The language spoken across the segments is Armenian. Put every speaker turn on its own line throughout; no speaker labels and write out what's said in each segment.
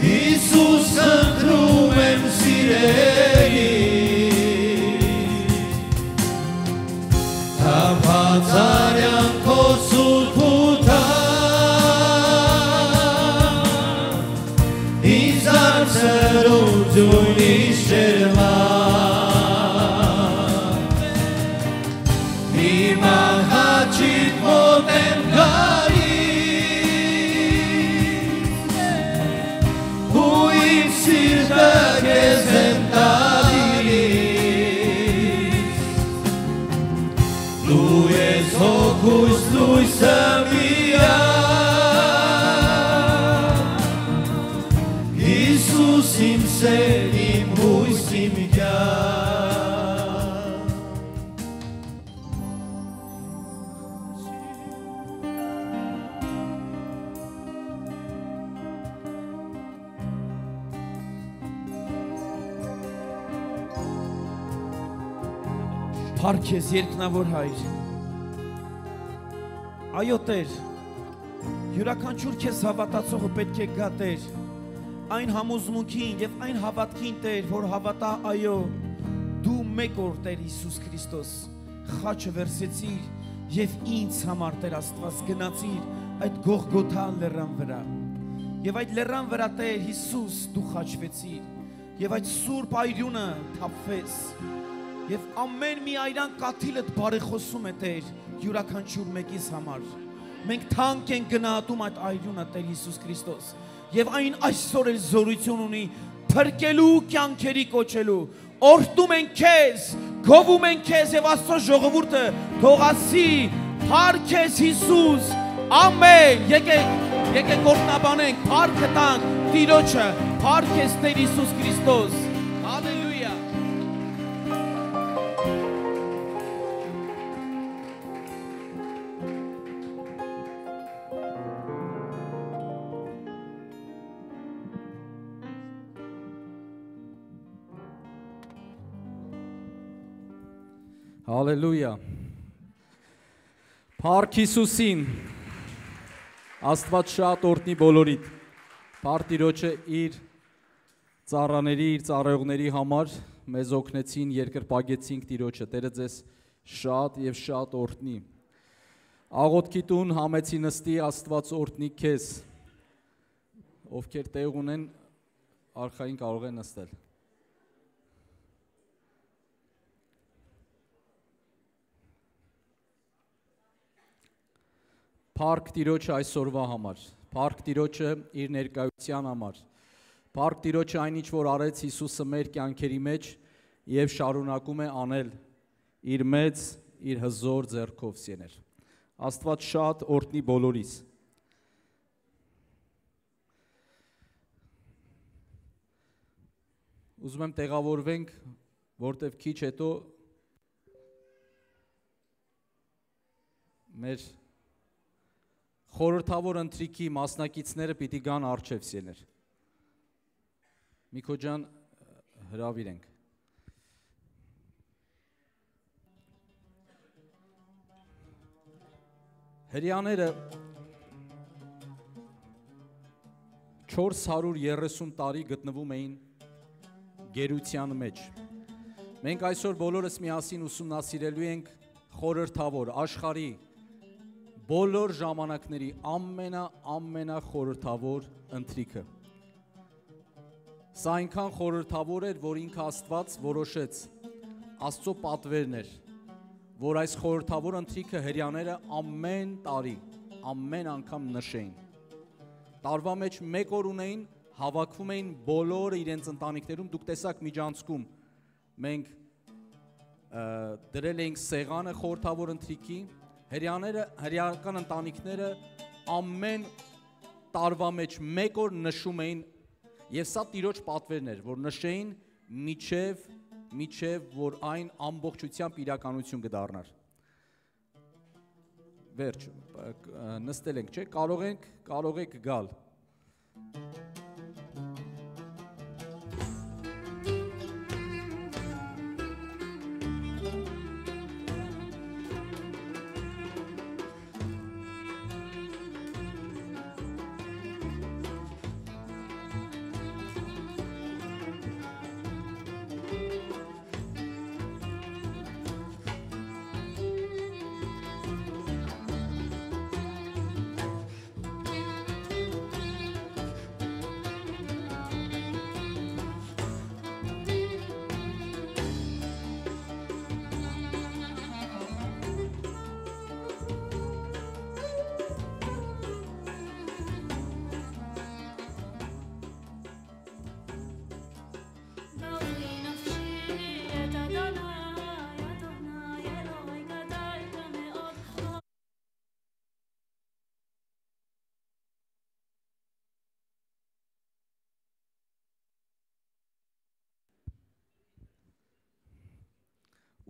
Հիսուս ընտրում եմ սիրելիս, թափածարյան քո սուրբ ու թավ, ինձ արցրում ձյունիս ջերմակ, հիմա հաճիք մոտ եմ սիրտը քեզ եմ տալիս, դու ես հոգուս լույսը միակ, Հիսուս իմ սեր, իմ հույս, իմ կյանք։
Փառք քեզ երկնավոր Հայր։ Այո Տեր, յուրաքանչյուր քեզ հավատացողը պետք է գա Տեր, այն համոզմունքին եւ այն հավատքին Տեր, որ հավատա այո, դու մեկ օր Տեր Հիսուս Քրիստոս խաչը վերցեցիր եւ ինձ համար Տեր Աստված գնացիր այդ Գողգոթա լեռան վրա։ Եվ այդ լեռան վրա Տեր Հիսուս դու խաչվեցիր եւ այդ սուրբ այրունը թափվեց։ Եվ ամեն մի այրան կաթիլդ բարեխոսում է Տեր յուրաքանչյուր մեկիս համար։ Մենք թանկ ենք գնահատում այդ այրունը Տեր Հիսուս Քրիստոս։ Եվ այն այսօր էլ զորություն ունի փրկելու կյանքերի կոչելու։ Օրհնում ենք քեզ, գովում ենք քեզ եւ Աստծո ժողովուրդը թող ասի փառք քեզ Հիսուս։ Ամեն։ Եկեք օրհնաբանենք, փառք տանք Տիրոջը, փառք քեզ Տեր Հիսուս Քրիստոս։ Հալելույա։
Հալելույա։ Փառք Հիսուսին։ Աստված շատ օրհնի բոլորիդ։ Փառք Տիրոջը իր ծառաների, իր ծառայողների համար մեզ օգնեցին, երկրպագեցինք Տիրոջը։ Տերը ձեզ շատ եւ շատ օրհնի։ Աղոթքի տուն համեցի նստի, Աստված օրհնի քեզ։ Ովքեր տեղ ունեն, արխային կարող են նստել։ Փառք Տիրոջը այսօրվա համար, փառք Տիրոջը իր ներկայության համար, փառք Տիրոջը այն ինչ որ արեց Հիսուսը մեր կյանքերի մեջ եւ շարունակում է անել իր մեծ, իր հզոր ձեռքով սեներ։ Աստված շատ օրհնի բոլորիս։ Ուզում եմ տեղավորվենք, որտեվ քիչ հետո մեր խորհրդավոր ընթրիքի մասնակիցները պիտի գան առջև սեներ։ Միքո ջան, հրավիրենք։ Հրյաները 430 տարի գտնվում էին գերության մեջ։ Մենք այսօր բոլորս միասին ուսումնասիրելու ենք խորհրդավոր աշխարհի բոլոր ժամանակների ամենախորհրդավոր ընթրիքը։ Սա այնքան խորհրդավոր էր, որ ինքը Աստված որոշեց, Աստծո պատվերն էր, որ այս խորհրդավոր ընթրիքը հրյաները ամեն տարի, ամեն անգամ նշեին։ Տարվա մեջ մեկ օր ունեին, հավաքվում էին բոլորը իրենց ընտանիքներում, դուք տեսաք միջանցքում, մենք դրել էինք սեղանը խորհրդավոր ընթրիքի, հրեական ընտանիքները ամեն տարվա մեջ մեկ օր նշում էին եւ սա Տիրոջ պատվերն էր, որ նշեին միջև որ այն ամբողջությամբ իրականություն կդառնար։ Վերջ, նստել ենք, չէ՞, կարող եք գալ։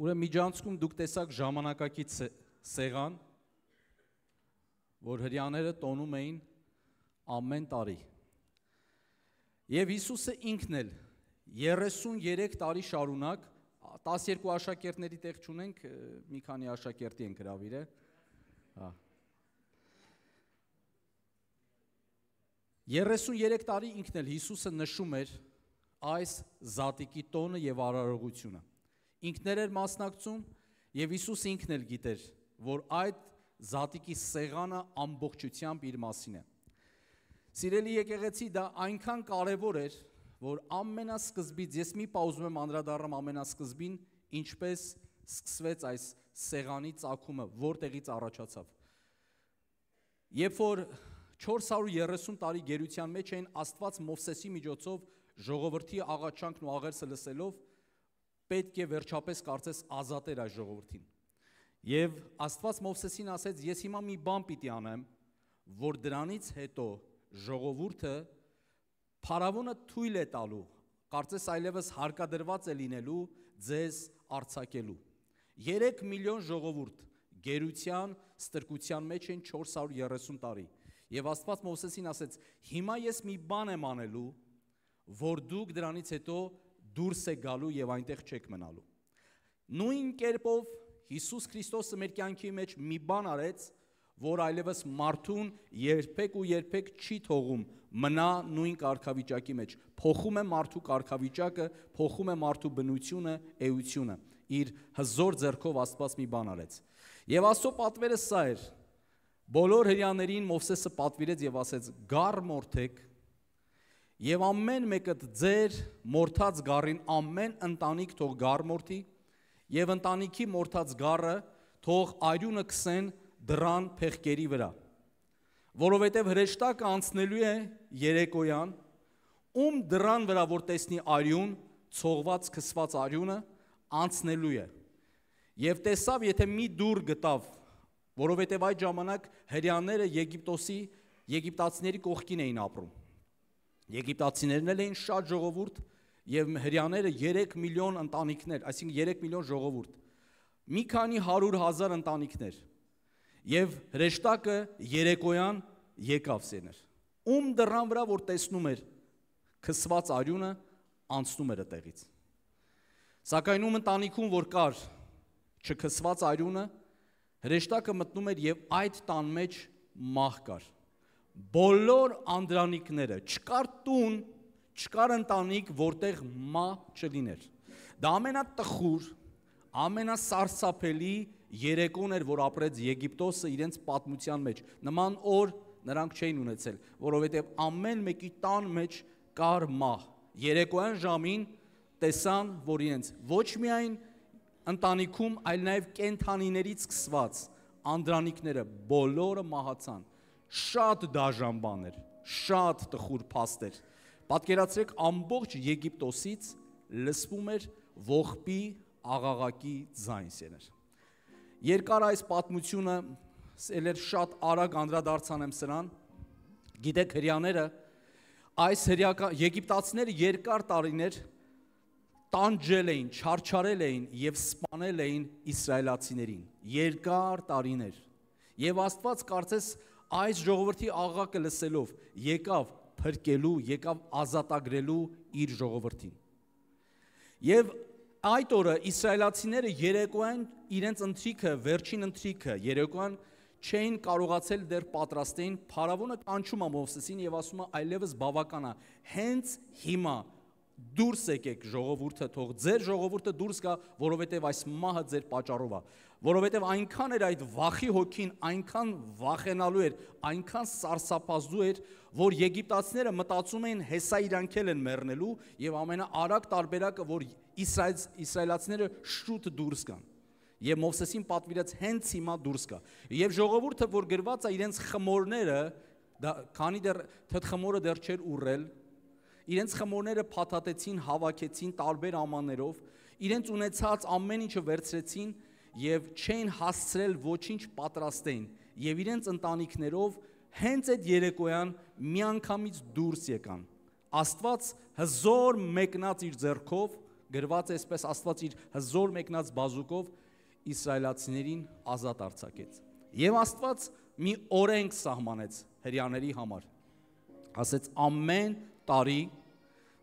Ուրեմն միջանցքում դուք տեսաք ժամանակակից սեղան, որ հрьяաները տոնում էին ամեն տարի։ Եվ Հիսուսը ինքն էլ 33 տարի շարունակ 12 աշակերտների տեղ չունենք, մի քանի աշակերտի ենք հրավիրել։ Հա։ 33 տարի ինքն էլ Հիսուսը նշում էր այս զատիկի տոնը եւ արարողությունը։ Ինքներ էր մասնակցում եւ Հիսուս ինքն էլ գիտեր, որ այդ զատիկի սեղանը ամբողջությամբ իր մասին է։ Սիրելի եկեղեցի, դա այնքան կարևոր էր, որ ամենասկզբից, ես մի պա ուզում եմ անդրադառնամ ամենասկզբին, ինչպես սկսվեց այս սեղանի ծագումը, որտեղից առաջացավ։ Երբ որ 430 տարի գերության մեջ էին, Աստված Մովսեսի միջոցով ժողովրդի աղաչանքն ու աղերսը լսելով պետք է վերջապես կարծես ազատեր այս ժողովրդին։ Եվ Աստված Մովսեսին ասեց, ես հիմա մի բան պիտի անեմ, որ դրանից հետո ժողովուրդը փարավոնը թույլ է տալու, կարծես այլևս հարկադրված է լինելու ձեզ արձակելու։ 3 միլիոն ժողովուրդ գերության, ստրկության մեջ են 430 տարի։ Եվ Աստված Մովսեսին ասեց, հիմա ես մի բան եմ անելու, որ դուք դրանից հետո դուրս եք գալու եւ այնտեղ չեք մնալու։ Նույն կերպով Հիսուս Քրիստոսը մեր կյանքի մեջ մի բան արեց, որ այլևս մարդուն երբեք ու երբեք չի թողում մնա նույն կարգավիճակի մեջ, փոխում է մարդու կարգավիճակը, փոխում է մարդու բնությունը, էությունը, իր հզոր ձեռքով Աստված մի բան արեց։ Եվ Աստծո պատվերը սա էր, բոլոր հրեաներին Մովսեսը պատվիրեց եւ ասեց. «Գառ մորթեք եւ ամեն մեկը ձեր մորթած գառին ամեն ընտանիք թող գառ մորթի եւ ընտանիքի մորթած գառը թող արյունը քսեն դրան փեղկերի վրա, որովհետև հրեշտակը անցնելու է երեկոյան, ում դրան վրա որ տեսնի արյուն, ցողված քսված արյունը անցնելու է։ Եվ տեսավ, եթե մի դուռ գտավ, որովհետև այդ ժամանակ հրեաները եգիպտացիների կողքին էին ապրում։ Եգիպտացիներն էլ էին շատ ժողովուրդ եւ հրեաները 3 միլիոն ընտանիքներ, այսինքն 3 միլիոն ժողովուրդ, մի քանի 100,000 ընտանիքներ։ Եվ հրեշտակը երեկոյան եկավ սեներ, ում դռան վրա որ տեսնում էր քսված արյունը անցնում էր այդտեղից։ Սակայն ում ընտանիքում որ կար չքսված արյունը, հրեշտակը մտնում էր եւ այդ տան մեջ մահ կար։ Բոլոր անդրանիկները, չկար տուն, չկար ընտանիք, որտեղ մահ չլիներ։ Դա ամենատխուր, ամենասարսափելի երեկոն էր, որ ապրեց Եգիպտոսը իրենց պատմության մեջ։ Նման օր նրանք չէին ունեցել, որովհետև ամեն մեկի տան մեջ կար մահ։ Երեկոյան ժամին տեսան, որ իրենց ոչ միայն ընտանիքում, այլ նաև կենդանիներից սկսված անդրանիկները բոլորը մահացան։ Շատ դաժան բան էր, շատ տխուր փաստ էր։ Պատկերացրեք, ամբողջ Եգիպտոսից լսվում էր ողբի աղաղակի ձայն սեներ։ Երկար այս պատմությունը, սելեր շատ արագ անդրադարձանեմ սրան, գիտեք հրեաները, այս եգիպտացիները երկար տարիներ տանջել էին, չարչարել էին եւ սպանել էին իսրայելացիներին, երկար տարիներ։ Եվ Աստված կարծես այս ժողովրդի աղաղակը լսելով եկավ փրկելու, եկավ ազատագրելու իր ժողովրդին։ Եվ այդ օրը իսրայելացիները երեկոյան իրենց ընթրիքը, վերջին ընթրիքը երեկոյան չէին կարողացել դեռ պատրաստեին, փարավոնը կանչում է Մովսեսին եւ ասում է այլևս բավական է, հենց հիմա դուրս եկեք ժողովուրդը, թող ձեր ժողովուրդը դուրս գա, որովհետև այս մահը ձեր պատճառով է, որովհետև այնքան էր այդ վախի հոգին, այնքան վախենալու էր, այնքան սարսափազդու էր, որ եգիպտացիները մտածում էին հեսա իրանք են մեռնելու եւ ամենաարագ տարբերակը, որ իսրայելացիները շուտ դուրս գան։ Եվ Մովսեսին պատվիրեց հենց հիմա դուրս գա։ Եվ ժողովուրդը, որ գրված է իրենց խմորները, քանի դեռ թթխմորը դեռ չէր ուռել, իրենց խմորները փաթաթեցին, հավաքեցին տարբեր ամաններով, իրենց ունեցած ամեն ինչը վերցրեցին եւ չէին հասցրել ոչինչ պատրաստեին եւ իրենց ընտանիքներով հենց այդ երեկոյան միանգամից դուրս եկան։ Աստված հզոր մեկնած իր ձեռքով գրված է այսպես Աստված իր հզոր մեկնած բազուկով իսրայելացիներին ազատ արձակեց։ Եվ Աստված մի օրենք սահմանեց հրեաների համար։ Ասեց ամեն տարի,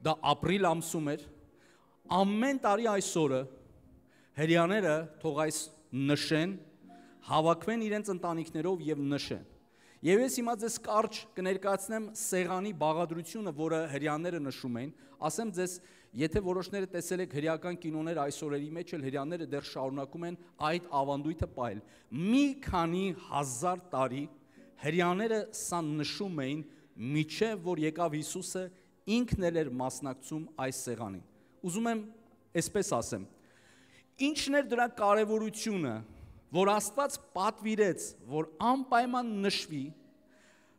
դա ապրիլ ամսում էր, ամեն տարի այս օրը հրեաները թող այս նշեն, հավաքվեն իրենց ընտանիքներով եւ նշեն։ Եվ ես հիմա ձեզ կարճ կներկայացնեմ սեղանի բաղադրությունը, որը հրեաները նշում էին, ասեմ ձեզ, եթե որոշները տեսել եք հրեական կինոներ այս օրերի մեջ, էլ հրեաները դեռ շարունակում են այդ ավանդույթը պահել։ Մի քանի հազար տարի հրեաները սա նշում էին, միջև որ եկավ Հիսուսը, ինքն էլ էր մասնակցում այս սեղանին։ Ուզում եմ այսպես ասեմ, ինչն էր դրա կարևորությունը, որ Աստված պատվիրեց, որ անպայման նշվի,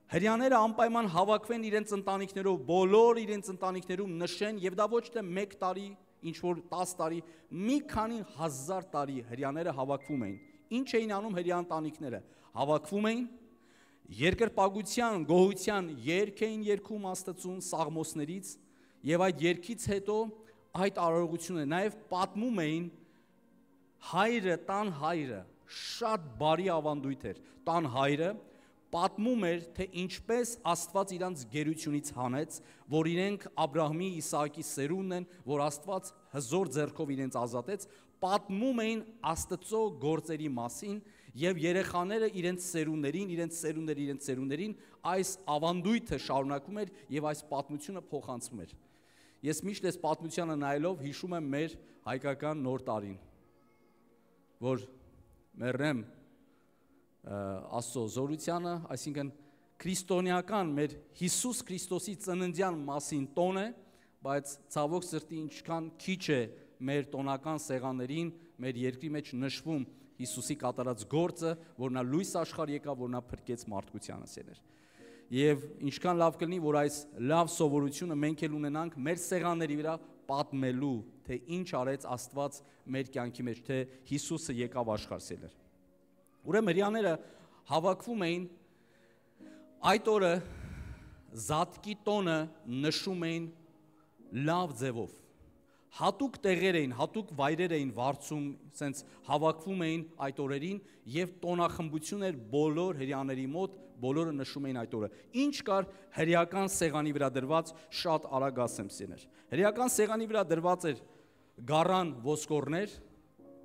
հրեաները անպայման հավաքվեն իրենց ընտանիքներով, բոլոր իրենց ընտանիքներում նշեն, եւ դա ոչ թե 1 տարի, ինչ որ 10 տարի, մի քանի հազար տարի հրեաները հավաքվում էին։ Ինչ էին անում հրեա ընտանիքները։ Հավաքվում էին, երկրպագության, գոհության երգ էին երգում Աստծուն սաղմոսներից, եւ այդ երգից հետո այդ արարողությունը նաեւ պատմում էին հայրը, տան հայրը, շատ բարի ավանդույթ էր, տան հայրը պատմում էր, թե ինչպես Աստված իրանց գերությունից հանեց, որ իրենք Աբրահամի, Իսահակի սերունդն են, որ Աստված հզոր ձեռքով իրենց ազատեց, պատմում էին Աստծո գործերի մասին եւ երեխաները իրենց սերունդներին այս ավանդույթը շարունակում էր եւ այս պատմությունը փոխանցվում էր։ Ես միշտ այս պատմությանը նայելով հիշում եմ մեր հայկական նոր տարին, որ մեռնեմ Աստծո զորությանը, այսինքն քրիստոնեական մեր Հիսուս Քրիստոսի ծննդյան մասին տոն է, բայց ցավոք սրտի ինչքան քիչ է մեր տոնական սեղաններին, մեր երկրի մեջ նշվում Հիսուսի կատարած գործը, որ նա լույս աշխարհ եկավ, որ նա փրկեց մարդկությանը սեներ։ Եվ ինչքան լավ կլինի, որ այս լավ սովորությունը մենք էլ ունենանք մեր սեղանների վրա պատմելու, թե ինչ արեց Աստված մեր կյանքի մեջ, թե Հիսուսը եկավ աշխարհ սեներ։ Ուրեմն հրեաները հավաքվում էին այդ օրը Զատկի տոնը նշում էին լավ ձևով։ Հատուկ տեղեր էին, հատուկ վայրեր էին վարձում, սենց հավաքվում էին այդ օրերին եւ տոնախմբություն էր բոլոր հրեաների մոտ, բոլորը նշում էին այդ օրը։ Ինչ կար հրեական սեղանի վրա դրված, շատ արագ ասեմ սեներ։ Հրեական սեղանի վրա դրված էր գառան ոսկորներ,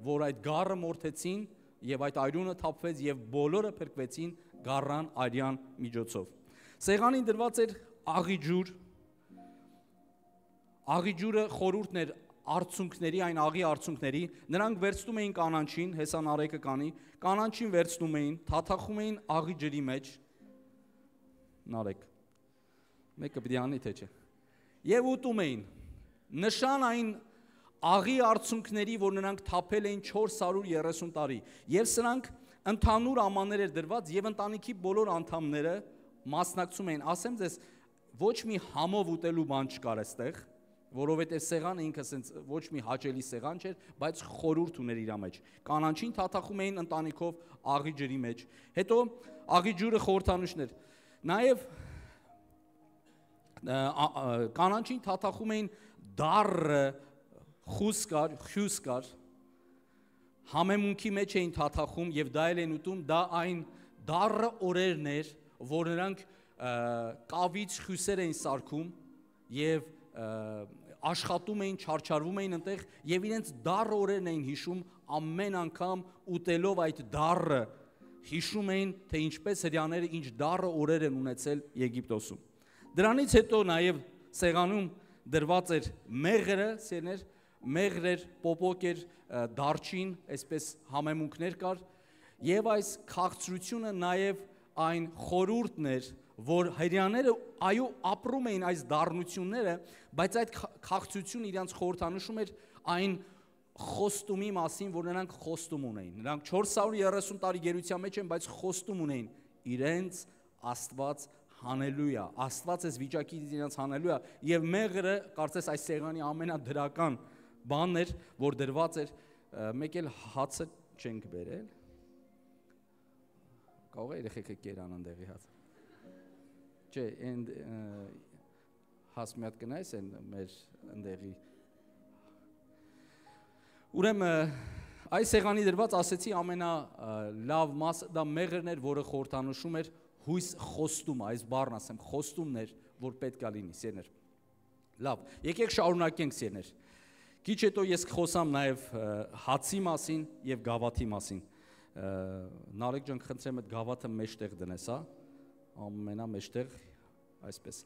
որ այդ գառը մորթեցին եւ այդ այրունը թափվեց եւ բոլորը փրկվեցին գառան արյան միջոցով։ Սեղանին դրված էր աղի ջուր, աղի ջուրը խորհուրդն էր արցունքների, այն աղի արցունքների, նրանք վերցնում էին կանանչին, հեսան արեկը կանի, կանանչին վերցնում էին, թաթախում էին աղի ջրի մեջ, նարեկ, մեկը պիտի անի թե չէ, եւ ուտում էին, նշան այն աղի արցունքների, որ նրանք թափել էին 430 տարի, եւ սրանք ընդհանուր ամաններ էր դրված, եւ ընտանիքի բոլոր անդամները մասնակցում էին, ասեմ ձեզ, ոչ մի համով ուտելու բան չկար այստեղ, որովհետև սեղանը ինքը սենց ոչ մի հաճելի սեղան չէր, բայց խորհուրդ ուներ իր մեջ։ Կանանչին թաթախում էին ընտանիքով աղի ջրի մեջ։ Հետո աղի ջուրը խորհրդանիշներ։ Նաև կանանչին թաթախում էին դառը խյուս կար, համեմունքի մեջ էին թաթախում եւ դա էլ են ուտում, դա այն դառը օրերն էր, որ նրանք կավից խյուսեր էին սարքում եւ աշխատում էին, չարչարվում էին այնտեղ եւ իրենց դառը օրերն էին հիշում, ամեն անգամ ուտելով այդ դառը հիշում էին, թե ինչպես հրեաները ինչ դառը օրեր են ունեցել Եգիպտոսում։ Դրանից հետո նաեւ սեղանում դրված էր մեղրը, սերներ, մեղր էր, պոպոկ էր, դարչին, այսպես համեմունքներ կար եւ այս քաղցրությունը նաեւ այն խորհուրդն էր, որ հրեաները այո ապրում էին այս դառնությունները, բայց այդ քաղցրությունը իրանց խորհրդանշում էր այն խոստումի մասին, որ նրանք խոստում ունեին։ Նրանք 430 տարի գերության մեջ են, բայց խոստում ունեին իրենց Աստված հանելույա, Աստված այս վիճակից իրենց հանելույա եւ մեղրը կարծես այս սեղանի ամենադրական բանն էր, որ դրված էր, մեկ էլ հացը չենք բերել։ Կարող է երեխեքը կերան ընդեղի հաց։ Չէ, այն հաս մի հատ կնայես են մեր ընդեղի։ Ուրեմն այս սեղանի դրված ասեցի ամենալավ մասը դա մեղրն էր, որը խորհրդանշում էր հույս խոստումը, այս բառն ասեմ, խոստումն էր, որ պետք է լինի, սերներ։ Լավ, եկեք շարունակենք, սերներ։ Քիչ հետո ես կխոսամ նաև հացի մասին եւ գավաթի մասին։ Նարեկ ջան, խնդրեմ այդ գավաթը մեջտեղ դնես, հա։ Ամենամեջտեղ, այսպես։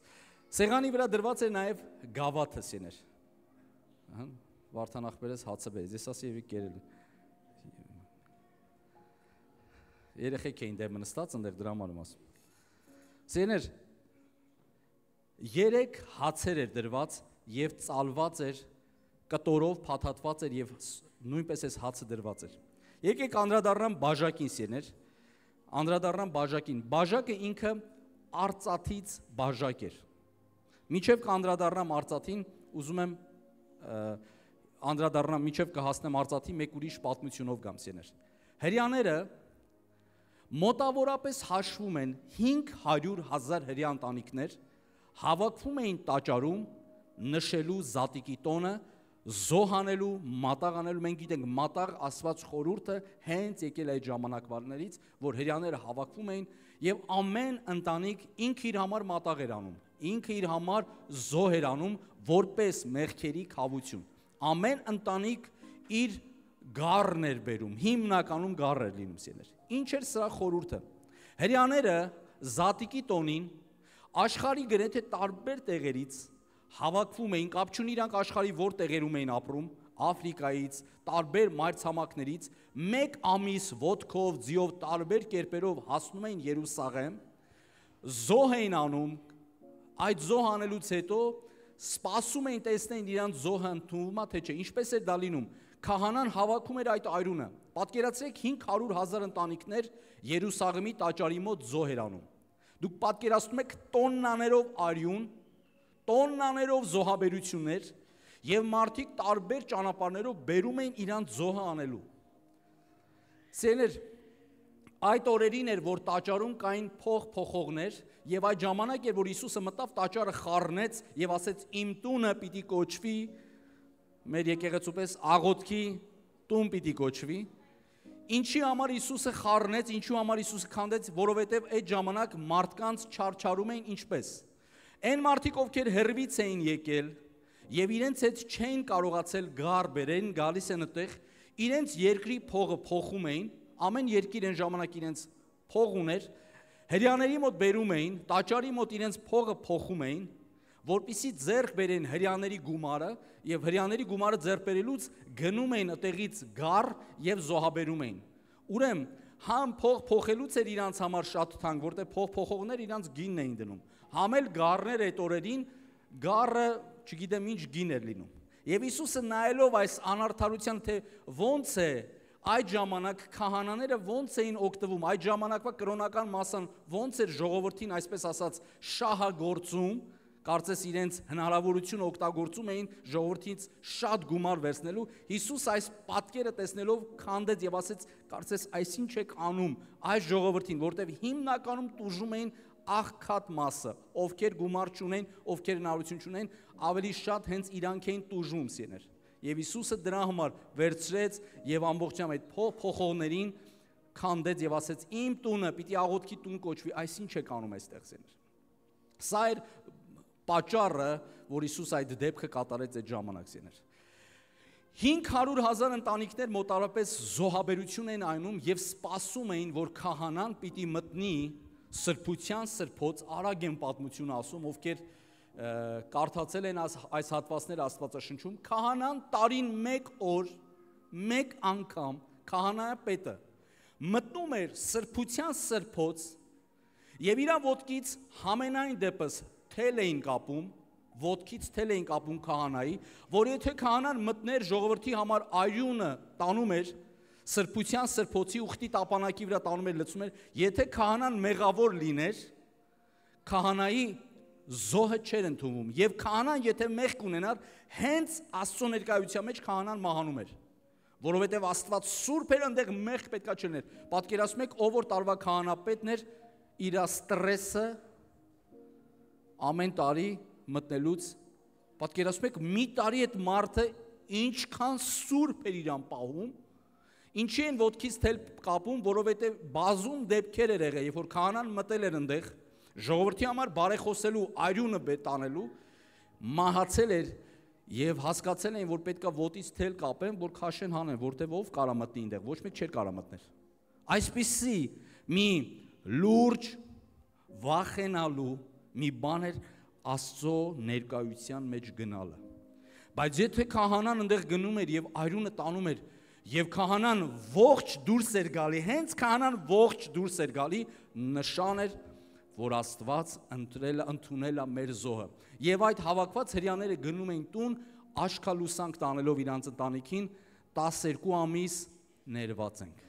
Սեղանի վրա դրված էր նաև գավաթը, սերներ։ Ահա, Վարդան ախպերս հացը բերեց, ես ասի եւի կերել։ Երեխեք էին դեմ նստած, այնտեղ դրա համար եմ ասում։ Սերներ, 3 հացեր էր դրված եւ ծալված էր կտորով փաթաթված էր եւ նույնպես այս հացը դրված էր։ Եկեք անդրադառնամ բաժակին, սերներ։ Անդրադառնամ բաժակին։ Բաժակը ինքը արծաթից բաժակ էր։ Միջև կանդրադառնամ արծաթին, ուզում եմ անդրադառնամ միջև կհասնեմ արծաթի մեկ ուրիշ պատմությունով գամ, սերներ։ Հрьяաները մոտավորապես հաշվում են 500,000 հрья ընտանիքներ հավաքվում էին տաճարում նշելու զատիկի տոնը, զոհանելու, մատաղ անելու, մենք գիտենք մատաղ Աստված խորհուրդը հենց եկել այդ ժամանակվարներից, որ հрьяաները հավաքվում էին եւ ամեն ընտանիք ինքը իր համար մատաղ էր անում, ինքը իր համար զոհ էր անում որպես մեղքերի քավություն։ Ամեն ընտանիք իր գառն էր բերում, հիմնականում գառ էր լինում, սերներ։ Ինչ էր սրա խորհուրդը։ Հрьяաները զատիկի տոնին աշխարհի գրեթե տարբեր տեղերից հավաքվում էին, կապ չունի իրանք աշխարհի որ տեղերում էին ապրում, Աֆրիկայից, տարբեր մայրցամաքներից, մեկ ամիս ոտքով, ձիով, տարբեր կերպերով հասնում էին Երուսաղեմ, զոհ էին անում, այդ զոհ անելուց հետո սպասում էին տեսնեն իրանք զոհը ընդունվում է թե չէ, ինչպես էր դա լինում։ Քահանան հավաքում էր այդ այրունը։ Պատկերացրեք 500,000 ընտանիքներ Երուսաղեմի տաճարի մոտ զոհ էր անում։ Դուք պատկերացնում եք տոննաներով արյուն, տոննաներով զոհաբերություններ եւ մարդիկ տարբեր ճանապարհներով բերում էին իրանց զոհը անելու։ Սերներ, այդ օրերին էր, որ տաճարում կային փոխողներ եւ այդ ժամանակ էր, որ Հիսուսը մտավ տաճարը խառնեց եւ ասեց իմ տունը պիտի կոչվի, մեր եկեղեցու պես աղոթքի տուն պիտի կոչվի։ Ինչի համար Հիսուսը խառնեց, ինչու համար Հիսուսը քանդեց, որովհետեւ այդ ժամանակ մարդկանց չարչարում էին ինչպես։ Այն մարդիկ, ովքեր հեռվից էին եկել եւ իրենց հետ չէին կարողացել գար բերեն, գալիս են այդտեղ, իրենց երկրի փողը փոխում էին, ամեն երկիր այն ժամանակ իրենց փող ուներ, հрьяաների մոտ բերում էին, տաճարի մոտ իրենց փողը փոխում էին, որպեսզի ձեռք բերեն հрьяաների գումարը եւ հрьяաների գումարը ձեռք բերելուց գնում էին այդտեղից գար եւ զոհաբերում էին։ Ուրեմն համ փող փոխելուց էր իրանց համար շատ թանկ, որտեղ փող փոխողներ իրանց գինն էին դնում։ Համ էլ գառներ այդ օրերին գառը, չգիտեմ ինչ գին էր լինում։ Եվ Հիսուսը նայելով այս անարդարության թե ոնց է այդ ժամանակ քահանաները ոնց էին օգտվում, այդ ժամանակվա կրոնական մասան ոնց էր ժողովրդին այսպես ասած շահագործում, կարծես իրենց հնարավորություն օգտագործում էին ժողովրդից շատ գումար վերցնելու։ Հիսուս այս պատկերը տեսնելով քանդեց եւ ասեց, կարծես այսինչ եք անում այս ժողովրդին, որտեղ հիմնականում տուժում էին աղքատ մասը, ովքեր գումար չունեն, ովքեր հնարավորություն չունեն, ավելի շատ հենց իրանք էին տուժում, սիրներ։ Եվ Հիսուսը դրա համար վերցրեց եւ ամբողջությամբ այդ փոխողներին քանդեց եւ ասեց իմ տունը պիտի աղոթքի տուն կոչվի, այսինչ եք անում այստեղ, սիրներ։ Սա էր պատճառը, որ Հիսուս այդ դեպքը կատարեց այդ ժամանակ, սիրներ։ 500,000 ընտանիքներ մոտավորապես զոհաբերություն են այնում եւ սպասում էին, որ քահանան պիտի մտնի սրբության սրբոց, արագ են պատմությունը ասում, ովքեր կարդացել են այս հատվածները Աստվածաշնչում, քահանան տարին 1 օր, 1 անգամ քահանայապետը մտնում էր սրբության սրբոց եւ իր ոտքից համենայն դեպս թել էին կապում, ոտքից թել էին կապում քահանայի, որ եթե քահանան մտներ ժողովրդի համար այրունը տանում էր սրբության սրբոցի ուխտի տապանակի վրա տանում էր լցում էր, եթե քահանան մեղավոր լիներ, քահանայի զոհը չէր ընդունվում եւ քահանան եթե մեղք ունենար, հենց Աստծո ներկայության մեջ քահանան մահանում էր, որովհետեւ Աստված սուրբ էր, այնտեղ մեղք պետքա չլիներ։ Պատկերացնում եք, ով որ տարվա քահանապետն էր, իր ստրեսը ամեն տարի մտնելուց, պատկերացնում եք, մի տարի այդ մարդը ինչքան սուրբ էր իրան պահում, ինչի են ոտքից թել կապում, որովհետև բազում դեպքեր էր եղել, երբ որ քահանան մտել էր այնտեղ, ժողովրդի համար բարեխոսելու, արյունը տանելու, մահացել էր եւ հասկացել էին, որ պետքա ոտից թել կապեն, որ քաշեն հանեն, որտեվ ով կարա մտնի այնտեղ, ոչ մեկ չէր կարա մտներ։ Այսպիսի մի լուրջ վախենալու մի բան էր Աստծո ներկայության մեջ գնալը։ Բայց եթե քահանան այնտեղ գնում էր եւ արյունը տանում էր եւ քահանան ողջ դուրս էր գալի, հենց քահանան ողջ դուրս էր գալի, նշան էր, որ Աստված ընդունել է մեր զոհը։ Եվ այդ հավաքված հրյաները գնում էին տուն, աշքալուսանք տանելով իրանց ընտանիքին, 12 ամիս ներված ենք։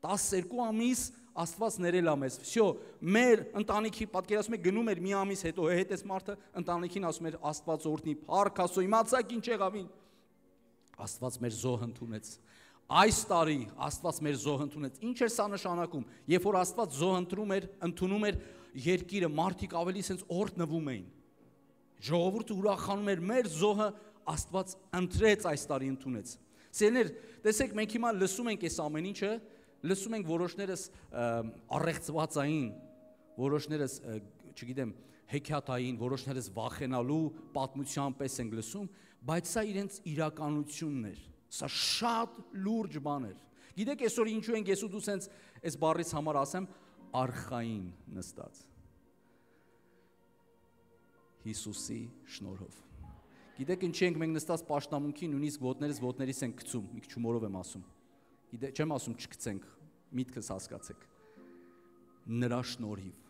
12 ամիս Աստված ներել է մեզ։ Всё, մեր ընտանիքի պատկերացում եք գնում էր մի ամիս հետո հետես մարդը ընտանիքին ասում էր Աստված օրհնի, փառք Աստծո, իմացաք ինչ եղավին։ Աստված մեր զոհը ընդունեց։ Այս տարի Աստված մեր զոհը ընդունեց։ Ինչ էր սա նշանակում։ Երբ որ Աստված զոհ ընդունում էր երկիրը, մարդիկ ավելի sense օրհնվում էին։ Ժողովուրդը ուրախանում էր, մեր զոհը Աստված ընտրեց այս տարի ընդունեց։ Սիրելիներ, տեսեք, մենք հիմա լսում ենք այս ամեն ինչը, լսում ենք որոշներս առեղծվածային, որոշներս, չգիտեմ, հեքիաթային, որոշներս վախենալու պատմության պես ենք լսում, բայց սա իրենց իրականությունն էր։ Սա շատ լուրջ բան էր։ Գիտեք, այսօր ինչու ենք ես ու դու սենց այս բառից համար ասեմ, արխային նստած։ Հիսուսի շնորհով։ Գիտեք, ինչի ենք մենք նստած պաշտամունքի, նույնիսկ ոտներիս ենք գցում, մի քիչ հումորով եմ ասում։ Գիտեք, չեմ ասում չգցենք, միտքս հասկացեք։ Նրա շնորհիվ։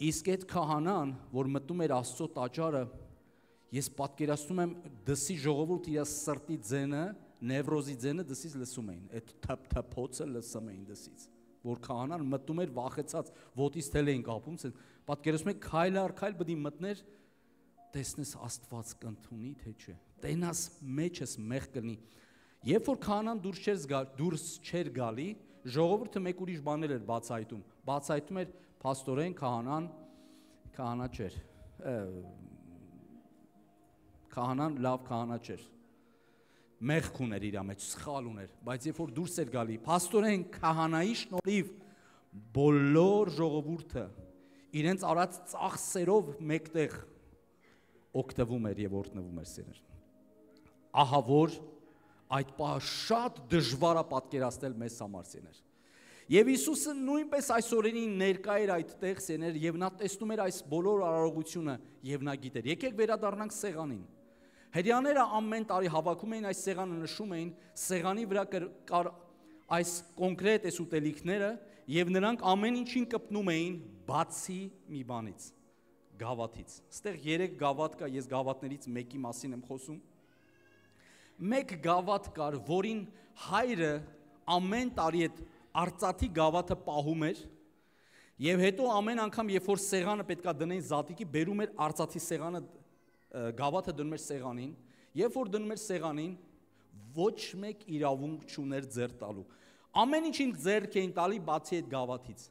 Իսկ այդ քահանան, որ մտնում էր Աստծո տաճարը, ես պատկերացնում եմ դսի ժողովուրդ իր սրտի ձենը, նևրոզի ձենը դսից լսում էին, այդ թփթփոցը լսում էին դսից, որ քահանան մտնում էր վախեցած, ոտից թել էին կապում, պատկերացնում եք քայլ առ քայլ պետք է մտներ, տեսնես Աստված կընդունի թե չէ, տենաս մեջս մեղ կլինի։ Երբ որ քահանան դուրս չէր գալի, ժողովուրդը մեկ ուրիշ բաներ էր բացահայտում էր փաստորեն քահանա չէր, քահանան լավ քահանա չէր, մեղք ուներ իր մեջ, սխալ ուներ, բայց երբ որ դուրս էր գալի, փաստորեն քահանայի շնորհիվ բոլոր ժողովուրդը իրենց արած ծախսերով մեկտեղ օգտվում էր եւ օրհնվում էր սիրեր։ Ահա որ այդ պահը շատ դժվար է պատկերացնել մեզ համար սիրեր։ Եվ Հիսուսը նույնպես այս օրերին ներկա էր այդտեղ սիրեր եւ նա տեսնում էր այս բոլոր արարողությունը եւ նա գիտեր։ Եկեք վերադառնանք սեղանին։ Հրյաները ամեն տարի հավաքում էին այս սեղանը, նշում էին, սեղանի վրա կար այս կոնկրետ այս ուտելիքները եւ նրանք ամեն ինչին կպնում էին բացի մի բանից, գավաթից։ Այստեղ 3 գավաթ կա, ես գավաթներից մեկի մասին եմ խոսում։ Մեկ գավաթ կար, որին հայրը ամեն տարի այդ արծաթի գավաթը պահում էր եւ հետո ամեն անգամ երբ որ սեղանը պետքա դնեին զատիկի, բերում էր արծաթի սեղանը գավաթը դնում էր սեղանին, երբ որ դնում էր սեղանին, ոչ մեկ իրավունք չուներ ձեռ տալու։ Ամեն ինչին ձեռք էին տալի բացի այդ գավաթից։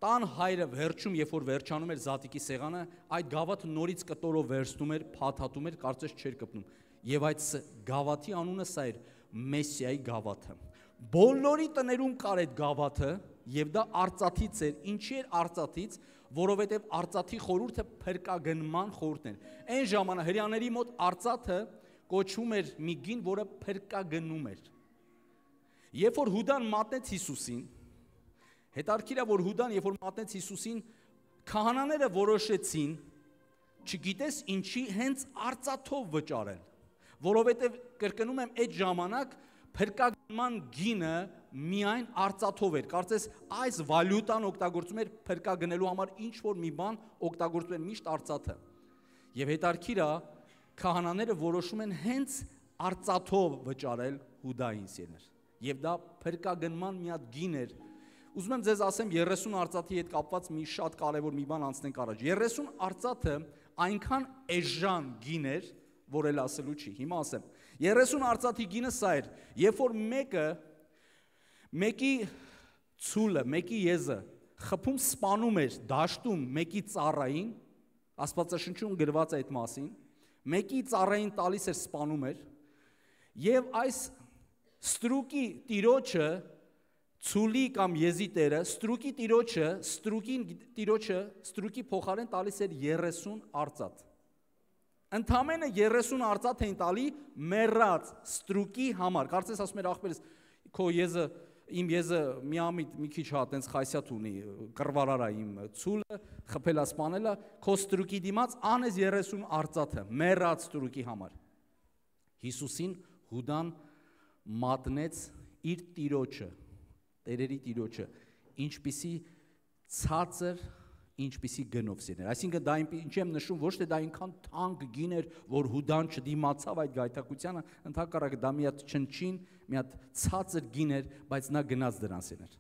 Տան հայրը վերջում, երբ որ վերջանում էր զատիկի սեղանը, այդ գավաթը նորից կտորով վերցնում էր, փաթաթում էր, կարծես չէր կպնում։ Եվ այդ գավաթի անունը սա էր Մեսիայի գավաթը։ Բոլորի տներում կար այդ գավաթը, եւ դա արծաթից էր։ Ինչի էր արծաթից, որովհետեւ արծաթի խորհուրդը փրկագնման խորհուրդն էր։ Այն ժամանակ հрьяաների մոտ արծաթը կոչվում էր մի գին, որը փրկագնում էր։ Երբ որ Հուդան մատնեց Հիսուսին, հետարքիրա որ Հուդան երբ որ մատնեց Հիսուսին, քահանաները որոշեցին, չգիտես ինչի հենց արծաթով վճարել, որովհետև կրկնում եմ այդ ժամանակ փրկագնման գինը միայն արծաթով էր, կարծես այս վալյուտան օգտագործում էր փրկագնելու համար ինչ որ մի բան օգտագործում էր միշտ արծաթը։ Եվ հետարքիրա քահանաները որոշում են հենց արծաթով վճարել Հուդային սիրներ։ Եվ դա փրկագնման մի հատ գին էր։ Ուզում եմ ձեզ ասեմ 30 արծաթի հետ կապված մի շատ կարևոր մի բան անցնենք առաջ։ 30 արծաթը այնքան էժան գին էր, որ էլ ասելու չի։ Հիմա ասեմ, 30 արծաթի գինը սա էր, երբ որ մեկի ցուլը, մեկի եզը խփում սպանում էր դաշտում մեկի ծառային, Աստվածաշնչում գրված է այդ մասին, մեկի ծառային տալիս էր, սպանում էր, եւ այս ստրուկի տիրոջը ցուլի կամ եզիտերը ստրուկի տիրոջը ստրուկի փոխարեն տալիս էր 30 արծաթ։ Ընդամենը 30 արծաթ էին տալի մեռած ստրուկի համար։ Կարծես ասում էր ախպերս, քո եզը, իմ եզը միամիտ մի քիչ հա տենց խայսյաթ ունի, կռվարարա իմ ցուլը, խփելա սպանելա, քո ստրուկի դիմաց անես 30 արծաթը մեռած ստրուկի համար։ Հիսուսին Հուդան մատնեց իր տիրոջը, տերերի տիրոջը, ինչպիսի ցածր, ինչպիսի գնով սիրներ։ Այսինքն դա ինչ եմ նշում, ոչ թե դա այնքան թանկ գին էր, որ Հուդան չդիմացավ այդ գայթակությանը, ընդհակառակը դա մի հատ չնչին, մի հատ ցածր գին էր, բայց նա գնաց դրան սիրներ։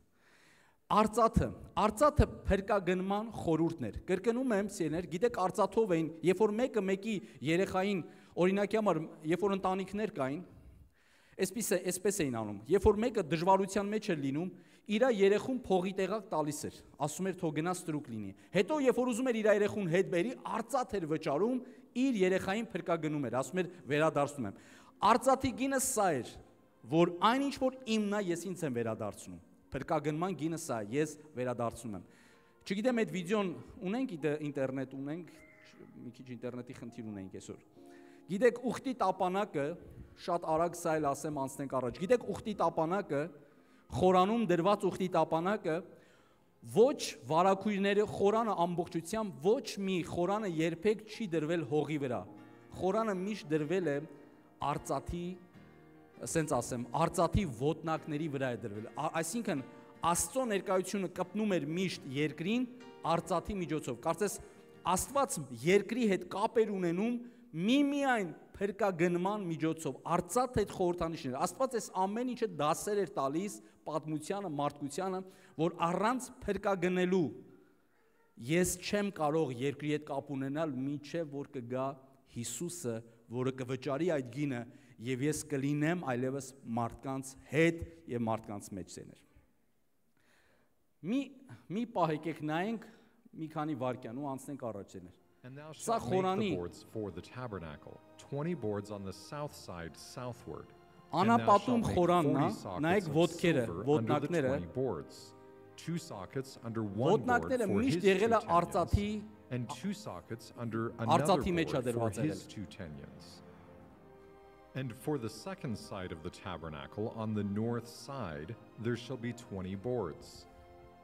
Արծաթը փրկագնման խորհուրդն էր։ Կրկնում եմ, սիրներ, գիտեք արծաթով էին, երբ որ մեկը մեկի երեխային, օրինակի համար, երբ որ ընտանիքներ կային, այսպես էին անում։ Երբ որ մեկը դժվարության մեջ էր լինում, իր երեխուն փողի տեղակ տալիս էր, ասում էր թող գնա ստրուկ լինի։ Հետո երբ որ ուզում էր իր երեխուն հետ բերի, արծաթ էր վճարում, իր երեխային փրկագնում էր, ասում էր վերադարձնում եմ։ Արծաթի գինը սա էր, որ այնինչ որ իմն է, ես ինձ եմ վերադարձնում։ Փրկագնման գինը սա է, ես վերադարձնում եմ։ Չգիտեմ այդ վիդեոն ունենք ինտերնետ ունենք, մի քիչ ինտերնետի խնդիր ունենք այսօր։ Գիտեք ուխտի տապանակը, շատ արագ սա էլ ասեմ անցնենք առաջ։ Գիտեք ուխտի տապանակը, խորանում դրված ուխտի տապանակը ոչ վարակույրները խորանը ամբողջությամբ ոչ մի խորանը երբեք չի դրվել հողի վրա։ Խորանը միշտ դրվել է արծաթի, ասենց ասեմ, արծաթի ոտնակների վրա է դրվել։ Այսինքն Աստծո ներկայությունը կպնում էր միշտ երկրին արծաթի միջոցով։ Կարծես Աստված երկրի հետ կապ էր ունենում միմիայն փրկագնման միջոցով, արծաթ այդ խորհրդանիշներ։ Աստված այս ամեն ինչը դասեր էր տալիս պատմությանը, մարդկությանը, որ առանց փրկագնելու ես չեմ կարող երկրի հետ կապ ունենալ, մինչև որ կգա Հիսուսը, որը կվճարի այդ գինը, եւ ես կլինեմ այլևս մարդկանց հետ եւ մարդկանց մեջ սեներ։ Մի պահ եկեք նայենք մի քանի վայրկյան ու անցնենք առաջ սեներ։
And thou shalt make the boards for the tabernacle, 20 boards on the south side southward. And thou shalt make 40 sockets of silver under the 20 boards, 2 sockets under one board for his 2 tenons, and 2 sockets under another board for his 2 tenons. And for the second side of the tabernacle, on the north side, there shall be 20 boards,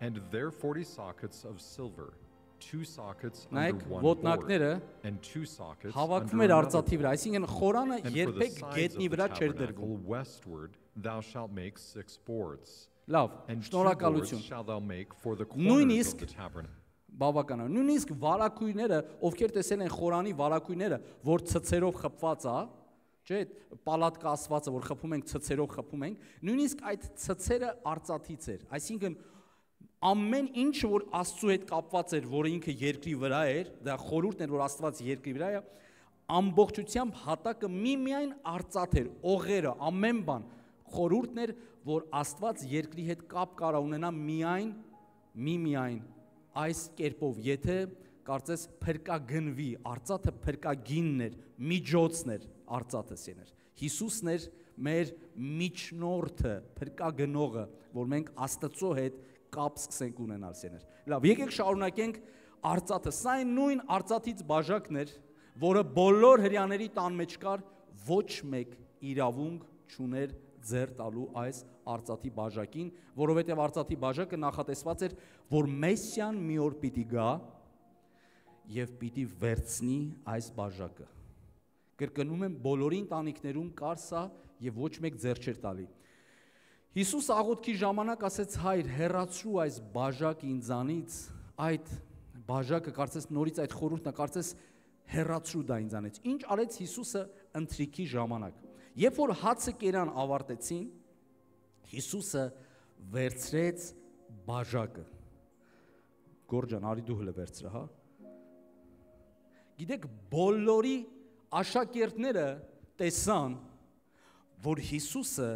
and there 40 sockets of silver, 2 sockets under one board, and 2 sockets under another board. And for the sides of the tabernacle westward, thou shalt make 6 boards. And 2 boards shalt thou make for the corners of the tabernacle.
Բավական է։ Նույնիսկ վարակույրները, ովքեր տեսել են խորանի վարակույրները, որ ցցերով խփված է, չէ՞, պալատկա ասվածը, որ խփում ենք, ցցերով խփում ենք, նույնիսկ այդ ցցերը արծաթից էր։ Այսինքն ամեն ինչ, որ Աստծու հետ կապված էր, որը ինքը երկրի վրա էր, դա խորհուրդն էր, որ Աստված երկրի վրա է, ամբողջությամբ հատակը միմիայն արծաթ էր, օղերը, ամեն բան, խորհուրդն էր, որ Աստված երկրի հետ կապ կարա ունենա միմիայն այս կերպով, եթե կարծես փրկագնվի, արծաթը փրկագինն էր, միջոցն էր արծաթը սեներ։ Հիսուսն էր մեր միջնորդը, փրկագնողը, որ մենք Աստծո հետ կապ սկսենք ունենալ սեներ։ Լավ, եկեք շարունակենք արծաթը։ Սա այն նույն արծաթից բաժակն էր, որը բոլոր հրյաների տան մեջ կար, ոչ մեկ իրավունք չուներ ձեռ տալու այս արծաթի բաժակին, որովհետև արծաթի բաժակը նախատեսված էր, որ Մեսիան մի օր պիտի գա եւ պիտի վերցնի այս բաժակը։ Կրկնում եմ, բոլորի ընտանիքներում կար սա եւ ոչ մեկ ձեռ չէր տալի։ Հիսուս աղոթքի ժամանակ ասեց. «Հայր, հեռացրու այս բաժակը ինձանից», այդ բաժակը կարծես նորից այդ խորհուրդն է, կարծես հեռացրու դա ինձանից։ Ինչ արեց Հիսուսը ընթրիքի ժամանակ։ Երբ որ հացը կերան ավարտեցին, Հիսուսը վերցրեց բաժակը։ Գորջան, արի դու հլը վերցրա, հա։ Գիտեք, բոլորի աշակերտները տեսան, որ Հիսուսը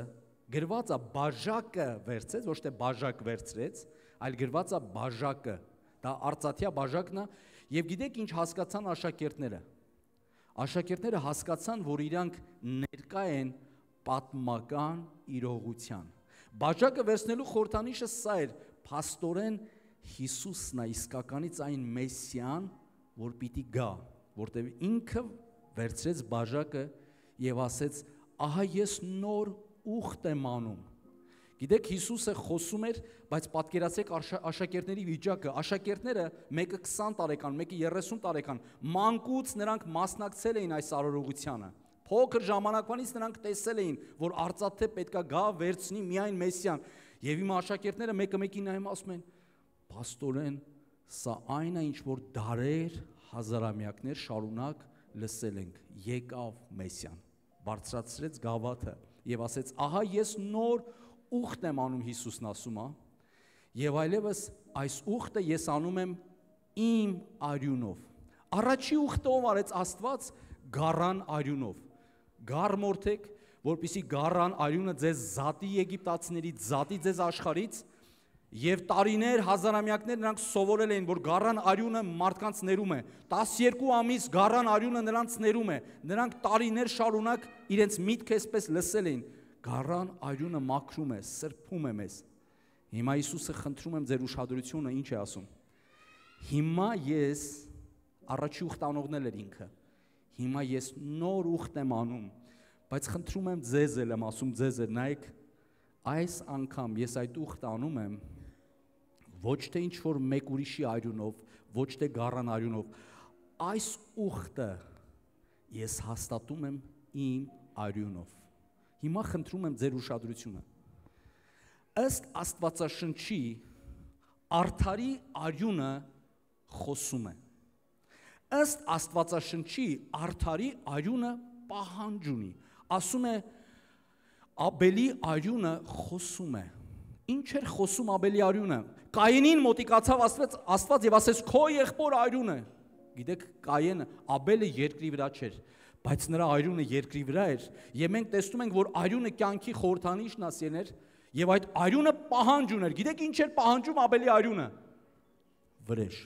գրված է բաժակը վերցրեց, ոչ թե բաժակ վերցրեց, այլ գրված է բաժակը։ Դա արծաթյա բաժակն է, եւ գիտեք ինչ հասկացան աշակերտները։ Աշակերտները հասկացան, որ իրանք ներկա են պատմական իրողության։ Բաժակը վերցնելու խորհրդանիշը սա էր, փաստորեն Հիսուսն է իսկականից այն Մեսիան, որ պիտի գա, որտեղ ինքը վերցրեց բաժակը եւ ասեց. «Ահա ես նոր ուխտ եմ անում»։ Գիտեք, Հիսուսը խոսում էր, բայց պատկերացրեք աշակերտների վիճակը։ Աշակերտները մեկը 20 տարեկան, մեկը 30 տարեկան, մանկուց նրանք մասնակցել էին այս արարողությանը։ Փոքր ժամանակվանից նրանք տեսել էին, որ արծաթե պետքա գա վերցնի միայն Մեսիան։ Եվ իմ աշակերտները մեկը մեկին նայում ասում են. «Փաստորեն, սա այն է, ինչ որ դարեր, հազարամյակներ շարունակ լսել ենք։ Եկավ Մեսիան, բարձրացրեց գավաթը եւ ասեց. ահա ես նոր ուխտ եմ անում», Հիսուսն ասում է, եւ այլևս այս ուխտը ես անում եմ իմ արյունով։ Առաջի ուխտը ով արեց Աստված գառան արյունով։ Գառմորթեք, որպեսզի գառան արյունը ձեզ զատի եգիպտացիներից, զատի ձեզ աշխարից, եւ տարիներ, հազարամյակներ նրանք սովորել էին, որ գառան արյունը մարդկանց ներում է։ 12 ամիս գառան արյունը նրանց ներում է։ Նրանք տարիներ շարունակ իրենց միտքը այսպես լսել էին։ Գառան արյունը մաքրում է, սրբում է մեզ։ Հիմա Հիսուսը խնդրում եմ ձեր ուշադրությունը, ինչ է ասում։ Հիմա ես առաջի ուխտ անողնել էր ինքը։ Հիմա ես նոր ուխտ եմ անում, բայց խնդրում եմ ձեզ եմ ասում, ձեզ նայեք, այս անգամ ես այդ ուխտը անում եմ ոչ թե ինչ որ մեկ ուրիշի արյունով, ոչ թե գառան արյունով, այս ուխտը ես հաստատում եմ իմ արյունով։ Հիմա խնդրում եմ ձեր ուշադրությունը։ Ըստ Աստվածաշնչի արդարի արյունը խոսում է։ Ըստ Աստվածաշնչի արդարի արյունը պահանջ ունի։ Ասում է Աբելի արյունը խոսում է։ Ինչ էր խոսում Աբելի արյունը։ Կայենին մոտիկացավ Աստված եւ ասեց քո եղբոր արյունը։ Գիտեք, Կայենը, Աբելը երկրի վրա չէր, բայց նրա արյունը երկրի վրա էր, եւ մենք տեսնում ենք, որ արյունը կյանքի խորհրդանիշն է սիրներ, եւ այդ արյունը պահանջ ուներ։ Գիտեք ինչ էր պահանջում Աբելի արյունը։ Վրեժ։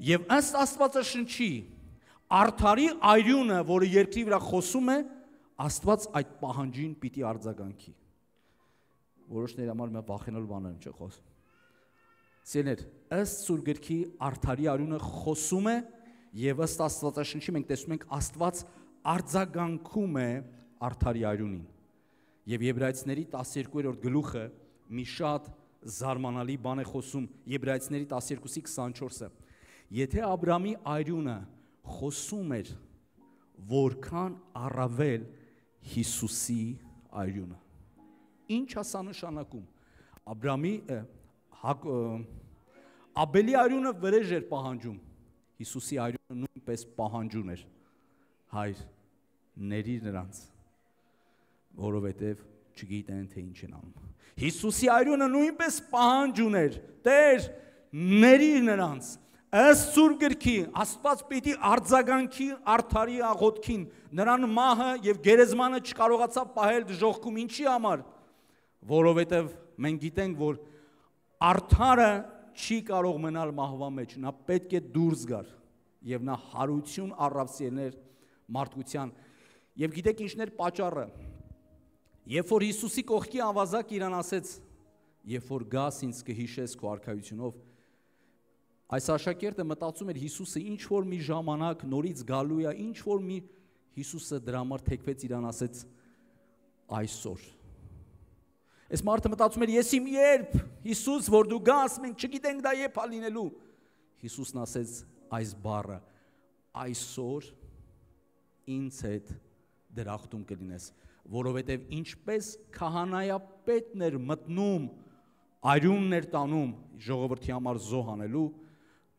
Եվ ըստ Աստվածաշնչի արդարի արյունը, որը երկրի վրա խոսում է, Աստված այդ պահանջին պիտի արձագանքի։ Որոշների համար մա վախենալու բաներ չէ խոսում։ Սիրներ, ըստ Սուրբ գրքի արդարի արյունը խոսում է եւ ըստ Աստվածաշնչի մենք տեսնում ենք Աստված արձագանքում է արդարի արյունին։ Եվ Եբրայեցիների 12-րդ գլուխը մի շատ զարմանալի բան է խոսում, Եբրայեցիների 12:24-ը։ Եթե Աբրամի արյունը խոսում էր, որքան առավել Հիսուսի արյունը։ Ինչ ասա նշանակում։ Աբելի արյունը վրեժ էր պահանջում, Հիսուսի արյունը նույնպես պահանջում էր։ Հայր, ների նրանց, որովհետև չգիտեն թե ինչ են անում։ Հիսուսի արյունը նույնպես պահանջ ուներ։ Տեր, ների նրանց։ Ըստ Սուրբ գրքի Աստված պիտի արձագանքի արդարի աղոթքին, նրան մահը եւ գերեզմանը չկարողացավ պահել դժոխքում, ինչի համար, որովհետեւ մենք գիտենք, որ արդարը չի կարող մնալ մահվա մեջ, նա պետք է դուրս գար եւ նա հարություն առավսիներ մարդկության։ Եվ գիտեք ինչն էր պատճառը։ Երբ որ Հիսուսի կողքի ավազակ իրան ասեց, երբ որ գաս ինձ կհիշես քո արքայությունով, այս աշակերտը մտածում էր Հիսուսը ինչ որ մի ժամանակ նորից գալու է, ինչ որ մի Հիսուսը դրա համար թեքվեց իրան ասեց այսօր։ Այս մարդը մտածում էր ես իմ երբ Հիսուս որ դու գաս մենք չգիտենք դա երբ է լինելու։ Հիսուսն ասեց այս բառը այսօր ինձ հետ դրախտում կլինես, որովհետև ինչպես քահանայապետն էր մտնում արյունն էր տանում ժողովրդի համար զոհ անելու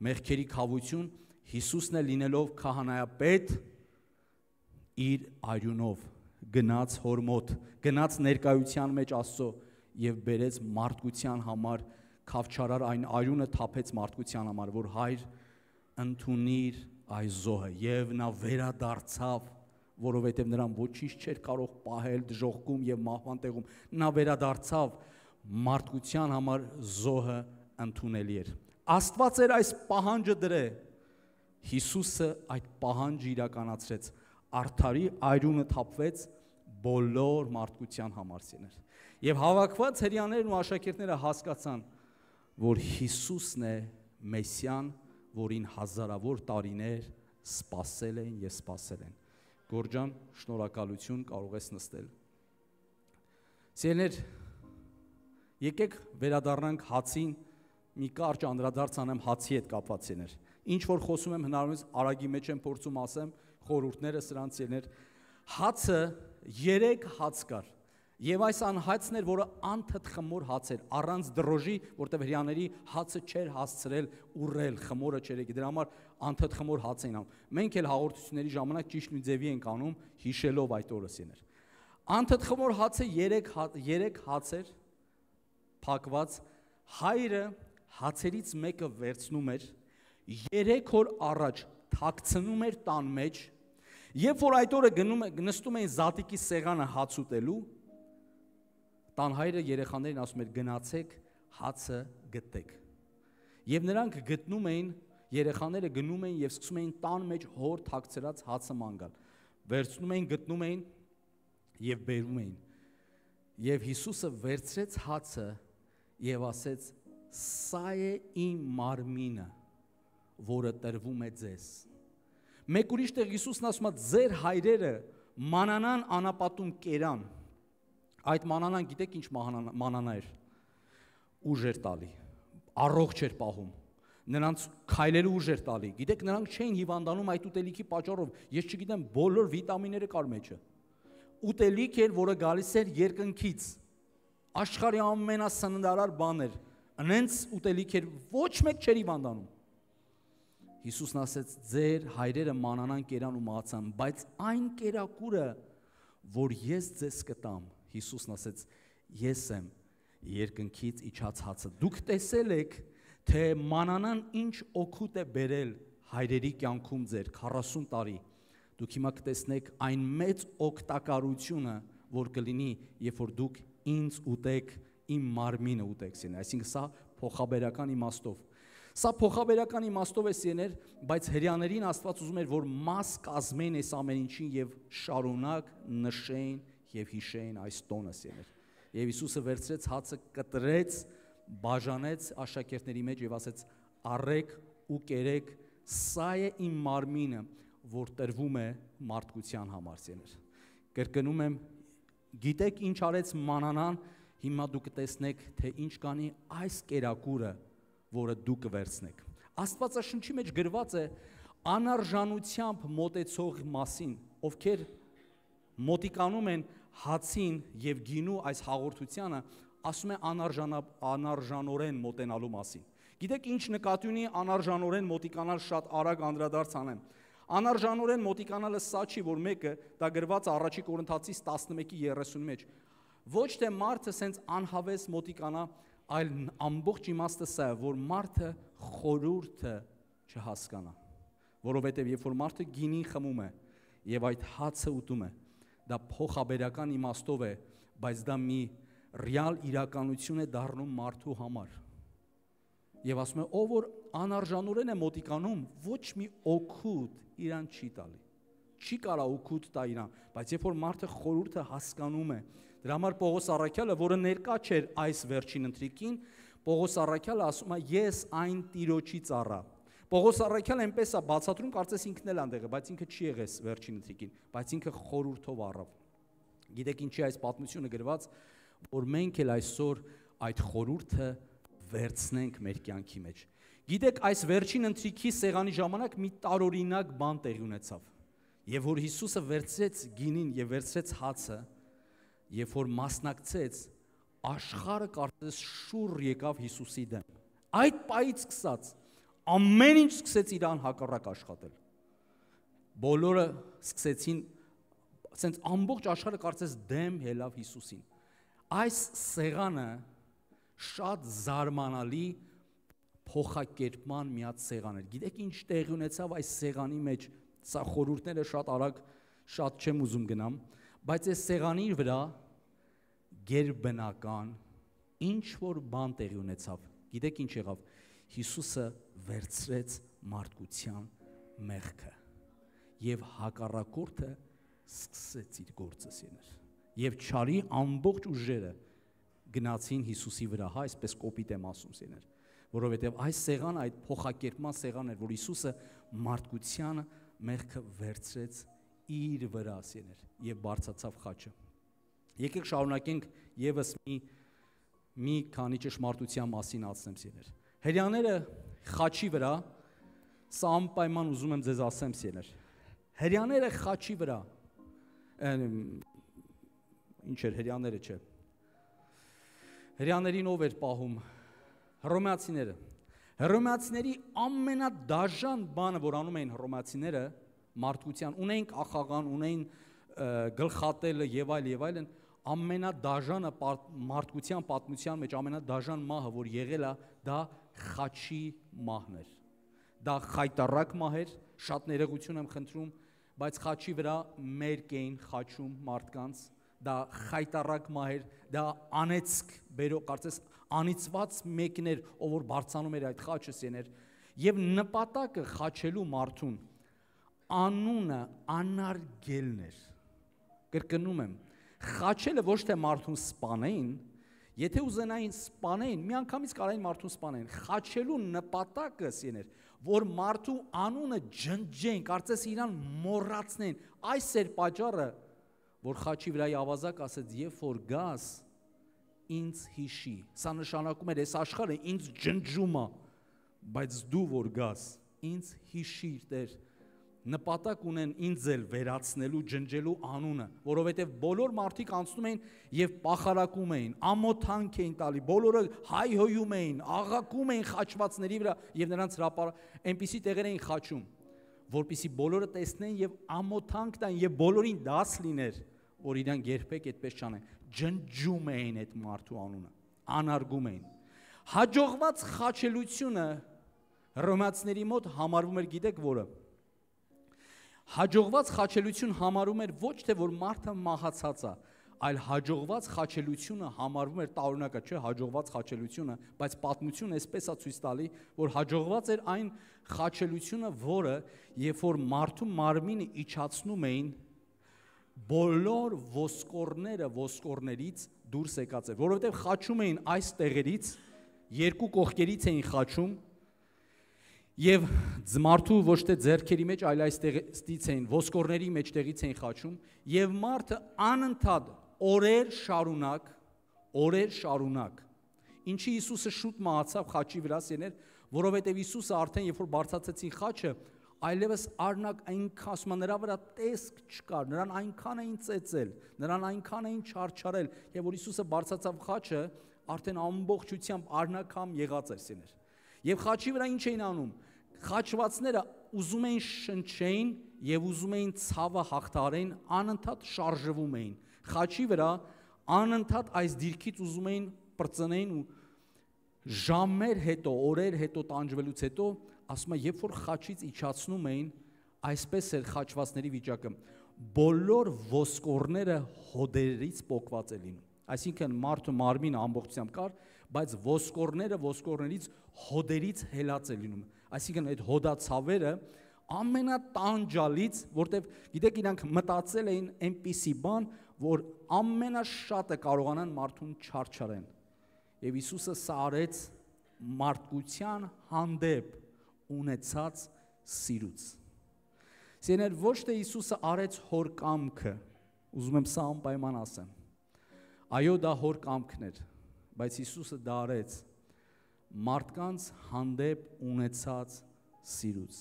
մեղքերի քավություն, Հիսուսն է լինելով քահանայապետ իր արյունով գնաց հոր մոտ, գնաց ներկայության մեջ Աստծո եւ բերեց մարդկության համար քավչարար այն արյունը թափեց մարդկության համար, որ Հայր ընդունիր այս զոհը եւ նա վերադարձավ, որովհետեւ նրան ոչինչ չէր կարող պահել դժոխքում եւ մահվան տեղում, նա վերադարձավ մարդկության համար զոհը ընդունելի էր։ Աստված էր այս պահանջը դրե Հիսուսը այդ պահանջը իրականացրեց, արդարի այրունը թափվեց բոլոր մարդկության համար սիրներ։ Եվ հավաքված հրեաներն ու աշակերտները հասկացան, որ Հիսուսն է Մեսիան, որին հազարավոր տարիներ սպասել են եւ սպասել են։ Գորջան, շնորհակալություն, կարող ես նստել։ Սիրելիներ, եկեք վերադառնանք հացին, մի կարճ անդրադարձ անեմ հացի հետ կապված սիրելիներ։ Ինչ որ խոսում եմ հնարավորինս արագի մեջ եմ փորձում ասեմ, խորհուրդները սրանց սիրելիներ։ Հացը 3 հաց կար։ Եվ այս անհացն էր, որը անթդ խմոր հաց էր, առանց դրոժի, որտեղ հрьяաների հացը չէր հասցրել ուռել, խմորը չէր եկել, դրա համար անթդ խմոր հաց էին անում։ Մենք էլ հաղորդությունների ժամանակ ճիշտ նույն ձևի ենք անում, հիշելով այդ օրը սիրներ։ Անթդ խմոր հացը 3 հաց էր, փակված, հայրը հացերից մեկը վերցնում էր, 3 օր առաջ թաքցնում էր տան մեջ, երբ որ այդ օրը նստում էին զատիկի սեղանը հաց ուտելու, տան հայրը երեխաներին ասում էր գնացեք հացը գտեք։ Եվ նրանք գտնում էին, երեխաները գնում էին եւ սկսում էին տան մեջ հոր թաքցրած հացը ման գալ։ Վերցնում էին, գտնում էին եւ բերում էին։ Եվ Հիսուսը վերցրեց հացը եւ ասեց. «Սա է իմ մարմինը, որը տրվում է ձեզ»։ Մեկ ուրիշ տեղ Հիսուսն ասում է. «Ձեր հայրերը մանանան անապատում կերան»։ Այդ մանանան գիտեք ինչ մանանա էր։ Ուժ էր տալի, առողջ էր պահում, նրանց քայլելու ուժ էր տալի։ Գիտեք, նրանք չէին հիվանդանում այդ ուտելիքի պատճառով, ես չգիտեմ, բոլոր վիտամինները կար մեջը։ Ուտելիք էր, որը գալիս էր երկնքից, աշխարհի ամենասննդարար բան էր, այնց ուտելիք էր, ոչ մեկ չէր հիվանդանում։ Հիսուսն ասեց. «Ձեր հայրերը մանանան կերան ու մահացան, բայց այն կերակուրը, որ ես ձեզ կտամ», Հիսուսն ասեց. «Ես եմ երկնքից իջած հացը»։ Դուք տեսել եք, թե մանանան ինչ օգուտ է բերել հայրերի կյանքում ձեր 40 տարի։ Դուք հիմա կտեսնեք այն մեծ օգտակարությունը, որ կլինի, երբ որ դուք ինձ ուտեք, իմ մարմինը ուտեք սիրներ։ Այսինքն սա փոխաբերական իմաստով։ Սա փոխաբերական իմաստով է սիրներ, բայց հрьяաներին Աստված ուզում էր, որ մաս կազմեն այս ամեն ինչին եւ շարունակ նշեն եւ հիշեին այս տոնը սիրներ։ Եվ Հիսուսը վերցրեց հացը, կտրեց, բաժանեց աշակերտների մեջ եւ ասեց. «Առեք ու կերեք, սա է իմ մարմինը, որ տրվում է մարդկության համար սիրներ»։ Կրկնում եմ, գիտեք ինչ արեց մանանան, հիմա դուք կտեսնեք, թե ինչ կանի այս կերակուրը, որը դուք կվերցնեք։ Աստվածաշնչի մեջ գրված է անարժանությամբ մոտեցող մասին, ովքեր մոտիկանում են հացին եւ գինու այս հաղորդությանը, ասում է անարժանորեն մոտենալու մասին։ Գիտեք ինչ նկատի ունի անարժանորեն մոտիկանալ, շատ արագ անդրադարձ անեմ։ Անարժանորեն մոտիկանալը սա չի, որ մեկը դա գրված է Առաջի Կորինթացիս 11:30 մեջ։ Ոչ թե մարդը սենց անհավես մոտիկանա, այլ ամբողջ իմաստը սա է, որ մարդը խորհուրդը չհասկանա, որովհետև երբ որ մարդը գինին խմում է եւ այդ հացը ուտում է, դա փոխաբերական իմաստով է, բայց դա մի ռեալ իրականություն է դառնում մարդու համար։ Եվ ասում է, ով որ անարժանորեն է մոտիկանում, ոչ մի օգուտ իրան չի տալի, չի կարա օգուտ տա իրան, բայց երբ որ մարդը խորհուրդը հասկանում է, դրա համար Պողոս Առաքյալը, որը ներկա չէր այս վերջին ընթրիքին, Պողոս Առաքյալը ասում է. «Ես այն Տիրոջի ծառա»։ Պողոս Առաքյալը այնպես է բացատրում, կարծես ինքն էլ անդեղը, բայց ինքը չի եղես վերջին ընթրիքին, բայց ինքը խորհուրդով առավ։ Գիտեք ինչի այս պատմությունը գրված, որ մենք էլ այսօր այդ խորհուրդը վերցնենք մեր կյանքի մեջ։ Գիտեք, այս վերջին ընթրիքի սեղանի ժամանակ մի տարօրինակ բան տեղի ունեցավ։ Եվ որ Հիսուսը վերցրեց գինին եւ վերցրեց հացը, երբ որ մասնակցեց, աշխարհը կարծես շուռ եկավ Հիսուսի դեմ։ Այդ պահից սկսած ամեն ինչ սկսեց իրան հակառակ աշխատել։ Բոլորը սկսեցին, ասենց ամբողջ աշխարհը կարծես դեմ ելավ Հիսուսին։ Այս սեղանը շատ զարմանալի փոխակերպման միած սեղան էր։ Գիտեք ինչ տեղի ունեցավ այս սեղանի մեջ, սա խորհուրդները շատ արագ, շատ չեմ ուզում գնամ, բայց այս սեղանի վրա գերբնական ինչ որ բան տեղի ունեցավ։ Գիտեք ինչ եղավ։ Հիսուսը վերցրեց մարդկության մեղքը եւ հակառակորդը սկսեց իր գործը սեներ եւ չարի ամբողջ ուժերը գնացին Հիսուսի վրա, հա, այսպես կոպիտ եմ ասում սեներ, որովհետեւ այս սեղանը այդ փոխակերպման սեղանն էր, որ Հիսուսը մարդկությանը մեղքը վերցրեց իր վրա սեներ եւ բարձացավ խաչը։ Եկեք շարունակենք եւս մի քանի ճշմարտության մասին ասեմ սեներ։ Հрьяաները խաչի վրա, սա անպայման ուզում եմ ձեզ ասեմ սեներ։ Հрьяաները խաչի վրա, ինչ էր հрьяաները չէ։ Հрьяաներին ով էր պահում։ Հռոմեացիները։ Հռոմեացիների ամենադաժան բանը, որ անում էին հռոմեացիները, մարդկության, ունեին ախաղան, ունեին գլխատելը եւ այլն, ամենադաժանը մարդկության պատմության մեջ ամենադաժան մահը, որ եղել է, դա խաչի մահն էր։ Դա խայտառակ մահ էր, շատ ներողություն եմ խնդրում, բայց խաչի վրա մերկ էին խաչում մարդկանց, դա խայտառակ մահ էր, դա անեծք բերող, կարծես անիծված մեկն էր, ով որ բարձանում էր այդ խաչը սեներ, եւ նպատակը խաչելու մարդուն անունը անարգելն էր։ Կրկնում եմ, խաչելը ոչ թե մարդուն սպանեին, եթե ուզենային սպանեին, միանգամից կարային մարդուն սպանեին, խաչելու նպատակը սեներ, որ մարդու անունը ջնջեն, կարծես իրան մոռացնեն, այս էր պատճառը, որ խաչի վրայի ավազակ ասեց, երբ որ գաս, ինձ հիշի, սա նշանակում էր, այս աշխարհը ինձ ջնջում է, բայց դու որ գաս, ինձ հիշիր Տեր, նպատակ ունեն ինձ էլ վերացնելու, ջնջելու անունը, որովհետև բոլոր մարդիկ անցնում էին եւ պախարակում էին, ամոթանք էին տալի, բոլորը հայհոյում էին, աղաղակում էին խաչվածների վրա եւ նրանց այնպիսի տեղեր էին խաչում, որպիսի բոլորը տեսնեն եւ ամոթանք տան եւ բոլորին դաս լիներ, որ իրանք երբեք այդպես չանեն, ջնջում էին այդ մարդու անունը, անարգում էին։ Հաջողված խաչելությունը հռոմեացիների մոտ համարվում էր, գիտեք որը։ Հաջողված խաչելություն համարում էր ոչ թե որ մարդը մահացած է, այլ հաջողված խաչելությունը համարվում էր տարօրինակը, չէ, հաջողված խաչելությունը, բայց պատմությունը այսպես է ցույց տալի, որ հաջողված էր այն խաչելությունը, որը երբ որ մարդու մարմինը իջացնում էին, բոլոր ոսկորները ոսկորներից դուրս եկած էր, որովհետև խաչում էին այս տեղերից, երկու կողքերից էին խաչում, եւ մարդու ոչ թե ձեռքերի մեջ, այլ այստեղից էին ոսկորների մեջտեղից էին խաչում, եւ մարդը անընդհատ օրեր շարունակ, ինչի Հիսուսը շուտ մահացավ խաչի վրա սեներ, որովհետեւ Հիսուսը արդեն երբ որ բարձրացեցին խաչը, այլևս արնակ այնքան ասում նրա վրա տեսք չկար, նրան այնքան էին ծեծել, նրան այնքան էին չարչարել, եւ որ Հիսուսը բարձրացավ խաչը, արդեն ամբողջությամբ արնակամ եղած էր սեներ։ Եվ խաչի վրա ինչ էին անում։ Խաչվածները ուզում էին շնչեին եւ ուզում էին ցավը հաղթարեն, անընդհատ շարժվում էին։ Խաչի վրա անընդհատ այս դիրքից ուզում էին բրծնեին ու ժամեր հետո, օրեր հետո տանջվելուց հետո, ասում է, երբ որ խաչից իջացնում էին, այսպես էր խաչվածների վիճակը։ Բոլոր ոսկորները հոդերից պոկված են լինում։ Այսինքն մարդու մարմինը ամբողջությամբ կար, բայց ոսկորները ոսկորներից հոդերից հելած է լինում։ Այսինքն այդ հոդացավերը ամենատանջալից, որտեվ գիտեք իրանք մտածել էին այնպիսի բան, որ ամենաշատը կարողանան մարդուն չարչարեն։ Եվ Հիսուսը սա արեց մարդկության հանդեպ ունեցած սիրուց։ Սեներ ոչ թե Հիսուսը արեց հոր կամքը, ուզում եմ սա անպայման ասեմ։ Այո, դա հոր կամքն էր, բայց Հիսուսը դա արեց մարդկանց հանդեպ ունեցած սիրուց։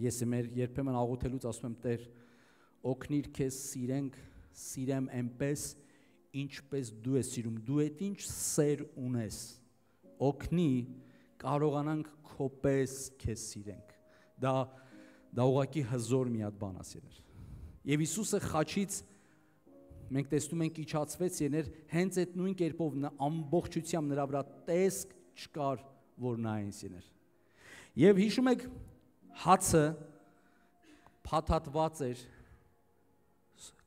Ես երբեմն աղոթելուց ասում եմ, Տեր, օգնիր քեզ սիրեմ այնպես, ինչպես դու ես սիրում, դու այդ ինչ սեր ունես, օգնի կարողանանք քո պես քեզ սիրենք։ Դա ուղղակի հզոր մի հատ բան ասել։ Եվ Հիսուսը խաչից մենք տեսնում ենք իջացվեց եներ, հենց այդ նույն կերպով ամբողջությամբ նրա վրա տեսք չկար, որ նայեն սեներ։ Եվ հիշում եք հացը փաթաթված էր,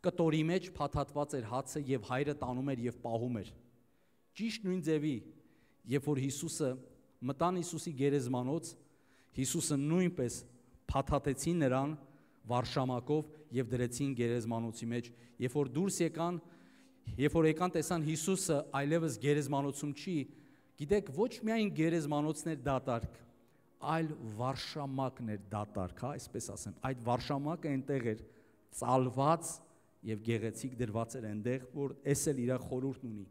կտորի մեջ փաթաթված էր հացը եւ հայրը տանում էր եւ պահում էր։ Ճիշտ նույն ձևի, երբ որ Հիսուսը մտան Հիսուսի գերեզմանոց, Հիսուսը նույնպես փաթաթեցին նրան վարշամակով եւ դրեցին գերեզմանոցի մեջ։ Երբ որ եկան տեսան Հիսուսը այլևս գերեզմանոցում չի, գիտեք, ոչ միայն գերեզմանոցն էր դատարկ, այլ վարշամակն էր դատարկ, հա, այսպես ասեմ։ Այդ վարշամակը այնտեղ էր ծալված եւ գեղեցիկ դրված էր այնտեղ, որ էս էլ իր խորհուրդն ունի։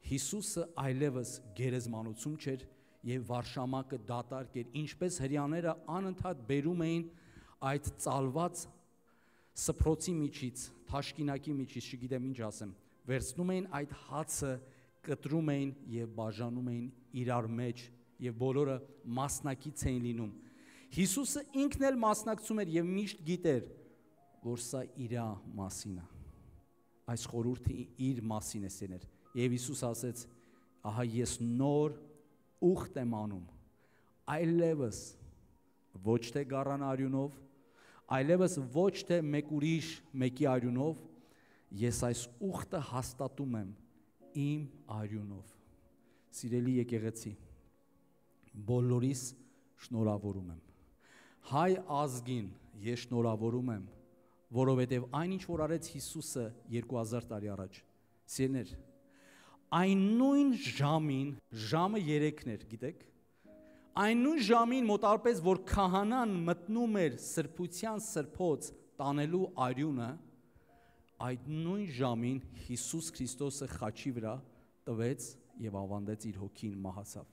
Հիսուսը այլևս գերեզմանոցում չէր եւ վարշամակը դատարկ էր, ինչպես հрьяաները անընդհատ բերում էին այդ ծալված սփռոցի միջից, թաշկինակի միջից, չգիտեմ ինչ ասեմ, վերցնում էին այդ հացը, կտրում էին եւ բաժանում էին իրար մեջ եւ բոլորը մասնակից էին լինում։ Հիսուսը ինքն էլ մասնակցում էր եւ միշտ գիտեր, որ սա իր մասին է։ Այս խորհուրդը իր մասին է սեներ։ Եվ Հիսուս ասեց. ահա ես նոր ուխտ եմ անում, այլևս ոչ թե գառան արյունով, այլևս ոչ թե մեկ ուրիշ մեկի արյունով, ես այս ուխտը հաստատում եմ իմ արյունով։ Սիրելի եկեղեցի, բոլորիս շնորհավորում եմ։ Հայ ազգին ես շնորհավորում եմ, որովհետև այն ինչ որ արեց Հիսուսը 2000 տարի առաջ, սիրներ, այն նույն ժամին, ժամը 3-ն էր, գիտեք, այն նույն ժամին մոտարպես, որ քահանան մտնում էր սրբության սրբոց տանելու արյունը, այդ նույն ժամին Հիսուս Քրիստոսը խաչի վրա տվեց եւ ավանդեց իր հոգին, մահացավ։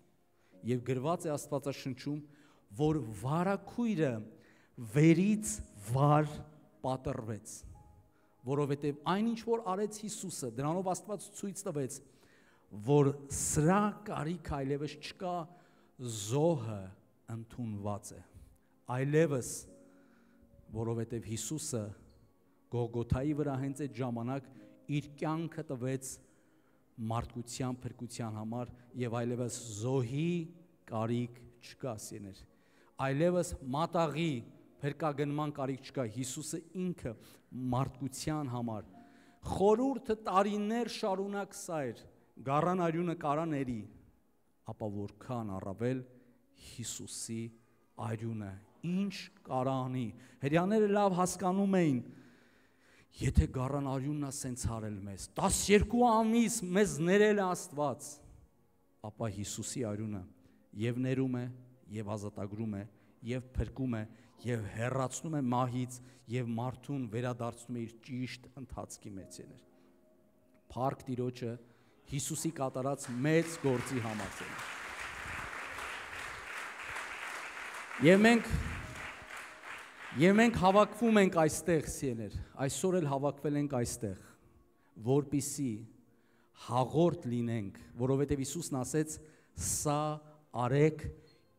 Եվ գրված է Աստվածաշնչում, որ վարակույրը վերից վար պատռվեց, որովհետև այն ինչ որ արեց Հիսուսը, դրանով Աստված ցույց տվեց, որ սրա կարիք այլևս չկա, զոհը ընդունված է, այլևս, որովհետև Հիսուսը Գողգոթայի վրա հենց այդ ժամանակ իր կյանքը տվեց մարդկության փրկության համար եւ այլևս զոհի կարիք չկա, սիրներ, այլևս մատաղի փրկագնման կարիք չկա, Հիսուսը ինքը մարդկության համար, խորհուրդը տարիներ շարունակ սա էր, գառան արյունը կարաների, ապա որքան առավել Հիսուսի արյունը, ինչ կարանի, հրյաները լավ հասկանում էին, եթե գառան արյունն է սենց արել մեզ, 12 ամիս մեզ ներել է Աստված, ապա Հիսուսի արյունը եւ ներում է, եւ ազատագրում է, եւ փրկում է, եւ հեռացնում է մահից, եւ մարդուն վերադարձնում է իր ճիշտ ընթացքի մեջ։ Փառք Տիրոջը Հիսուսի կատարած մեծ գործի համար։ Եվ մենք հավաքվում ենք այստեղ, սիրելիներ, այսօր էլ հավաքվել ենք այստեղ, որպիսի հաղորդ լինենք, որովհետև Հիսուսն ասեց, սա արեք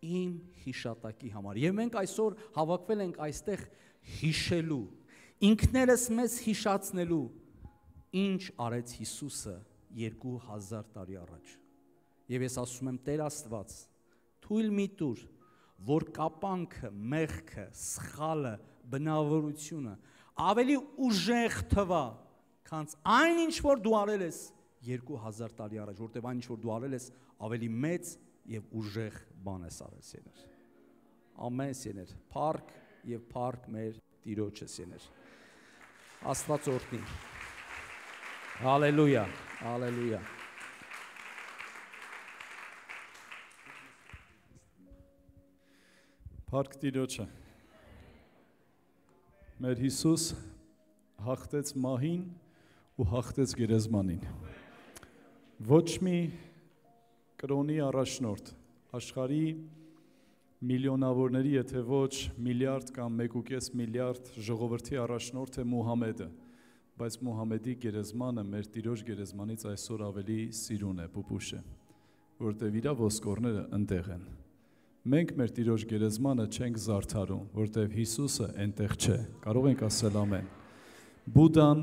իմ հիշատակի համար։ Եվ մենք այսօր հավաքվել ենք այստեղ հիշելու, ինքներս մեզ հիշացնելու, ինչ արեց Հիսուսը 2000 տարի առաջ։ Եվ ես ասում եմ, Տեր Աստված, թույլ մի տուր, որ կապանքը, մեղքը, սխալը, բնավորությունը ավելի ուժեղ թվա, քան այն ինչ որ դու արել ես 2000 տարի առաջ, որտեղ այն ինչ որ դու արել ես ավելի մեծ եւ ուժեղ բան ես արել, սիրներ։ Ամեն սիրներ, փառք եւ փառք մեր Տիրոջը, սիրներ։ Աստված օրհնի։ Հալելույա, հալելույա։
Փառք Տիրոջը։ Մեր Հիսուս հաղթեց մահին ու հաղթեց գերեզմանին։ Ոչ մի կրոնի առաջնորդ, աշխարհի միլիոնավորների, եթե ոչ միլիարդ կամ 1.5 միլիարդ ժողովրդի առաջնորդ է Մուհամեդը, բայց Մուհամեդի գերեզմանը մեր Տիրոջ գերեզմանից այսօր ավելի սիրուն է, պուպուշ է, որտեղ իր ոսկորները ընդեղ են։ Մենք մեր Տիրոջ գերեզմանը չենք զարդարում, որտեղ Հիսուսը այնտեղ չէ, կարող ենք ասել ամեն։ Բուդդան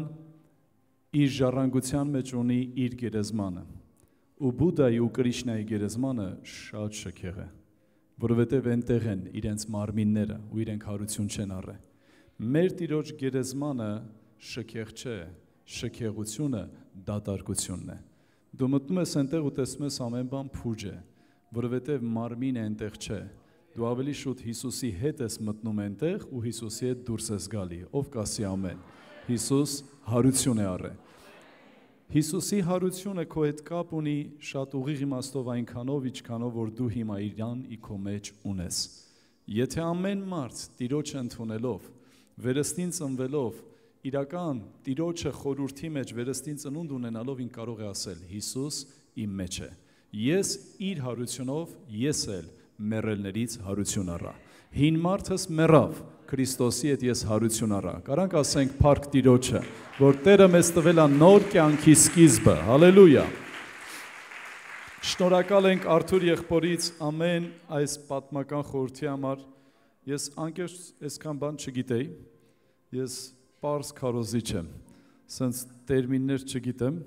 իր ժառանգության մեջ ունի իր գերեզմանը, ու Բուդդայի ու Կրիշնայի գերեզմանը շատ շքեղ է, որովհետև այնտեղ են իրենց մարմինները ու իրենք հարություն չեն առել։ Մեր Տիրոջ գերեզմանը շքեղ չէ, շքեղությունը դատարկությունն է։ Դու մտնում ես այնտեղ ու տեսնում ես ամեն բան փուջ է, որովհետև մարմինը այնտեղ չէ, Դու ավելի շուտ Հիսուսի հետ ես մտնում այնտեղ ու Հիսուսի հետ դուրս ես գալի։ Ով կասի ամեն։ Հիսուս հարություն է առել։ Հիսուսի հարությունը քո հետ կապ ունի շատ ուղիղ իմաստով այնքանով, ինչքանով որ դու հիմա իրան ի քո մեջ ունես։ Եթե ամեն մարդ Տիրոջը ընդունելով, վերստին ծնվելով, իրական Տիրոջը խորհրդի մեջ վերստին ծնունդ ունենալով ին կարող է ասել. Հիսուս իմ մեջ է։ Ես իր հարությունով, ես էլ մեռելներից հարություն առա։ Հին մարդս մեռավ, Քրիստոսի հետ ես հարություն առա։ Կարանք ասենք փառք Տիրոջը, որ Տերը մեզ տվել է նոր կյանքի սկիզբը։ Հալելույա։ Շնորհակալ ենք Արթուր եղբորից ամեն այս պատմական խորհրդի համար։ Ես անկեղծ այսքան բան չգիտեի։ Ես պարզ քարոզիչ եմ, սենց տերմիններ չգիտեմ,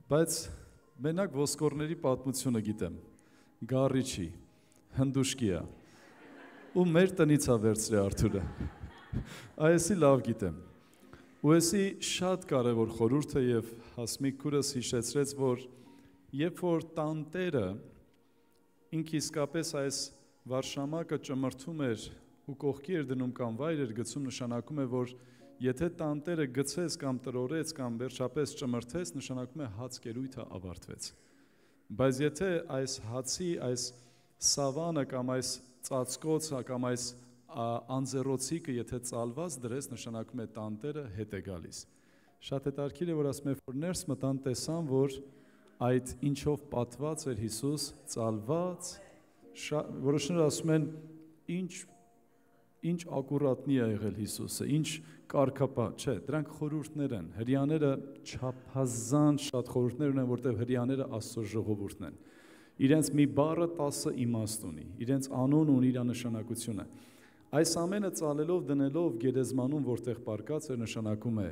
բայց մենակ ոսկորների պատմությունը գիտեմ, գառիչի, հնդուշկիա, ու մեր տնից է վերցրել Արթուրը, այսի լավ գիտեմ, ու այսի շատ կարևոր խորհուրդ է և Հասմիկ քուրս հիշեցրեց, որ երբ որ տանտերը ինք իսկապես այս վարշամակը ճմրթում էր ու կողքի էր դնում կամ վայր էր գցում, նշանակում է, որ եթե տանտերը գցես կամ տրորեց կամ վերջապես ճմրթես, նշանակում է հաց կերույթը ավարտվեց։ Բայց եթե այս հացի, այս սավանը կամ այս ծածկոցը կամ այս անձեռոցիկը եթե ծալված դրես, նշանակում է տանտերը հետ է գալիս։ Շատ հետաքրքիր է, որ ասում է, որ ներս մտան տեսան, որ այդ ինչով պատված էր Հիսուս, ծալված, որոշները ասում են, ինչ ակուրատնի է եղել Հիսուսը, ինչ կարգապահ, չէ, դրանք խորհուրդներ են, հրյաները չափազանց շատ խորհուրդներ ունեն, որտեղ հրյաները Աստծո ժողովուրդն են, իրենց մի բառը 10 իմաստ ունի, իրենց անուն ունի իր նշանակությունը, այս ամենը ծալելով դնելով գերեզմանում, որտեղ պարկած էր, նշանակում է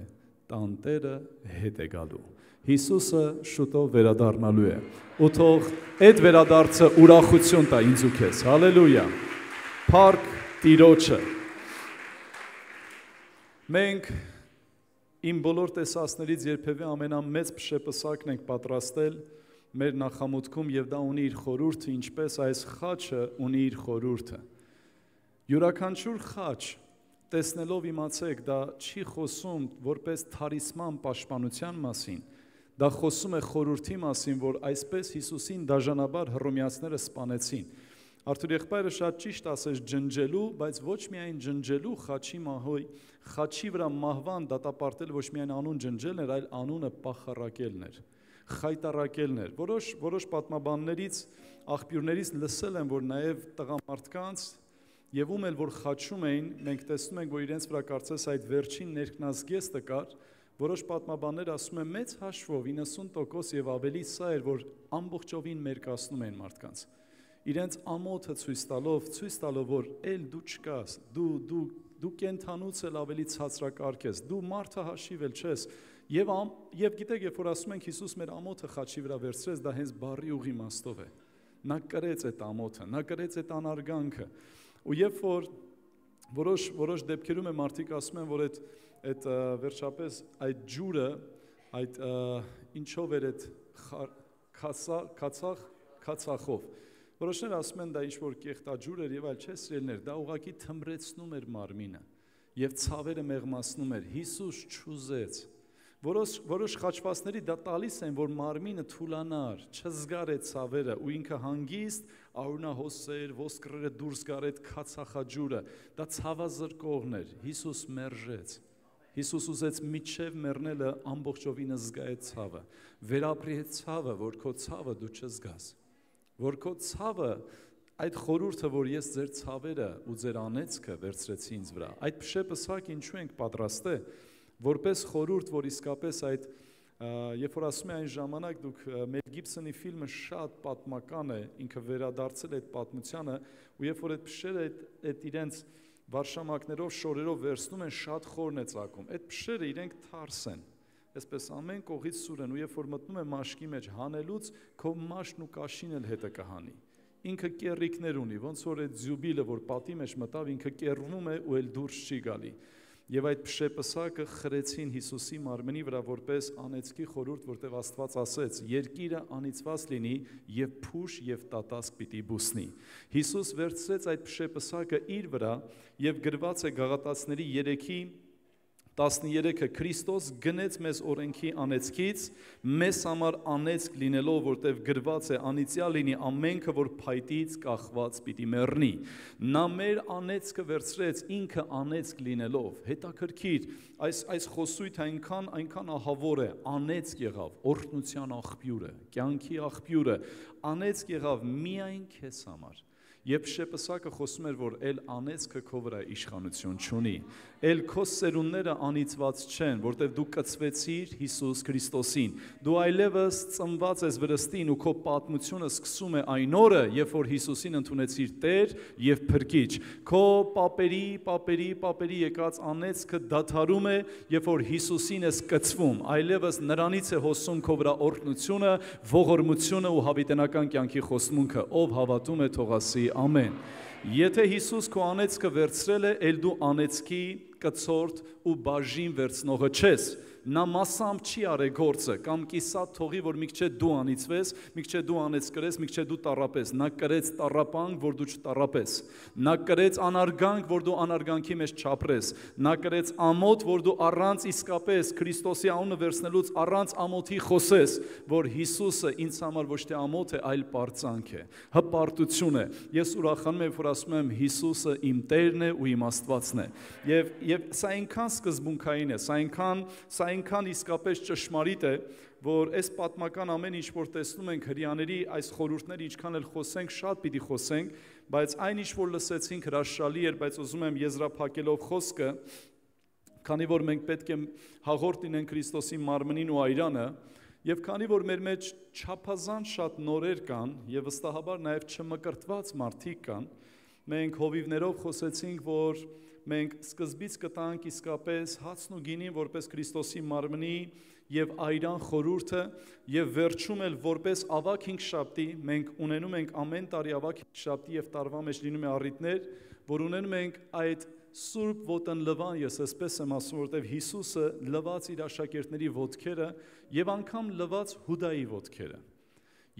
տանտերը հետ է գալու, Հիսուսը շուտով վերադառնալու է, ու թող այդ վերադարձը ուրախություն տա ինձ ու քեզ, հալելույա, փառք Տիրոջը։ Մենք իմ բոլոր տեսածներից երբևէ ամենամեծ փշեպսակն ենք պատրաստել մեր նախամուտքում եւ դա ունի իր խորհուրդը, ինչպես այս խաչը ունի իր խորհուրդը։ Յուրաքանչյուր խաչ տեսնելով իմացեք, դա չի խոսում որպես թարիսման պաշտպանության մասին, դա խոսում է խորհրդի մասին, որ այսպես Հիսուսին դաժանաբար հռոմեացիները սպանեցին։ Արթուր եղբայրը շատ ճիշտ ասեց ջնջելու, բայց ոչ միայն ջնջելու խաչի մահոյ, խաչի վրա մահվան դատապարտել ոչ միայն անուն ջնջելն էր, այլ անունը պախարակելն էր, խայտարակելն էր։ Որոշ պատմաբաններից, աղբյուրներից լսել են, որ նաև տղամարդկանց եւ ում էլ որ խաչում էին, մենք տեսնում ենք, որ իրենց վրա կարծես այդ վերջին ներքնազգեստը կար, որոշ պատմաբաններ ասում են մեծ հաշվով 90% եւ ավելի սա էր, որ ամբողջովին մերկացնում են մարդկանց։ Իրենց ամոթը ցույց տալով, որ էլ դու չկաս, դու կենթանուց էլ ավելի ցածրակարգ ես, դու մարդը հաշիվել չես, եւ գիտեք, երբ որ ասում ենք Հիսուս մեր ամոթը խաչի վրա վերցրեց, դա հենց բառի ուղի իմաստով է։ Նա կրեց այդ ամոթը, նա կրեց այդ անարգանքը։ Ու երբ որ որոշ դեպքերում է մարդիկ ասում են, որ այդ վերջապես այդ ջուրը, այդ ինչով էր այդ քացախով Որոշները ասում են դա ինչ-որ կեղտաջուր էր և այլ չէ սիրելիներ, դա ուղղակի թմրեցնում էր մարմինը և ցավերը մեղմացնում էր, Հիսուս չուզեց, որոշ խաչվածների դա տալիս են, որ մարմինը թուլանար, չզգար այդ ցավերը ու ինքը հանգիստ արյունահոսեր, ոսկրերը դուրս գար այդ քացախաջուրը, դա ցավազրկողն էր, Հիսուս մերժեց, Հիսուս ուզեց միջև մեռնելը ամբողջովին զգա այդ ցավը, վերապրի այդ ցավը, որ քո ցավը դու չզգաս որ քո ցավը, այդ խորհուրդը, որ ես ձեր ցավերը ու ձեր անեծքը վերցրեցի ինձ վրա, այդ փշեպսակ ինչու ենք պատրաստել, որպես խորհուրդ, որ իսկապես այդ, երբ որ ասում է այն ժամանակ, դուք Մել Գիբսոնի ֆիլմը շատ պատմական է, ինքը վերադարձել է այդ պատմությանը, ու երբ որ այդ փշերը այդ իրենց վարշամակներով, շորերով վերցնում են, շատ խորն է ծակում, այդ փշերը իրենք թարս են, այսպես ամեն կողից սուր են ու երբ որ մտնում է մաշկի մեջ հանելուց, քո մաշն ու կաշին էլ հետը կհանի, ինքը կեռիկներ ունի, ոնց որ այդ ձյուբիլը, որ պատի մեջ մտավ, ինքը կեռվում է ու էլ դուրս չի գալի, Եվ այդ փշեպսակը խրեցին Հիսուսի մարմնի վրա որպես անեծքի խորհուրդ, որտեղ Աստված ասեց. երկիրը անիծված լինի եւ փուշ եւ տատասկ պիտի բուսնի։ Հիսուս վերցրեց այդ փշեպսակը իր վրա եւ գրված է Գաղատացիների 3:13-ը Քրիստոս գնեց մեզ օրենքի անեծքից, մեզ համար անեծք լինելով, որտեղ գրված է անիծյալ լինի ամենքը, որ փայտից կախված պիտի մեռնի։ Նա մեր անեծքը վերցրեց ինքը անեծք լինելով։ Հետաքրքիր, այս խոսույթը այնքան ահավոր է, անեծք եղավ, օրհնության աղբյուրը, կյանքի աղբյուրը, անեծք եղավ միայն քեզ համար։ Եվ Շեպսակը խոսում էր, որ էլ անեծքը քո վրա իշխանություն չունի, էլ քո սերունդները անիծված չեն, որտեղ դու կծվեցիր Հիսուս Քրիստոսին, դու այլևս ծնված ես վրստին ու քո պատմությունը սկսում է այն օրը, երբ որ Հիսուսին ընդունեցիր Տեր եւ Փրկիչ, քո պապերի եկած անեծքը դադարում է, երբ որ Հիսուսին ես կծվում, այլևս նրանից է հոսում քո վրա օրհնությունը, ողորմությունը ու հավիտենական կյանքի խոստմունքը, ով հավատում է թող ասի ամեն։ Եթե Հիսուս քո անեծքը վերցրել է, ել դու անեծքի կցորդ ու բաժին վերցնողը չես։ Նա մասամբ չի արե գործը, կամ կիսատ թողի, որ միգչե դու անիծվես, միգչե դու անեծ կրես, միգչե դու տառապես։ Նա կրեց տառապանք, որ դու չտառապես։ Նա կրեց անարգանք, որ դու անարգանքի մեջ չապրես։ Նա կրեց ամոթ, որ դու առանց իսկապես Քրիստոսի անունը վերցնելուց առանց ամոթի խոսես, որ Հիսուսը ինձ համար ոչ թե ամոթ է, այլ պարծանք է, հպարտություն է։ Ես ուրախանում եմ, որ ասում եմ Հիսուսը իմ Տերն է ու իմ Աստվածն է։ Եվ սա այնքան սկզբունքային է, սա այնքան իսկապես ճշմարիտ է, որ այս պատմական ամեն ինչ որ տեսնում ենք հրյաների այս խորհուրդները ինչքան էլ խոսենք, շատ պիտի խոսենք, բայց այն ինչ որ լսեցինք հրաշալի էր, բայց ուզում եմ եզրափակելով խոսքը, քանի որ մենք պետք է հաղորդ լինենք Քրիստոսի մարմնին ու այրանը, եւ քանի որ մեր մեջ չափազանց շատ նորեր կան եւ վստահաբար նաեւ չմկրտված մարդիկ կան, մենք հովիվներով խոսեցինք, որ մենք սկզբից կտանք իսկապես հացն ու գինին որպես Քրիստոսի մարմնի եւ այրան խորհուրդը եւ վերջում էլ որպես ավակ 5 շաբթի մենք ունենում ենք ամեն տարի ավակ 5 շաբթի եւ տարվա մեջ լինում է առիթներ, որ ունենում ենք այդ Սուրբ ոտն լվան, ես այսպես եմ ասում, որտեղ Հիսուսը լվաց իր աշակերտների ոտքերը եւ անգամ լվաց Հուդայի ոտքերը։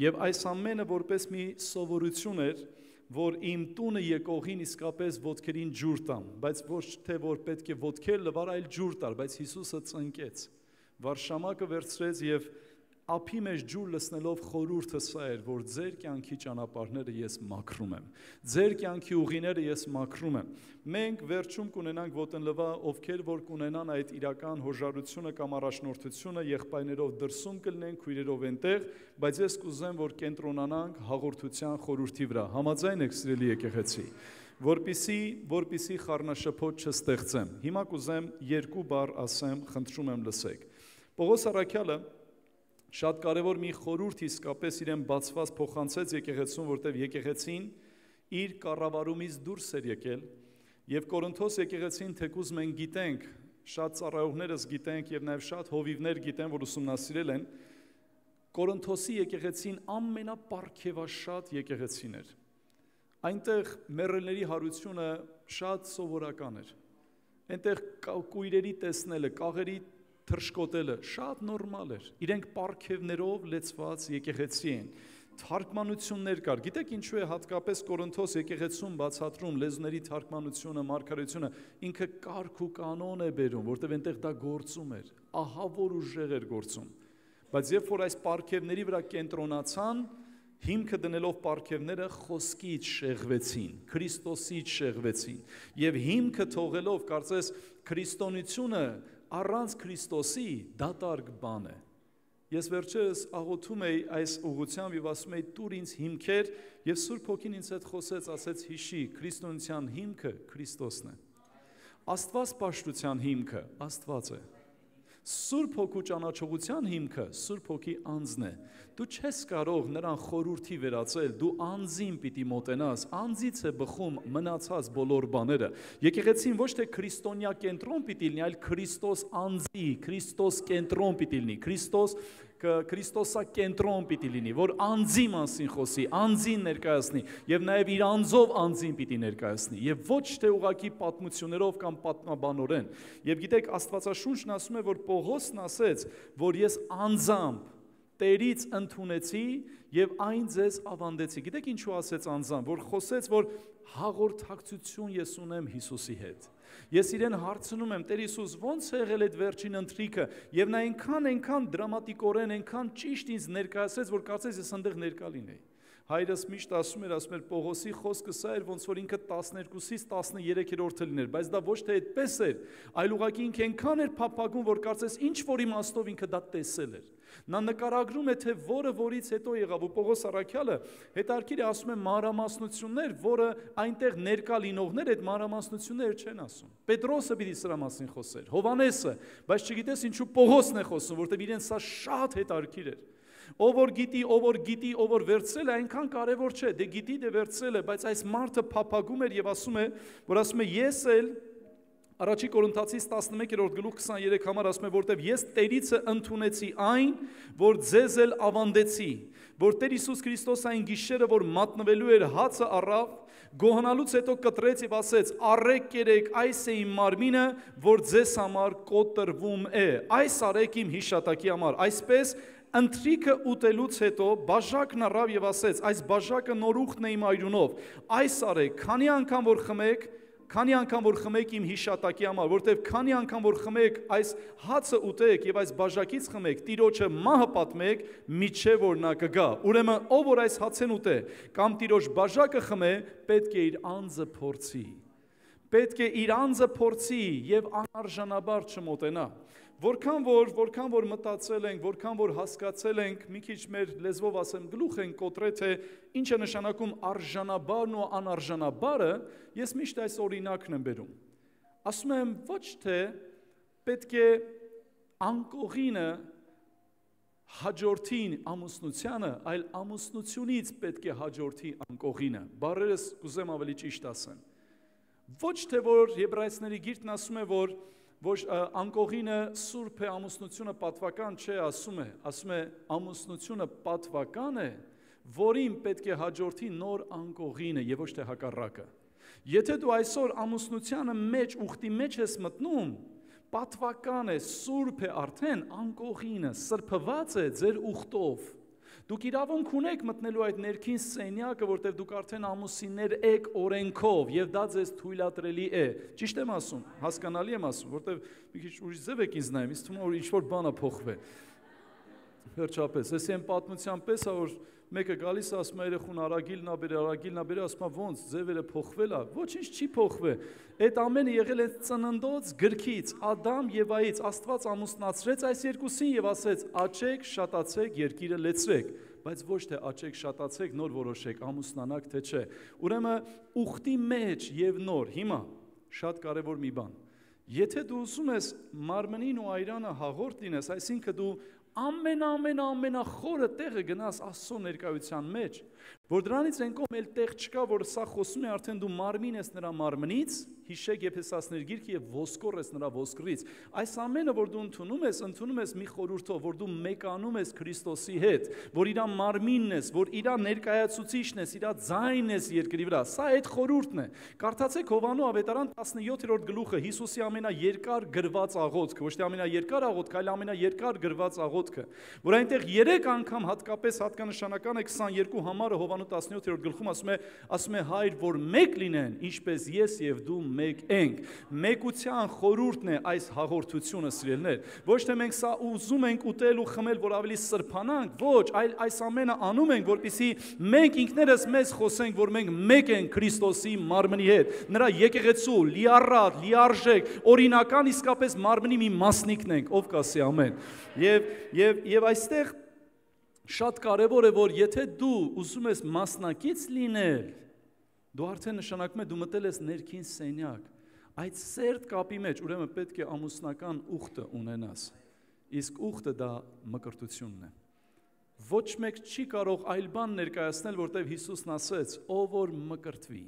Եվ այս ամենը որպես մի սովորություն էր, որ իմ տունը եկողին իսկապես ոտքերին ջուր տամ, բայց ոչ թե որ պետք է ոտքեր լվար, այլ ջուր տար, բայց Հիսուսը ծնկեց, վարշամակը վերցրեց եւ ափի մեջ ջուր լցնելով խորհուրդը սա էր, որ ձեր կյանքի ճանապարհները ես մաքրում եմ, ձեր կյանքի ուղիները ես մաքրում եմ։ Մենք վերջում կունենանք ոտնլվա, ովքեր որ կունենան այդ իրական հոժարությունը կամ առաջնորդությունը, եղբայրներով դրսում կլինեն, քույրերով այնտեղ, բայց ես կուզեմ, որ կենտրոնանանք հաղորդության խորհրդի վրա։ Համաձայն եք, սիրելի եկեղեցի, որպիսի խառնաշփոթ չստեղծեմ։ Հիմա կուզեմ երկու բառ ասեմ, խնդրում եմ լսեք։ Պողոս առաքյալը շատ կարևոր մի խորհուրդ իսկապես իրեն բացված փոխանցեց եկեղեցուն, որտեղ եկեղեցին իր կառավարումից դուրս էր եկել, եւ Կորինթոս եկեղեցին թեկուզ մենք գիտենք, շատ ծառայողներս գիտենք եւ նաեւ շատ հովիվներ գիտեն, որ ուսումնասիրել են, Կորինթոսի եկեղեցին ամենապարգևաշատ եկեղեցին էր։ Այնտեղ մեռելների հարությունը շատ սովորական էր։ Այնտեղ կույրերի տեսնելը, կաղերի թրշկոտելը շատ նորմալ էր։ Իրենք պարգևներով լեցված եկեղեցի են։ Թարգմանություններ կար։ Գիտեք ինչու է հատկապես Կորինթոս եկեղեցում բացատրում լեզուների թարգմանությունը, մարգարեությունը, ինքը կարգ ու կանոն է բերում, որտեղ այնտեղ դա գործում էր, ահավոր ուժեղ էր գործում։ Բայց երբ որ այս պարգևների վրա կենտրոնացան, հիմքը դնելով պարգևները խոսքից շեղվեցին, Քրիստոսից շեղվեցին, եւ հիմքը թողելով, կարծես քրիստոնեությունը առանց Քրիստոսի դատարկ բան է։ Ես վերջերս աղոթում էի այս ուղղությամբ եւ ասում էի տուր ինձ հիմքեր եւ Սուրբ Հոգին ինձ հետ խոսեց, ասեց հիշի, քրիստոնեության հիմքը Քրիստոսն է։ Աստվածպաշտության հիմքը Աստված է։ Սուրբ Հոգու ճանաչողության հիմքը Սուրբ Հոգի անձն է։ Դու չես կարող նրան խորհրդի վերածել, դու անձին պիտի մոտենաս, անձից է բխում մնացած բոլոր բաները։ Եկեղեցին ոչ թե քրիստոնյա կենտրոն պիտի լինի, այլ Քրիստոս անձի, Քրիստոս կենտրոն պիտի լինի։ Քրիստոս Քրիստոսա կենտրոն պիտի լինի, որ անձի մասին խոսի, անձին ներկայացնի եւ նաեւ իր անձով անձին պիտի ներկայացնի եւ ոչ թե ուղակի պատմություններով կամ պատմաբանորեն։ Եվ գիտեք, Աստվածաշունչն ասում է, որ Պողոսն ասեց, որ ես անձամբ Տերից ընդունեցի եւ այն ձեզ ավանդեցի։ Գիտեք ինչու ասեց անձամբ, որ խոսեց, որ հաղորդակցություն ես ունեմ Հիսուսի հետ։ Ես իրեն հարցնում եմ, Տեր Հիսուս, ո՞նց է եղել այդ վերջին ընթրիքը, եւ նա այնքան դրամատիկորեն, այնքան ճիշտ ինձ ներկայացրեց, որ կարծես ես այնտեղ ներկա լինեի։ Հայրս միշտ ասում էր Պողոսի խոսքը սա էր, ոնց որ ինքը 12-ից 13-րդը լիներ, բայց դա ոչ թե այդպես էր, այլ ուղղակի ինքը այնքան էր փափագում, որ կարծես ինչ որ իմաստով ինքը դա տեսել էր։ Նա նկարագրում է, թե որը որից հետո եղավ, ու Պողոս առաքյալը հետարքիր է ասում է մանրամասնություններ, որը այնտեղ ներկա լինողներ այդ մանրամասնությունները չեն ասում։ Պետրոսը պիտի սրա մասին խոսեր, Հովանեսը, բայց չգիտես ինչու Պողոսն է խոսում, որտեղ իրեն սա շատ հետարքիր էր։ Ով որ գիտի, ով որ վերցրել է, այնքան կարևոր չէ, դե գիտի, դե վերցրել է, բայց այս մարդը փափագում էր եւ ասում է ես էլ Առաջի Կորինթացիս 11-րդ գլուխ 23 համար ասում է, որտեվ ես Տերիցը ընդունեցի այն, որ ձեզ էլ ավանդեցի, որ Տեր Հիսուս Քրիստոս այն գիշերը, որ մատնվելու էր հացը առավ, գոհանալուց հետո կտրեց եւ ասեց. «Առեք կերեք, այս է իմ մարմինը, որ ձեզ համար կոտրվում է, այս արեք իմ հիշատակի համար»։ Այսպես ընթրիքը ուտելուց հետո բաժակն առավ եւ ասեց. «Այս բաժակը նորուխտն է իմ այրունով, այս արեք, քանի անգամ որ խմեք իմ հիշատակի համար, որտեվ քանի անգամ որ խմեք այս հացը ուտեք եւ այս բաժակից խմեք, Տիրոջը մահը պատմեք, միջև որ նա կգա։ Ուրեմն ով որ այս հացեն ուտե կամ Տիրոջ բաժակը խմե, պետք է իր անձը փորձի։ Պետք է իր անձը փորձի եւ անարժանաբար չմոտենա։ Որքան որ մտածել ենք, որքան որ հասկացել ենք, մի քիչ մեր լեզվով ասեմ, գլուխ ենք կոտրել, թե ինչ է նշանակում արժանաբարն ու անարժանաբարը, ես միշտ այս օրինակն եմ բերում։ Ասում եմ, ոչ թե պետք է անկողինը հաջորդին ամուսնությանը, այլ ամուսնությունից պետք է հաջորդի անկողինը։ Բառերս կուզեմ ավելի ճիշտ ասեմ։ Ոչ թե որ Եբրայեցիների գիրքն ասում է, որ անկողինը սուրբ է, ամուսնությունը պատվական չէ, ասում է ամուսնությունը պատվական է, որին պետք է հաջորդի նոր անկողինը եւ ոչ թե հակառակը։ Եթե դու այսօր ամուսնությանը մեջ ուխտի մեջ ես մտնում, պատվական է, սուրբ է արդեն, անկողինը սրբված է ձեր ուխտով։ Դուք իրավունք ունեք մտնելու այդ ներքին սենյակը, որտեղ դուք արդեն ամուսիններ եք օրենքով եւ դա ձեզ թույլատրելի է։ Ճիշտ եմ ասում, հասկանալի եմ ասում, որտեղ մի քիչ ուրիշ ձև եք ինձ նայում, ինձ թվում է որ ինչ-որ բան է փոխվել։ Վերջապես, ես եմ պատմության պես, որ մեկը գալիս է ասում է երեխուն արագիլն ա բերե, ասում է ոնց ձևերը փոխվել է, ոչինչ չի փոխվել։ Այդ ամենը եղել է ծննդոց գրքից, Ադամ Եվայից, Աստված ամուսնացրեց այս երկուսին եւ ասեց. «Աճեք, շատացեք, երկիրը լեցրեք», բայց ոչ թե աճեք, շատացեք, նոր որոշեք, ամուսնանաք թե չէ։ Ուրեմն ուխտի մեջ եւ նոր, հիմա շատ կարեւոր մի բան։ Եթե դու ուզում ես մարմնին ու այրանը հաղորդ լինես, այսինքն դու ամենախորը տեղը գնաս Աստծո ներկայության մեջ, որ դրանից են կողմ էլ տեղ չկա, որ սա խոսում է արդեն դու մարմին ես նրա մարմնից, հիշեք Եփեսացիներ գիրքը եւ ոսկոր ես նրա ոսկրից։ Այս ամենը որ դու ընդունում ես մի խորհուրդով, որ դու մեկանում ես Քրիստոսի հետ, որ իր մարմինն ես, որ իր ներկայացուցիչն ես, իր ձայնն ես երկրի վրա։ Սա այդ խորհուրդն է։ Կարդացեք Հովանու ավետարան 17-րդ գլուխը, Հիսուսի ամենաերկար գրված աղոթքը, ոչ թե ամենաերկար աղոթքը, այլ ամենաերկար գրված աղոթքը, որ այնտեղ 3 անգամ հատկապես հատկանշանական է 22 համարը Հովանու 17-րդ գլխում ասում է Հայր, որ մեկ լինեն, ինչպես ես եւ դու մեկ ենք։ Մեկության խորհուրդն է այս հաղորդությունը, սիրելիներ։ Ոչ թե մենք սա ուզում ենք ուտել ու խմել, որ ավելի սրբանանք, ոչ, այլ այս ամենը անում ենք, որպեսզի մենք ինքներս մեզ խոսենք, որ մենք մեկ ենք Քրիստոսի մարմնի հետ։ Նրա եկեղեցու, լիառատ, լիարժեք, օրինական իսկապես մարմնի մի մասնիկն ենք, ով կասի ամեն։ Եվ այստեղ շատ կարևոր է, որ եթե դու ուզում ես մասնակից լինել, դու արդեն նշանակում է դու մտել ես ներքին սենյակ, այդ սերտ կապի մեջ, ուրեմն պետք է ամուսնական ուխտը ունենաս, իսկ ուխտը դա մկրտությունն է։ Ոչ մեկ չի կարող այլ բան ներկայացնել, որտեղ Հիսուսն ասեց, ով որ մկրտվի,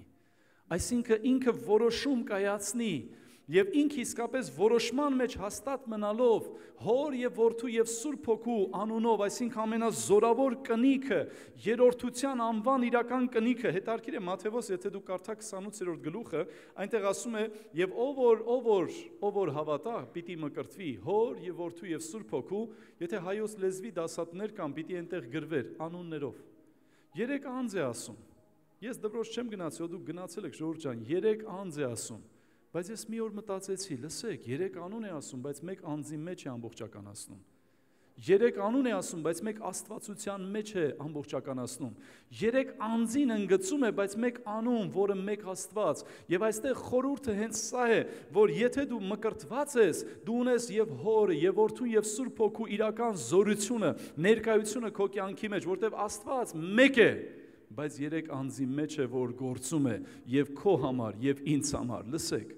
այսինքն ինքը որոշում կայացնի, Եվ ինքը իսկապես որոշման մեջ հաստատ մնալով Հոր եւ Որդու եւ Սուրբ Հոգու անունով, այսինքն ամենազորավոր կնիքը, երրորդության անվան իրական կնիքը, հետարքիր է Մատթեոս, եթե դու կարդաք 28-րդ գլուխը, այնտեղ ասում է եւ ով որ հավատա, պիտի մկրտվի Հոր եւ Որդու եւ Սուրբ Հոգու, եթե հայոց լեզվի դասատներ կան, պիտի այնտեղ գրվեր անուններով։ 3 անձ է ասում։ Ես դպրոց չեմ գնացել, դուք գնացել եք Ժողովուրդ ջան, 3 անձ է ասում։ Բայց ես մի օր մտածեցի, լսեք, 3 անուն է ասում, բայց մեկ անձի մեջ է ամբողջականացնում։ 3 անուն է ասում, բայց մեկ աստվածության մեջ է ամբողջականացնում։ 3 անձին ընդգծում է, բայց մեկ անուն, որը մեկ Աստված։ Եվ այստեղ խորհուրդը հենց սա է, որ եթե դու մկրտված ես, դու ունես եւ Հորը, եւ Որդուն, եւ Սուրբ Հոգու իրական զորությունը, ներկայությունը քո կյանքի մեջ, որտեղ Աստված մեկ է, բայց 3 անձի մեջ է, որ գործում է եւ քո համար, եւ ինձ համար, լսեք։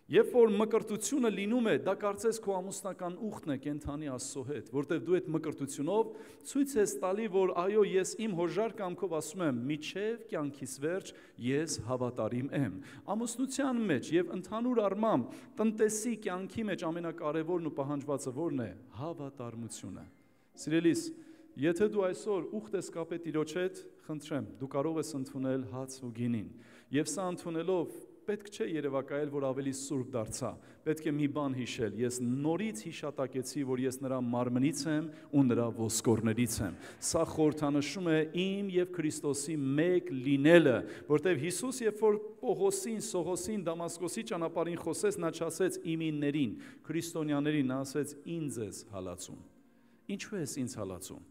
Երբ որ մկրտությունը լինում է, դա կարծես քո ամուսնական ուխտն է կենթանի Աստծո հետ, որտեղ դու այդ մկրտությունով ցույց ես տալի, որ այո, ես իմ հոժար կամքով ասում եմ, միչև կյանքիս վերջ ես հավատարիմ եմ։ Ամուսնության մեջ եւ ընդհանուր առմամբ տնտեսի կյանքի մեջ ամենակարևորն ու պահանջվածը որն է։ Հավատարմությունը։ Սիրելիս, եթե դու այսօր ուխտ ես կապել Տիրոջ հետ, խնդրեմ, դու կարող ես ընդունել հաց ու գինին։ Եվ սա ընդունելով պետք չէ երևակայել, որ ավելի սուրբ դարձա, պետք է մի բան հիշել, ես նորից հիշատակեցի, որ ես նրա մարմնից եմ ու նրա ոսկորներից եմ, սա խորհրդանշում է իմ և Քրիստոսի մեկ լինելը, որտև Հիսուս երբ որ Պողոսին, Սողոսին, Դամասկոսի ճանապարհին խոսեց, նա չասեց իմիններին, քրիստոնյաներին, նա ասեց ինձ ես հալածում, ինչու ես ինձ հալածում,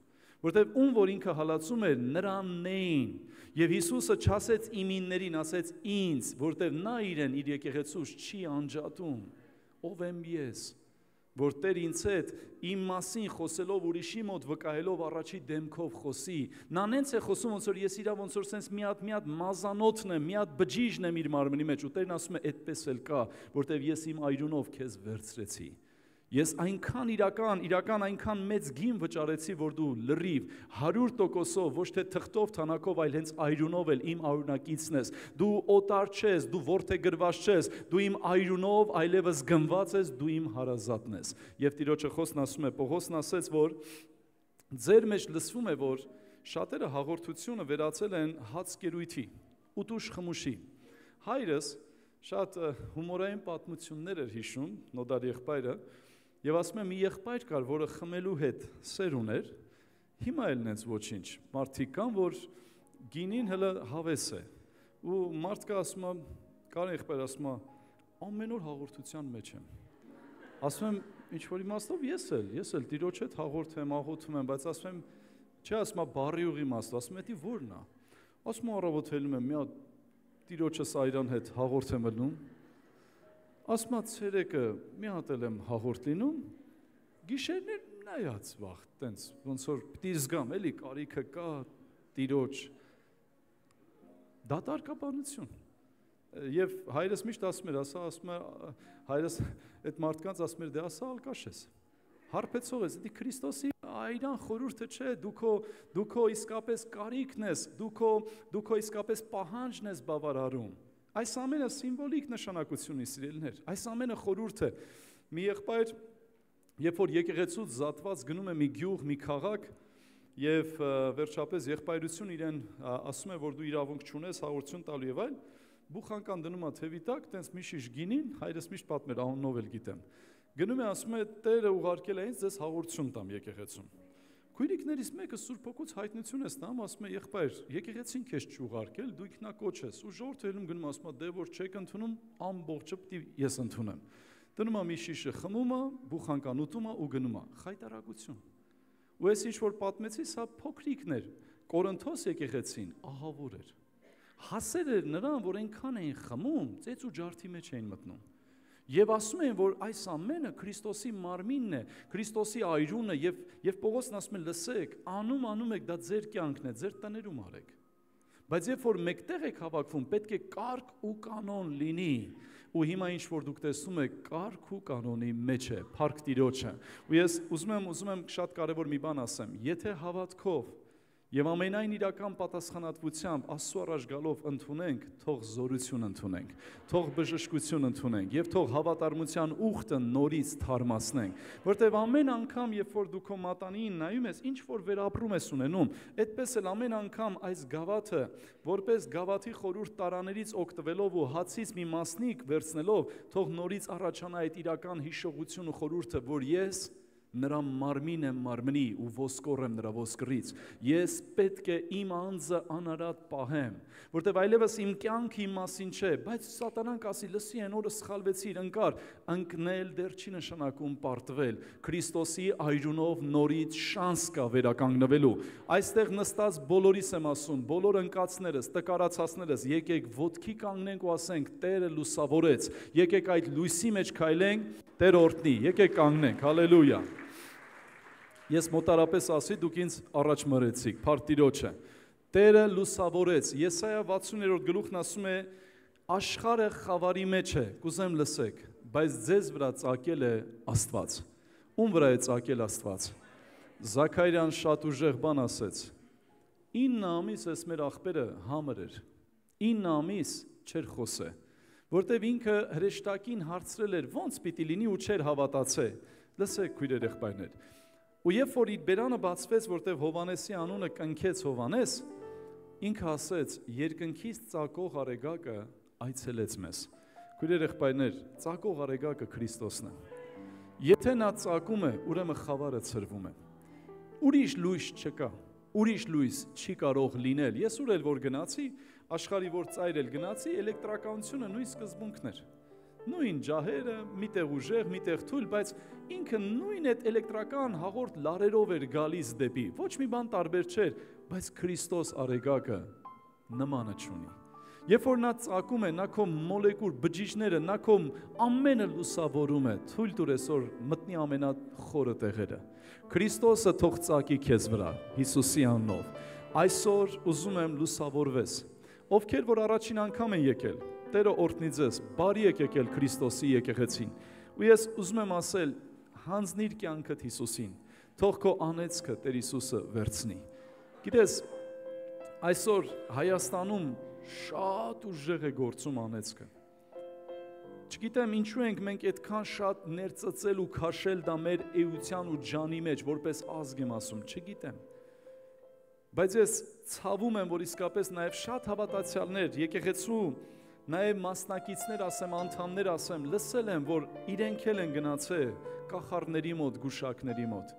որտև ում որ ինքը հալածում էր, նրանն էին, և Հիսուսը չասեց իմիններին, ասեց ինձ, որտև նա իրեն իր եկեղեցուց չի անջատում, ով եմ ես, որ Տեր ինձ հետ իմ մասին խոսելով ուրիշի մոտ վկայելով առաջի դեմքով խոսի, նա նենց է խոսում, ոնց որ ես իրա ոնց որ սենց մի հատ մազանոթն եմ, մի հատ բջիջն եմ իր մարմնի մեջ, ու Տերն ասում է այդպես էլ կա, որտև ես իմ այրունով քեզ վերցրեցի։ Ես այնքան իրական այնքան մեծ գին վճարեցի, որ դու լրիվ 100%-ով, ոչ թե թղթով, թանակով, այլ հենց այրունով էլ իմ արյունակիցն ես, դու օտար չես, դու որդեգրված չես, դու իմ այրունով այլևս գնված ես, դու իմ հարազատն ես։ Եվ Տիրոջը խոսքն ասում է, Պողոսն ասեց, որ ձեր մեջ լսվում է, որ շատերը հաղորդությունը վերածել են հացկերույթի, ուտուշ խմուշի։ Հայրս շատ հումորային պատմություններ էր հիշում, Նոդար եղբայրը, Եվ ասում եմ, մի եղբայր կար, որը խմելու հետ սեր ուներ, հիմա էլ նենց ոչինչ, մարդիկ կան, որ գինին հլը հավես է, ու մարդ կա ասում է, կար եղբայր ասում է, ամեն օր հաղորդության մեջ եմ, ասում եմ, ինչ-որ իմաստով ես էլ Տիրոջ հետ հաղորդում եմ, աղոթում եմ, բայց ասում եմ, չէ ասում է, բարի ուղի իմաստով, ասում եմ, էդի որն է, ասում եմ, առավոտ հելնում եմ, մի հատ Տիրոջս այրան հետ հաղորդ եմ ելնում, ասում եմ, ցերեկը մի հատ էլ եմ հաղորդ լինում, գիշերներ նայած վաղ, տենց, ոնց որ պիտի զգամ, էլի կարիքը կա, Տիրոջ, դատարկաբանություն, և հայրս միշտ ասում էր, ասում է, հայրս այդ մարդկանց ասում էր, դե ասա ալկաշ ես, հարպեցող ես, դի Քրիստոսի այրան խորհուրդը չէ, դու քո իսկապես կարիքն ես, դու քո իսկապես պահանջն ես բավարարում, այս ամենը սիմվոլիկ նշանակություն ունի, սիրելիներ, այս ամենը խորհուրդ է, մի եղբայր, երբ որ եկեղեցուց զատված գնում է մի գյուղ, մի քաղաք, և վերջապես եղբայրություն իրեն ասում է, որ դու իրավունք չունես հաղորդություն տալու եւ այլ, բուխանկան դնում է թևի տակ, տենց մի շիշ գինին, հայրս միշտ պատմեր, անունով էլ գիտեմ, գնում է ասում է, Տերը ուղարկել է ինձ ձեզ հաղորդություն տամ եկեղեցում, Քույրիկներից մեկը Սուրբ Հոգուց հայտնություն է ստանում, ասում է, եղբայր, եկեղեցին քեզ չուղարկել, դու ինքնակոչ ես, ու ժողովուրդը ելնում գնում ասում է, դե որ չեք ընդունում, ամբողջը պիտի ես ընդունեմ։ Դնում է մի շիշը խմում է, բուխանկան ուտում է ու գնում է, խայտարակություն։ Ու ես ինչ որ պատմեցի, սա փոքրիկն էր, Կորինթոս եկեղեցին ահավոր էր։ Հասեր էր նրան, որ այնքան էին խմում, ծեծ ու ջարդի մեջ էին մտնում։ Եվ ասում են, որ այս ամենը Քրիստոսի մարմինն է, Քրիստոսի այրունը և Պողոսն ասում է, լսեք, անում եք, դա ձեր կյանքն է, ձեր տներում արեք։ Բայց երբ որ մեկտեղ եք հավաքվում, պետք է կարգ ու կանոն լինի, ու հիմա ինչ որ դուք տեսնում եք, կարգ ու կանոնի մեջ է, փառք Տիրոջը։ Ու ես ուզում եմ շատ կարևոր մի բան ասեմ, եթե հավատքով Եվ ամենայն իրական պատասխանատվությամբ Աստծո առաջ գալով ընդունենք, թող զորություն ընդունենք, թող բժշկություն ընդունենք եւ թող հավատարմության ուխտը նորից թարմացնենք, որտեւ ամեն անգամ, երբ որ դու քո մատանին նայում ես, ինչ որ վերապրում ես ունենում, այդպես էլ ամեն անգամ այս գավաթը, որպես գավաթի խորհուրդ տարաներից օգտվելով ու հացից մի մասնիկ վերցնելով, թող նորից առաջանա այդ իրական հիշողություն ու խորհուրդը, որ ես նրա մարմին եմ մարմնի ու ոսկոր եմ նրա ոսկրից, ես պետք է իմ անձը անարատ պահեմ, որտև այլևս իմ կյանքը իմ մասին չէ, բայց սատանան կասի, լսի այն օրը սխալվեցիր, ընկար, ընկնել դեռ չի նշանակում պարտվել, Քրիստոսի այրունով նորից շանս կա վերականգնվելու, այստեղ նստած բոլորիս եմ ասում, բոլոր ընկածներս, տկարացածներս, եկեք ոտքի կանգնենք ու ասենք, Տերը լուսավորեց, եկեք այդ լույսի մեջ քայլենք, Տեր օրհնի, եկեք կանգնենք, հալելույա։ Ես մոտարապես ասի, դուք ինձ առաջ մրեցիք, Փարտիրոջը։ Տերը լուսավորեց, Եսայա 60-րդ գլուխն ասում է, աշխարհը խավարի մեջ է, կուզեմ լսեք, բայց ձեզ վրա ծագել է Աստված։ Ում վրա է ծագել Աստված։ Զաքարիան շատ ուժեղ բան ասեց։ 9 ամիս էս մեր աղբերը համր էր։ 9 ամիս չէր խոսե, որտեվ ինքը հրեշտակին հարցրել էր, ոնց պիտի լինի ու չէր հավատացե։ Լսեք, քույրեր եղբայրներ։ Ու երբ որ իր բերանը բացվեց, որտեղ Հովանեսի անունը կնքեց Հովանես, ինքը ասեց, երկնքից ծագող արեգակը այցելեց մեզ։ Քույրեր եղբայրներ, ծագող արեգակը Քրիստոսն է։ Եթե նա ծագում է, ուրեմն խավարը ցրվում է։ Ուրիշ լույս չկա, ուրիշ լույս չի կարող լինել։ Ես ուր էլ որ գնացի, աշխարհի որ ծայր էլ գնացի, էլեկտրականությունը նույն սկզբունքն էր։ Նույն ջահերը, միտեղ ուժեղ, միտեղ թույլ, բայց ինքը նույն այդ էլեկտրական հաղորդ լարերով էր գալիս դեպի, ոչ մի բան տարբեր չէր, բայց Քրիստոս արեգակը նմանը չունի։ Երբ որ նա ծագում է, նա քո մոլեկուլ բջիջները, նա քո ամենը լուսավորում է, թույլ տուր այսօր մտնի ամենախորը տեղերը։ Քրիստոսը թող ծագի քեզ վրա, Հիսուսի անունով։ Այսօր ուզում եմ լուսավորվես։ Ովքեր որ առաջին անգամ են եկել, Տերը օրհնի ձեզ, բարի եք եկել Քրիստոսի եկեղեցին։ Ու ես ուզում եմ ասել, հանձնիր կյանքդ Հիսուսին, թող քո անեծքը Տեր Հիսուսը վերցնի։ Գիտես, այսօր Հայաստանում շատ ուժեղ է գործում անեծքը։ Չգիտեմ ինչու ենք մենք այդքան շատ ներծծել ու քաշել դա մեր էության ու ջանի մեջ, որպես ազգ եմ ասում, չգիտեմ։ Բայց ես ցավում եմ, որ իսկապես նաև շատ հավատացյալներ, եկեղեցու նաև մասնակիցներ ասեմ, անդամներ ասեմ, լսել եմ, որ իրենք էլ են գնացել կախարդների մոտ, գուշակների մոտ,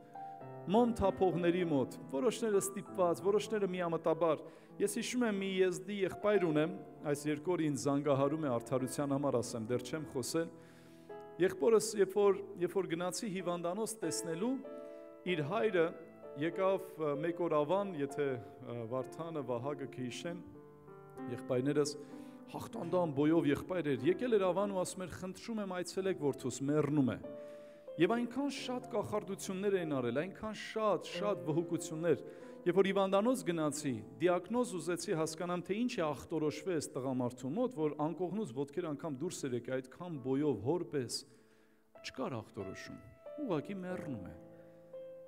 մոմ թափողների մոտ, որոշները ստիպված, որոշները միամտաբար։ Ես հիշում եմ մի եզդի եղբայր ունեմ, այս երկու օր ինձ զանգահարում է արդարության համար ասեմ, դեռ չեմ խոսել։ Եղբորս, երբ որ գնացի հիվանդանոց տեսնելու, իր հայրը եկավ մեկ օր ավան, եթե Վարդանը, Վահագը կհիշեն, եղբայրներս հաղթանդամ բոյով եղբայր էր, եկել էր ավան ու ասում էր, խնդրում եմ այցելեք որդուս, մեռնում է։ Եվ այնքան շատ կախարդություններ էին արել, այնքան շատ վհուկություններ, երբ որ հիվանդանոց գնացի, դիագնոզ ուզեցի հասկանամ, թե ինչ է ախտորոշվել այս տղամարդու մոտ, որ անկողնուց ոտքեր անգամ դուրս էր եկել, այդքան բոյով, հորպես, չկար ախտորոշում, ուղղակի մեռնում է,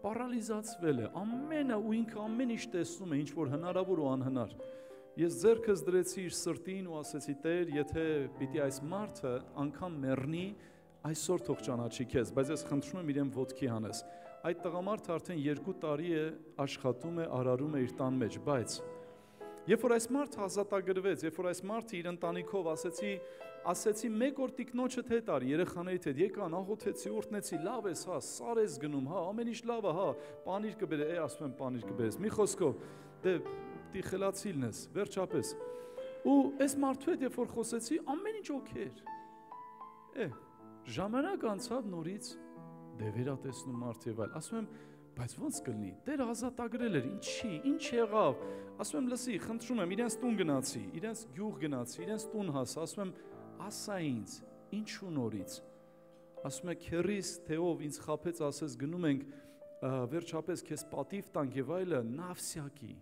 պարալիզացվել է, ամենը ու ինքը ամեն ինչ տեսնում է, ինչ որ հնարավոր ու անհնար։ Ես ձեռքս դրեցի իր սրտին ու ասեցի, Տեր, եթե պիտի այս մարդը անգամ մեռնի, այսօր թող ճանաչի քեզ, բայց ես խնդրում եմ իրեն ոտքի հանես։ Այդ տղամարդը արդեն 2 տարի է աշխատում է, արարում է իր տան մեջ, բայց երբ որ այս մարդը ազատագրվեց, երբ որ այս մարդը իր ընտանիքով ասեցի մեկ օր տիկնոջդ հետ արի, երեխաներիդ հետ եկան, աղոթեցի, օրհնեցի, լավ ես, հա, սար ես գնում, հա, ամեն ինչ լավ է, հա, պանիր կբերես, ասում եմ պանիր կբերես, մի խոսքով, դե պիտի խելացիլն ես, վերջապես։ Ու այս մարդու հետ երբ որ խոսեցի, ամեն ինչ օքեյ։ Ժամանակ անցավ նորից, դե վերատեսնում մարդ եւ այլ, ասում եմ, բայց ոնց կլինի, Տեր ազատագրել էր, ինչի, ինչ եղավ, ասում եմ, լսի, խնդրում եմ, իրենց տուն գնացի, իրենց գյուղ գնացի, իրենց տուն հասա, ասում եմ, ասա ինձ, ինչու նորից, ասում է, քերիս, թե ով ինձ խաբեց, ասես գնում ենք, վերջապես քեզ պատիվ տանք եւ այլը, Նավսյակի,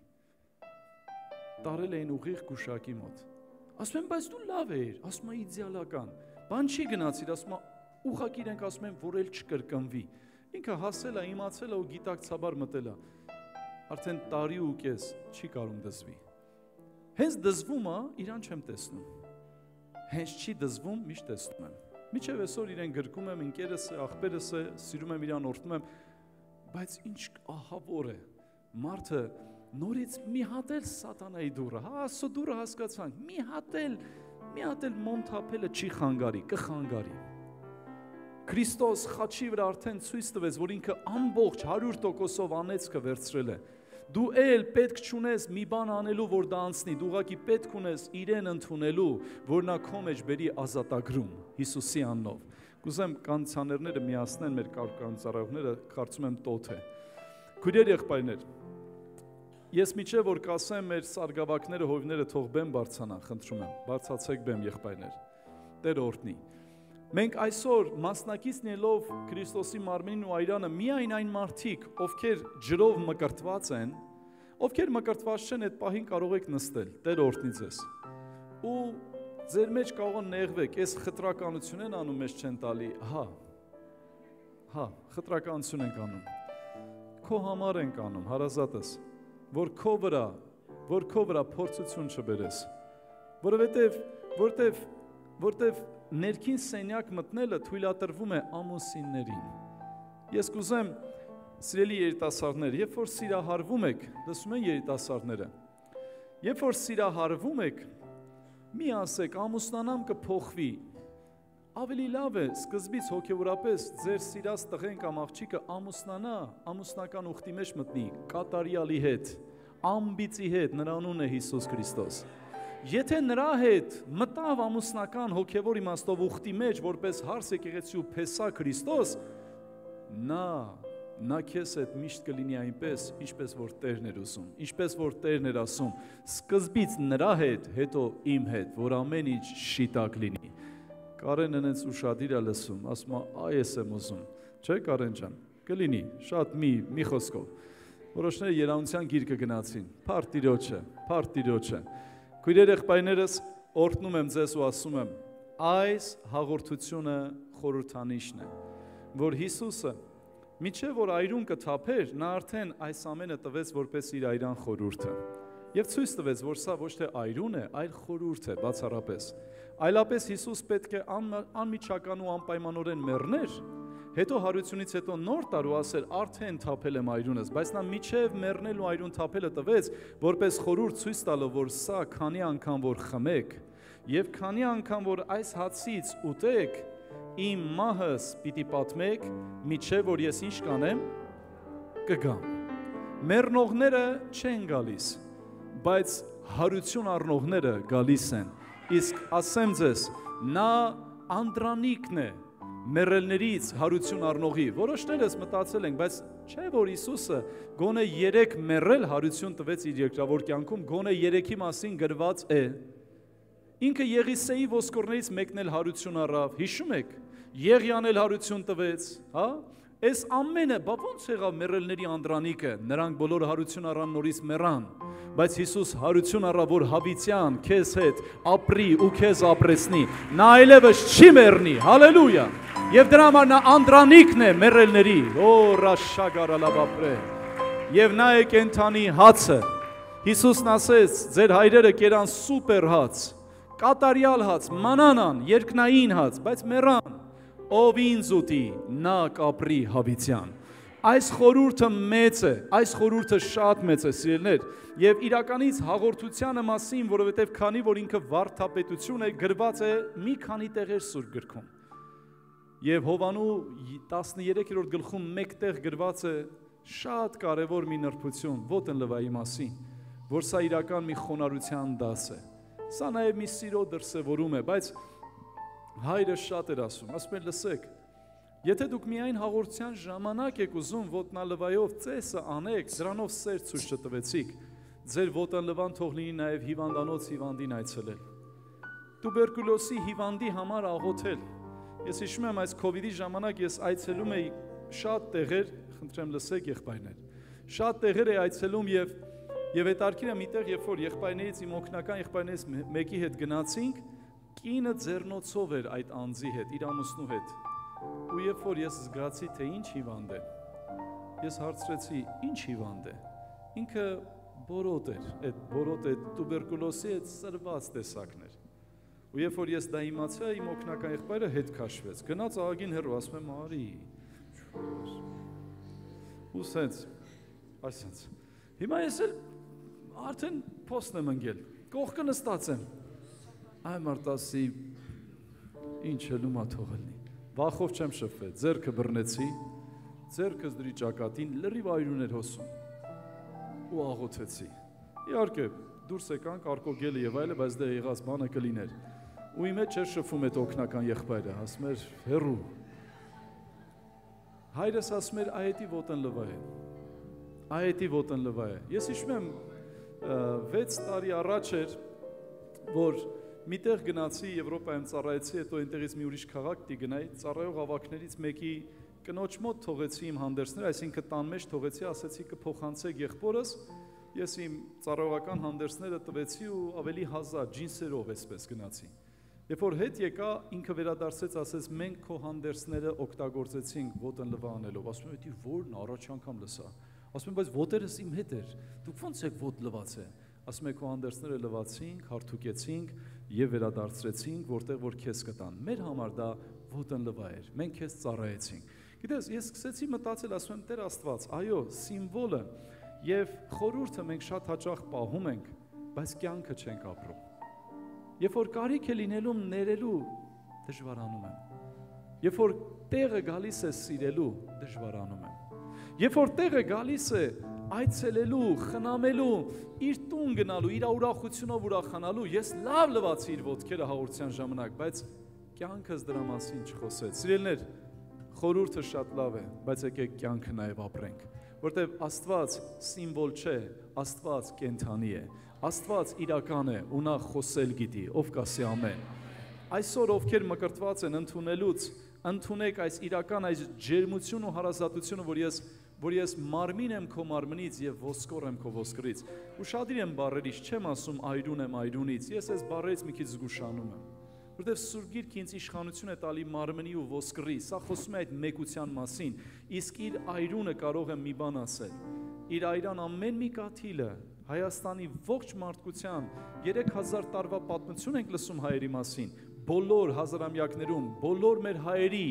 տարել էին ուղիղ գուշակի մոտ, ասում եմ, բայց դու լավ էիր, ասում է, իդեալական, բան չի գնացիր, ասում է, ուղղակի իրենք ասում են, որ էլ չկրկնվի, ինքը հասել է, իմացել է ու գիտակցաբար մտել է, արդեն տարի ու կես չի կարում դզվի։ Հենց դզվում է, իրան չեմ տեսնում։ Հենց չի դզվում, միշտ տեսնում եմ։ Միջև այսօր իրեն գրկում եմ, ընկերս է, աղբերս է, սիրում եմ իրան, օրհնում եմ, բայց ինչ ահավոր է։ Մարդը նորից մի հատ էլ սատանայի դուռը, Աստծո դուռը հասկացանք, մի հատ էլ մոմ թափելը չի խանգարի, կխանգարի։ Քրիստոս խաչի վրա արդեն ցույց տվեց, որ ինքը ամբողջ 100%-ով անեծքը վերցրել է։ Դու էլ պետք չունես մի բան անելու, որ դա անցնի, դու ուղղակի պետք ունես իրեն ընդունելու, որ նա քո մեջ բերի ազատագրում Հիսուսի անունով։ Կուզեմ կանցաներները միացնեն մեր կանցարողները, կարծում եմ տոթ է։ Քույրեր, եղբայրներ, ես միջև որ կասեմ մեր սարգավակները, հովիվները թող բեմ բարձանան, խնդրում եմ, բարձացեք բեմ, եղբայրներ։ Տեր օրհնի։ Մենք այսօր մասնակից լինելով Քրիստոսի մարմինին ու այրանը միայն այն մարդիկ, ովքեր ջրով մկրտված են, ովքեր մկրտված չեն, այդ պահին կարող եք նստել, Տեր օրհնի ձեզ։ Ու ձեր մեջ կարող են նեղվեք, այս խտրականություն են անում, մեզ չեն տալի, խտրականություն ենք անում, քո համար ենք անում, հարազատս, որ քո վրա փորձություն չբերես, որովհետև ներքին սենյակ մտնելը թույլատրվում է ամուսիններին։ Ես կուզեմ, սիրելի երիտասարդներ, երբ որ սիրահարվում եք, լսում են երիտասարդները, երբ որ սիրահարվում եք, մի ասեք, ամուսնանամ կփոխվի, ավելի լավ է, սկզբից հոգևորապես ձեր սիրած տղեն կամ աղջիկը ամուսնանա, ամուսնական ուխտի մեջ մտնի, կատարյալի հետ, ամբիծի հետ, նրա անունն է Հիսուս Քրիստոս։ Եթե նրա հետ մտավ ամուսնական հոգևոր իմաստով ուխտի մեջ, որպես հարս եկեղեցու Փեսա Քրիստոս, նա քեզ հետ միշտ կլինի այնպես, ինչպես որ Տերն էր ուզում, ինչպես որ Տերն էր ասում, սկզբից նրա հետ, հետո իմ հետ, որ ամեն ինչ շիտակ լինի։ Կարենն հենց ուշադիր է լսում, ասում է, այս եմ ուզում, չէ Կարեն ջան, կլինի, շատ մի խոսքով։ Որոշները երանության գիրկը գնացին, փառ Տիրոջը։ Քույրեր, եղբայրներս, օրհնում եմ ձեզ ու ասում եմ, այս հաղորդությունը խորհրդանիշն է, որ Հիսուսը միջև որ այրուն կթափեր, նա արդեն այս ամենը տվեց որպես իր այրան խորհուրդը։ Եվ ցույց տվեց, որ սա ոչ թե այրուն է, այլ խորհուրդ է բացառապես։ Այլապես Հիսուս պետք է անմիջական ու անպայմանորեն մեռներ, հետո հարությունից հետո նոր տար ու ասեր, արդեն թափել եմ այրունս, բայց նա միջև մեռնել ու այրուն թափելը տվեց, որպես խորհուրդ ցույց տալով, որ սա քանի անգամ որ խմեք, եւ քանի անգամ որ այս հացից ուտեք, իմ մահս պիտի պատմեք, միջև որ ես ինչ կանեմ, կգամ։ Մեռնողները չեն գալիս, բայց հարություն առնողները գալիս են։ Իսկ ասեմ ձեզ, նա Անդրանիկն է մեռելներից հարություն առնողի։ Որոշներս մտածել ենք, բայց չէ որ Հիսուսը գոնե 3 մեռել հարություն տվեց իր երկրավոր կյանքում, գոնե 3-ի մասին գրված է։ Ինքը Եղիսեի ոսկորներից մեկն էլ հարություն առավ, հիշում եք, Եղիան էլ հարություն տվեց, հա? Այս ամենը, բա ոնց եղավ մեռելների Անդրանիկը, նրանք բոլորը հարություն առան նորից մեռան, բայց Հիսուս հարություն առավ, որ հավիտյան քեզ հետ ապրի ու քեզ ապրեցնի, նա այլևս չի մեռնի, հալելույա, եւ դրա համար նա Անդրանիկն է մեռելների, օ ռաշագարալաբապրե, եւ նա է կենթանի հացը, Հիսուսն ասեց, ձեր հայրերը կերան սուպեր հաց, կատարյալ հաց, մանանան, երկնային հաց, բայց մեռան, ով ինձ ուտի, նա կապրի հավիտյան։ Այս խորհուրդը մեծ է, այս խորհուրդը շատ մեծ է, սիրելիներ, եւ իրականից հաղորդությանը մասին, որովհետեւ քանի որ ինքը վարդապետություն է, գրված է մի քանի տեղեր Սուրբ գրքում։ Եվ Հովանու 13-րդ գլխում մեկ տեղ գրված է շատ կարևոր մի նրբություն, ոտն լվայի մասին, որ սա իրական մի խոնարհության դաս է։ Սա նաեւ մի սիրո դրսևորում է, բայց Հայրը շատ էր ասում, ասում էր լսեք, եթե դուք միայն հաղորդության ժամանակ եք ուզում ոտնալվայով ծեսը անեք, դրանով սեր ցույց չտվեցիք, ձեր ոտնալվան թող լինի նաև հիվանդանոց հիվանդին այցելել, տուբերկուլոզի հիվանդի համար աղոթել, ես հիշում եմ այս քովիդի ժամանակ ես այցելում էի շատ տեղեր, խնդրեմ լսեք եղբայրներ, շատ տեղեր էի այցելում եւ հետարքին է միտեղ, երբ որ եղբայրներից իմ օգնական եղբայրներից մեկի հետ գնացինք, կինը ձեռնոցով էր այդ անձի հետ, իր ամուսնու հետ, ու երբ որ ես զգացի, թե ինչ հիվանդ է, ես հարցրեցի, ինչ հիվանդ է, ինքը բորոտ էր, այդ բորոտ այդ տուբերկուլոզի այդ սրված տեսակներ։ Ու երբ որ ես դա իմացա, իմ օգնական եղբայրը հետ քաշվեց։ Գնաց աղագին հեռու, ասում եմ արի։ Ու սենց, այսենց։ Հիմա ես էլ արդեն փոստն եմ ընկել, կողքը նստած եմ։ Այ մարտասի ինչ ելումա թողելնի։ Վախով չեմ շփվել, ձեռքը բռնեցի, ձեռքս դրի ճակատին լրիվ այրուն էր հոսում։ Ու աղոթեցի։ Իհարկե, դուրս եկանք արկոգելը եւ այլը, բայց դա եղած բանը կլիներ։ Ու իմ հետ չէր շփվում այդ օգնական եղբայրը, ասում էր հերու։ Հայրս ասում էր այետի ոտն լվա է։ Այետի ոտն լվա է։ Ես հիշում եմ 6 տարի առաջ էր, որ միտեղ գնացի Եվրոպայում ծառայեցի, հետո այնտեղից մի ուրիշ քաղաք դի գնայի, ծառայող ավակներից մեկի կնոջ մոտ թողեցի իմ հանդերձները, այսինքն տան մեջ թողեցի, ասեցի կփոխանցեք եղբորս, ես իմ ծառայողական հանդերձները տվեցի ու ավելի հազար ջինսերով էսպես գնացի։ Երբ որ հետ եկա, ինքը վերադարձեց, ասեց մենք քո հանդերձները օգտագործեցինք ոտն լվա անելով, ասում եմ, «Դի որն առաջ անգամ լսա»։ Ասում եմ, բայց ոտերս իմ հետ էր, դուք ո՞նց եք ոտ լվացե։ Ասում եք քո հանդերձները լվացինք, հարթուկեցինք եւ վերադարձրեցինք, որտեղ որ քեզ կտան։ Մեր համար դա ոտն լվա էր։ Մենք քեզ ծառայեցինք։ Գիտես, ես սկսեցի մտածել, ասում եմ, Տեր Աստված, այո, սիմվոլը եւ խորհուրդը մենք շատ հաճախ պահում ենք, բայց կյանքը չենք ապրում։ Երբ որ կարիք է լինելու ներելու, դժվարանում եմ։ Երբ որ տեղը գալիս է սիրելու, դժվարանում եմ։ Երբ որ տեղը գալիս է այցելելու, խնամելու, իր տուն գնալու, իր ուրախությունով ուրախանալու, ես լավ լվացի իր ոտքերը հաղորդության ժամանակ, բայց կյանքս դրա մասին չխոսեց։ Սիրելիներ, խորհուրդը շատ լավ է, բայց եկեք կյանքը նաև ապրենք, որտեղ Աստված սիմվոլ չէ, Աստված կենթանի է, Աստված իրական է, ու նա խոսել գիտի, ով կասի ամեն։ Այսօր ովքեր մկրտված են ընդունելուց, ընդունեք այս իրական այս ջերմություն ու հարազատությունը, որ ես մարմին եմ քո մարմնից եւ ոսկոր եմ քո ոսկրից։ Ուշադիր եմ բառերից, չեմ ասում այրուն եմ այրունից, ես այս բառերից մի քիչ զգուշանում եմ։ Որտեւ Սուրբ Գիրքը ինձ իշխանություն է տալի մարմնի ու ոսկրի, սա խոսում է այդ մեկության մասին, իսկ իր այրունը կարող եմ մի բան ասել։ Իր այրան ամեն մի կաթիլը Հայաստանի ողջ մարդկության 3000 տարվա պատմություն ենք լսում հայերի մասին, բոլոր հազարամյակներում, բոլոր մեր հայերի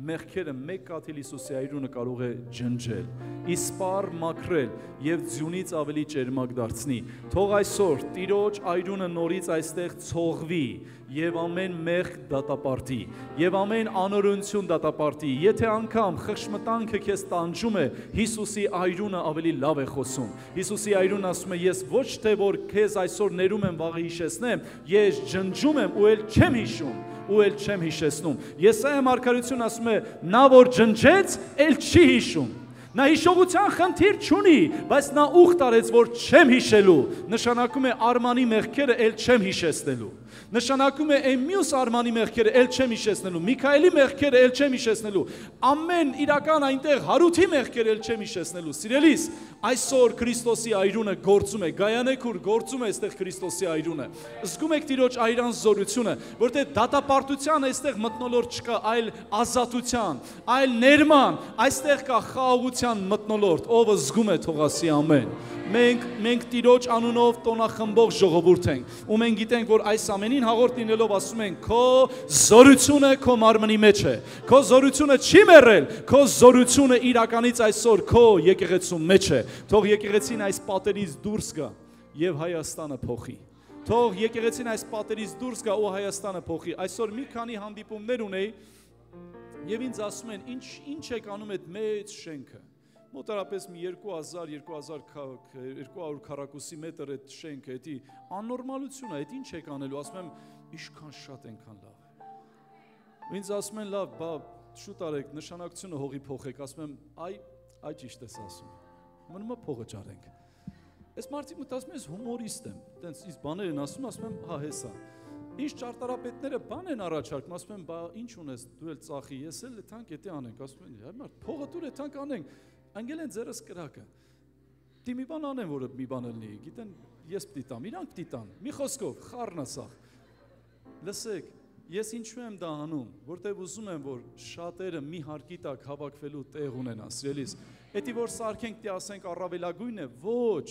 մեղքերը մեկ կաթիլ Հիսուսի այրունը կարող է ջնջել, իսպար մաքրել եւ ձյունից ավելի ճերմակ դարձնի։ Թող այսօր Տիրոջ այրունը նորից այստեղ ցողվի եւ ամեն մեղք դատապարտի եւ ամեն անօրենություն դատապարտի։ Եթե անգամ խշմտանքը քեզ տանջում է, Հիսուսի այրունը ավելի լավ է խոսում։ Հիսուսի այրունը ասում է, ես ոչ թե որ քեզ այսօր ներում եմ, վաղը հիշեցնեմ, ես ջնջում եմ ու էլ չեմ հիշում, ու էլ չեմ հիշեցնում։ Եսայիա մարգարեությունը ասում է, նա որ ջնջեց, էլ չի հիշում։ Նա հիշողության խնդիր չունի, բայց նա ուխտ արեց, որ չեմ հիշելու, նշանակում է Արմանի մեղքերը էլ չեմ հիշեցնելու։ Նշանակում է այն մյուս Արմանի մեղքերը էլ չեմ հիշեցնելու, Միքայելի մեղքերը էլ չեմ հիշեցնելու, ամեն իրական այնտեղ Հարութի մեղքերը էլ չեմ հիշեցնելու։ Սիրելիս, այսօր Քրիստոսի այրունը գործում է, Գայանեքուր գործում է այստեղ Քրիստոսի այրունը։ Զգում եք Տիրոջ այրան զորությունը, որտեղ դատապարտության այստեղ մթնոլորտ չկա, այլ ազատության, այլ ներման, այստեղ կա խաղաղության մթնոլորտ, ով զգում է թող ասի ամեն։ Մենք Տիրոջ անունով տոնախմբող ժողովուրդ ենք, ու մենք գիտենք, որ այս ամենին հաղորդ լինելով ասում ենք, քո զորությունը քո մարմնի մեջ է, քո զորությունը չի մեռել, քո զորությունը իրականից այսօր քո եկեղեցու մեջ է։ Թող եկեղեցին այս պատերից դուրս գա եւ Հայաստանը փոխի։ Թող եկեղեցին այս պատերից դուրս գա ու Հայաստանը փոխի։ Այսօր մի քանի հանդիպումներ ունեի եւ ինձ ասում են, ինչ եք անում այդ մեծ շենքը։ Մոտարապես մի 2000 քառակուսի մետր այդ շենքը, էդի աննորմալություն է, էդ ինչ եք անելու, ասում եմ, ինչքան շատ ենքան լավ է։ Ու ինձ ասում են, լավ, բա շուտ արեք, նշանակությունը հողի փոխեք, ասում եմ, այ ճիշտ ես ասում, մնում է փողը ճարենք։ Այս մարդիկ մտածում ես հումորիստ եմ, տենց ինձ բաներ են ասում եմ, հա հեսա։ Ինչ ճարտարապետները բան են առաջարկում, ասում եմ, բա ինչ ունես, դու էլ ծախի, ես էլ էթանք էտի անենք, ասում են, այ մարդ, փողը դուր էթանք անենք, անգել են ձերս կրակը։ Դի մի բան անեն, որը մի բան լինի, գիտեն, ես պիտի տամ, իրանք պիտի տան, մի խոսքով, խառն ասախ։ Լսեք, Ես ինչու եմ դա անում, որտեղ ուզում եմ, որ շատերը մի հարկի տակ հավաքվելու տեղ ունենան, սիրելիս։ Էդի որ սարքենք դի ասենք առավելագույնն է, ոչ։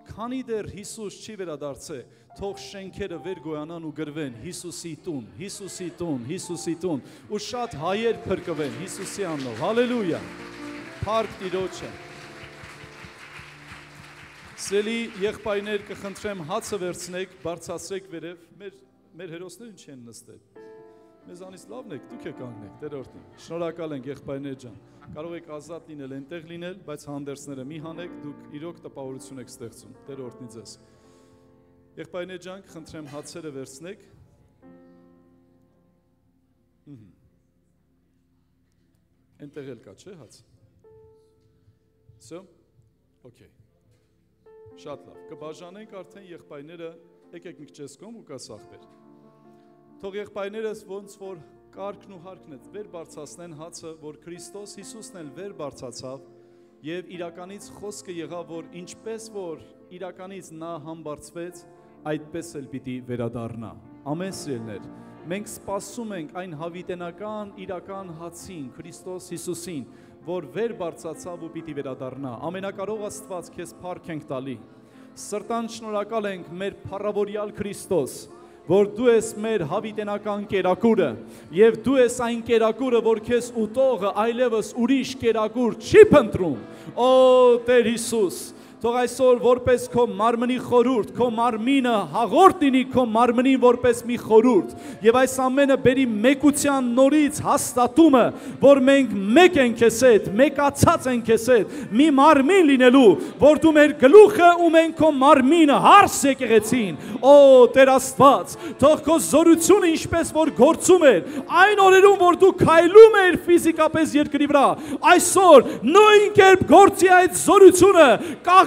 Քանի դեռ Հիսուս չի վերադարձել, թող շենքերը վեր գոյանան ու գրվեն Հիսուսի տուն, Հիսուսի տուն, Հիսուսի տուն, ու շատ հայեր փրկվեն Հիսուսի անունով։ Հալելույա։ Փառք Տիրոջը։ Սիրելի եղբայրներ, կխնդրեմ հացը վերցնեք, բարձրացրեք վերև, մեր հերոսները ինչ են նստել։ Մեզանից լավն եք, դուք եք կանգնեք, Տեր օրհնի։ Շնորհակալ ենք եղբայրներ ջան։ Կարող եք ազատ լինել, այնտեղ լինել, բայց հանդերձները մի հանեք, դուք իրոք տպավորություն եք ստեղծում։ Տեր օրհնի ձեզ։ Եղբայրներ ջան, խնդրեմ հացերը վերցնեք։ Այնտեղ էլ կա, չէ՞ հաց։ Սո։ Okay։ Շատ լավ։ Կբաժանենք արդեն եղբայրները, եկեք մի քիչ կողմ ու կա սախբեր։ Թող եղբայրներս ոնց որ կարգն ու հարկն է վեր բարձրացնեն հացը, որ Քրիստոս Հիսուսն էլ վեր բարձրացավ եւ իրականից խոսքը եղավ, որ ինչպես որ իրականից նա համբարձվեց, այդպես էլ պիտի վերադառնա։ Ամեն սիրելիներ, մենք սպասում ենք այն հավիտենական իրական հացին, Քրիստոս Հիսուսին, որ վեր բարձրացավ ու պիտի վերադառնա։ Ամենակարող Աստված, քեզ փառք ենք տալի։ Սրտան շնորհակալ ենք մեր փառավորյալ Քրիստոս, որ դու ես մեր հավիտենական կերակուրը, եւ դու ես այն կերակուրը, որ քեզ ուտողը այլևս ուրիշ կերակուր չի փնտրում։ Օ Տեր Հիսուս, թող այսօր որպես քո մարմնի խորհուրդ, քո մարմինը հաղորդ լինի քո մարմնին որպես մի խորհուրդ, եւ այս ամենը բերի մեկության նորից հաստատումը, որ մենք մեկ ենք քեզ հետ, մեկացած ենք քեզ հետ, մի մարմին լինելու, որ դու մեր գլուխը ու մենք քո մարմինը հարս եկեղեցին։ Օ Տեր Աստված, թող քո զորությունը ինչպես որ գործում էր այն օրերում, որ դու քայլում ես ֆիզիկապես երկրի վրա, այսօր նույն կերպ գործի այդ զորությունը,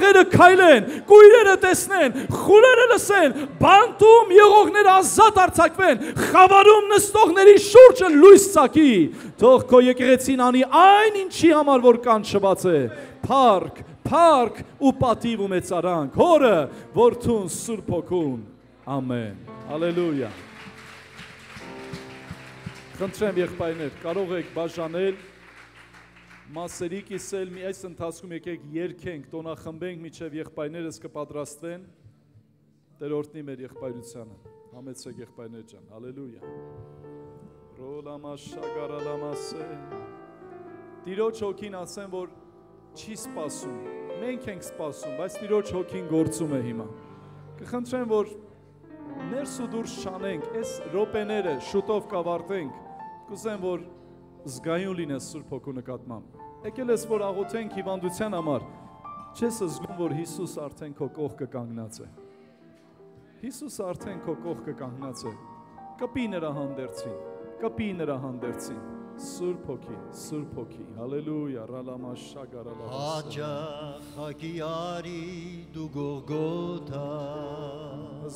աղերը քայլեն, կույրերը տեսնեն, խուլերը լսեն, բանտում եղողները ազատ արձակվեն, խավարում նստողների շուրջը լույս ծակի, թող քո եկեղեցին անի այն ինչի համար որ կանչված է, փառք, փառք ու պատիվ ու մեծարանք, Հորը, Որդուն, Սուրբ Հոգուն, ամեն, հալելույա։ Խնդրեմ եղբայրներ, կարող եք բաժանել մասերի կիսել, մի այս ընթացքում եկեք երգենք, տոնախմբենք, միջև եղբայրներս կպատրաստվեն, Տեր օրհնի մեր եղբայրությանը, համեցեք եղբայրներ ջան, հալելույա։ Ռոլամաշագարալամասե։ Տիրոջ հոգին ասեմ, որ չի սպասում, մենք ենք սպասում, բայց Տիրոջ հոգին գործում է հիմա։ Կխնդրեմ, որ ներս ու դուրս շանենք, այս րոպեները շուտով կավարտենք, կուզեմ, որ զգայուն լինես Սուրբ Հոգու նկատմամբ։ Եկել ես, որ աղոթենք հիվանդության համար, չես զգում, որ Հիսուս արդեն քո կողքը կանգնած է։ Հիսուս արդեն քո կողքը կանգնած է։ Կպի նրա հանդերձին, կպի նրա հանդերձին։ Սուրբ Հոգի, հալելույա, ռալամաշագարալամասե։
Հաճախակի արի դու Գողգոթա,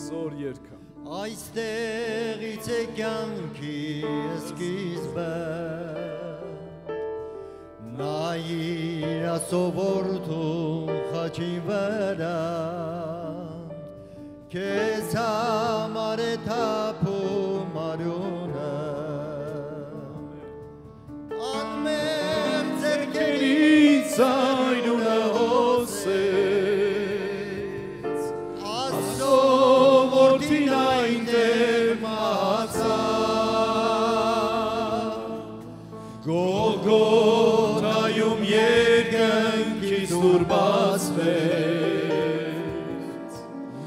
զոր երգա։
Այստեղից է կյանքի սկիզբը, նայիր ասովորթուն խաչի վրա, քեզ համար է թափում արյունը, անմեղ ձեռքերից
Այրունը հոսեց,
Աստծո որդին այնտեղ մահացավ,
Գողգոթայում երկնքից դուր բացվեց,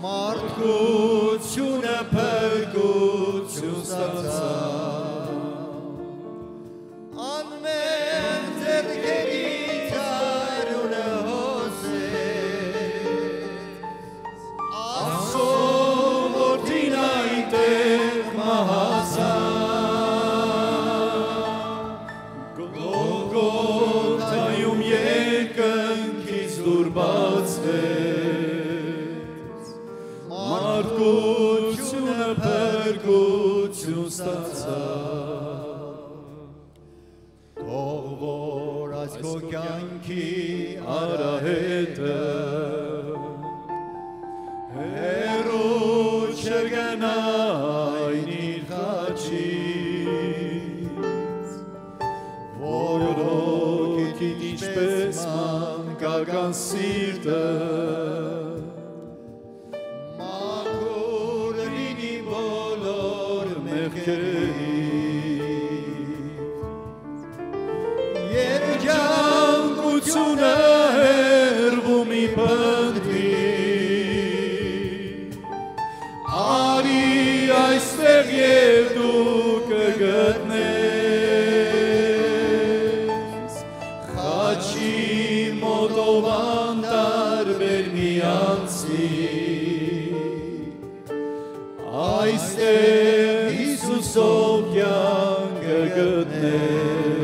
մարդկությունը փրկություն ստացավ, անմեղ ձեռքերից արյունը հոսեց, Աստծո որդին այնտեղ մահացավ,
Գողգոթայում երկնքից դուր բացվեց, մարդկությունը փրկություն ստացավ։
Թող որ այս քո կյանքի
Արահետը հեռու չգնա այն իր խաչի ինչպես մանկական սիրտը
մաքուր լինի բոլոր մեղքերի
երջանկությունը հեռվում իբնի արի այստեղ և դու կգտնես խաչի մոտով անտարբեր միանցի այստեղ Հիսուսով կյանք կգտնես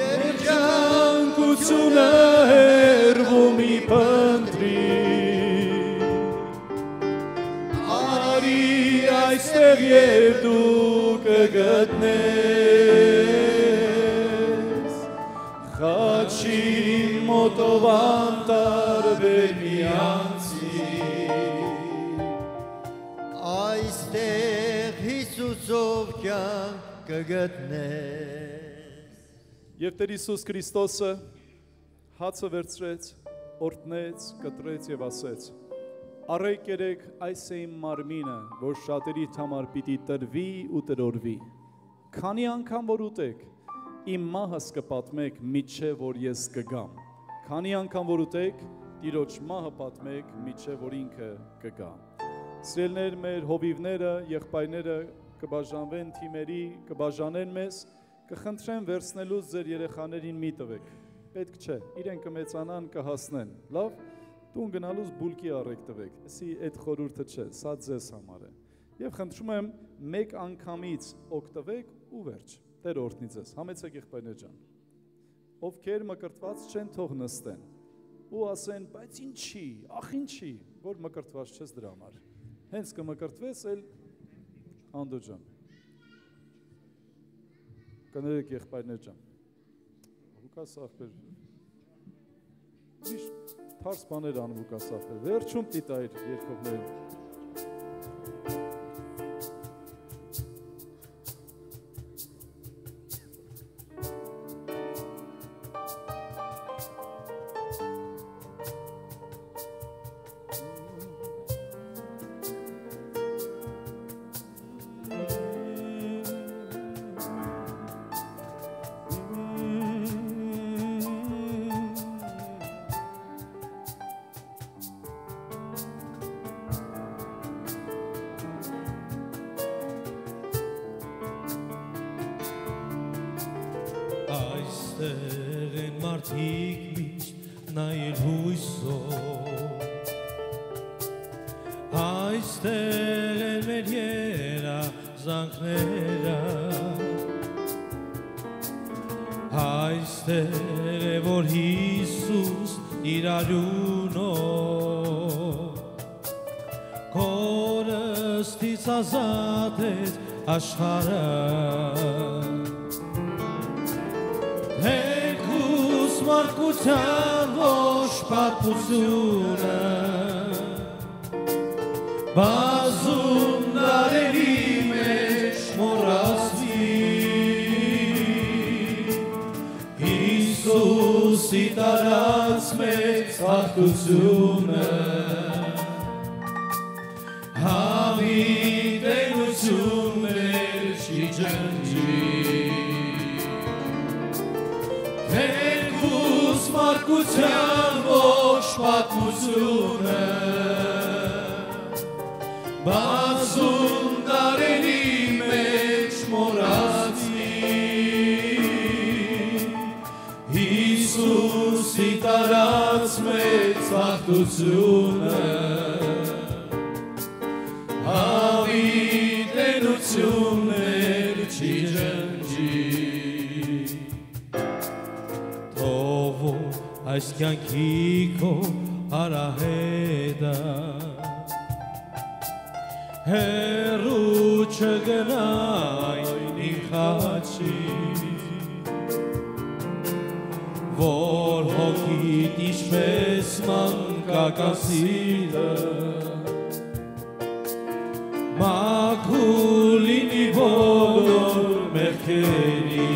երջանկությունը հեռվում իբնի այստեղ և դու կգտնես խաչի մոտով անտարբեր միանցի
այստեղ Հիսուսով կյանք կգտնես
Եվ Տեր Հիսուս Քրիստոսը հացը վերցրեց, օրհնեց, կտրեց և ասեց. Առեք երեք այս է իմ մարմինը, որ շատերիդ համար պիտի տրվի ու տրորվի։ Քանի անգամ որ ուտեք, իմ մահս կպատմեք մինչև որ ես կգամ։ Քանի անգամ որ ուտեք, Տիրոջ մահը պատմեք մինչև որ ինքը կգա։ Սիրելիներ, մեր հովիվները, եղբայրները կբաժանվեն թիմերի, կբաժանեն մեզ, կխնդրեմ վերցնելուց ձեր երեխաներին մի տվեք։ Պետք չէ, իրեն կմեծանան, կհասնեն։ Լավ։ Տուն գնալուց բուլկի առեք տվեք, էսի այդ խորհուրդը չէ, սա ձեզ համար է։ Եվ խնդրում եմ մեկ անգամից օգտվեք ու վերջ, Տեր օրհնի ձեզ, համեցեք եղբայրներ ջան։ Ովքեր մկրտված չեն, թող նստեն ու ասեն, բայց ինչի, ախ ինչի, որ մկրտված չես դրա համար։ Հենց կմկրտվես էլ Անդո ջան։ Կներեք եղբայրներ ջան։ Լուկաս ախպեր Թարս բաներ անում ու կասապեր, վերջում տիտայր երկողներին։
Այստեղ են մարդիկ միշտ նայել հույսով Այստեղ են մեր երազանքները Այստեղ է որ Հիսուս իր արյունով Քորստից ազատեց աշխարհը Հերքուս մարդկության ոչ պատմությունը Բազում դարերի մեջ մոռացվի Հիսուսի տարած մեծ հաղթությունը Հավիտենություն մեր չի ջնջի Հերքուս մարդկության ոչ պատմությունը Բազում դարերի մեջ մոռացվի Հիսուսի տարած մեծ հաղթությունը Հավիտենություն մեր չի ջնջի Այս կյանքի քո արահետը հեռու չգնային իմ խաչի որ հոգիտ ինչպես մանկական սիրտը մաքուր լինի բոլոր մեղքերի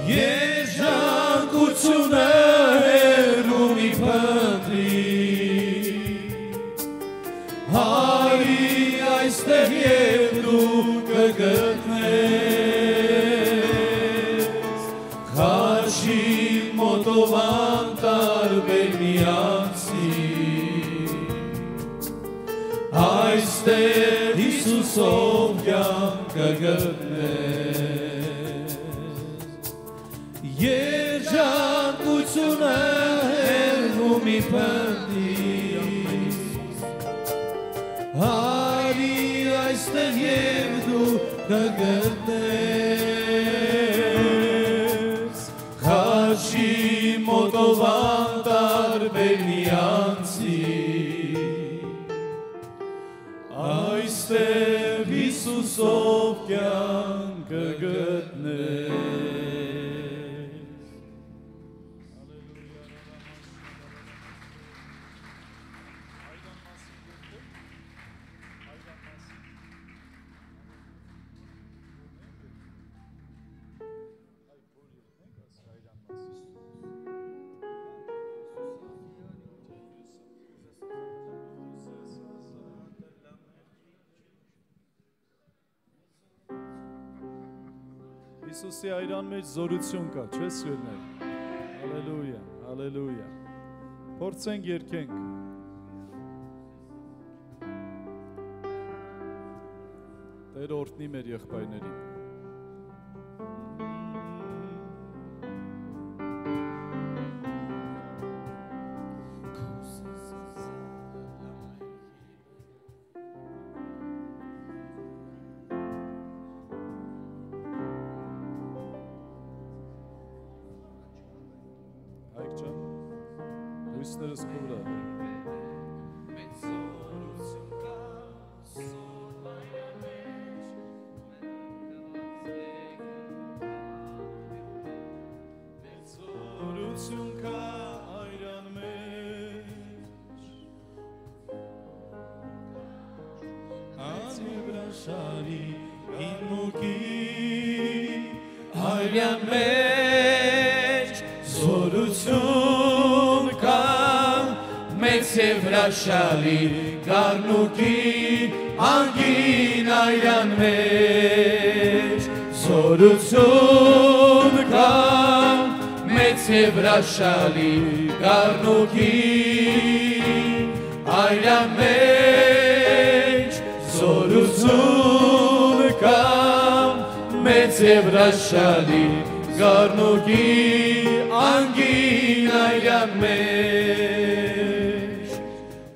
Երջանկությունը հեռու մի փնտրի Հարի այստեղ և դու կգտնես Խաչի մոտով անտարբեր միացի Այստեղ Հիսուսով կյանք կգտնես Երջանկությունը հեռու մի փնտրի Հարի այստեղ և դու կգտնես Խաչի մոտով անտարբեր միացի Այստեղ Հիսուսով կյանք կգտնես Հիսուսի այրան մեջ զորություն կա, չէ՞ սիրելիներ։ Հալելույա, հալելույա։ Փորձենք երգենք։ Տեր օրհնի մեր եղբայրներին։ Հույսներս քո վրա։ Զորություն կա այրան մեջ Անհեբրաշարի ինմուկի այրան մեջ Զորություն կա մեծ և հրաշալի գառնուկի անգին այրան մեջ Զորություն կա մեծ և հրաշալի գառնուկի այրան մեջ Զորություն կա մեծ և հրաշալի գառնուկի անգին այրան մեջ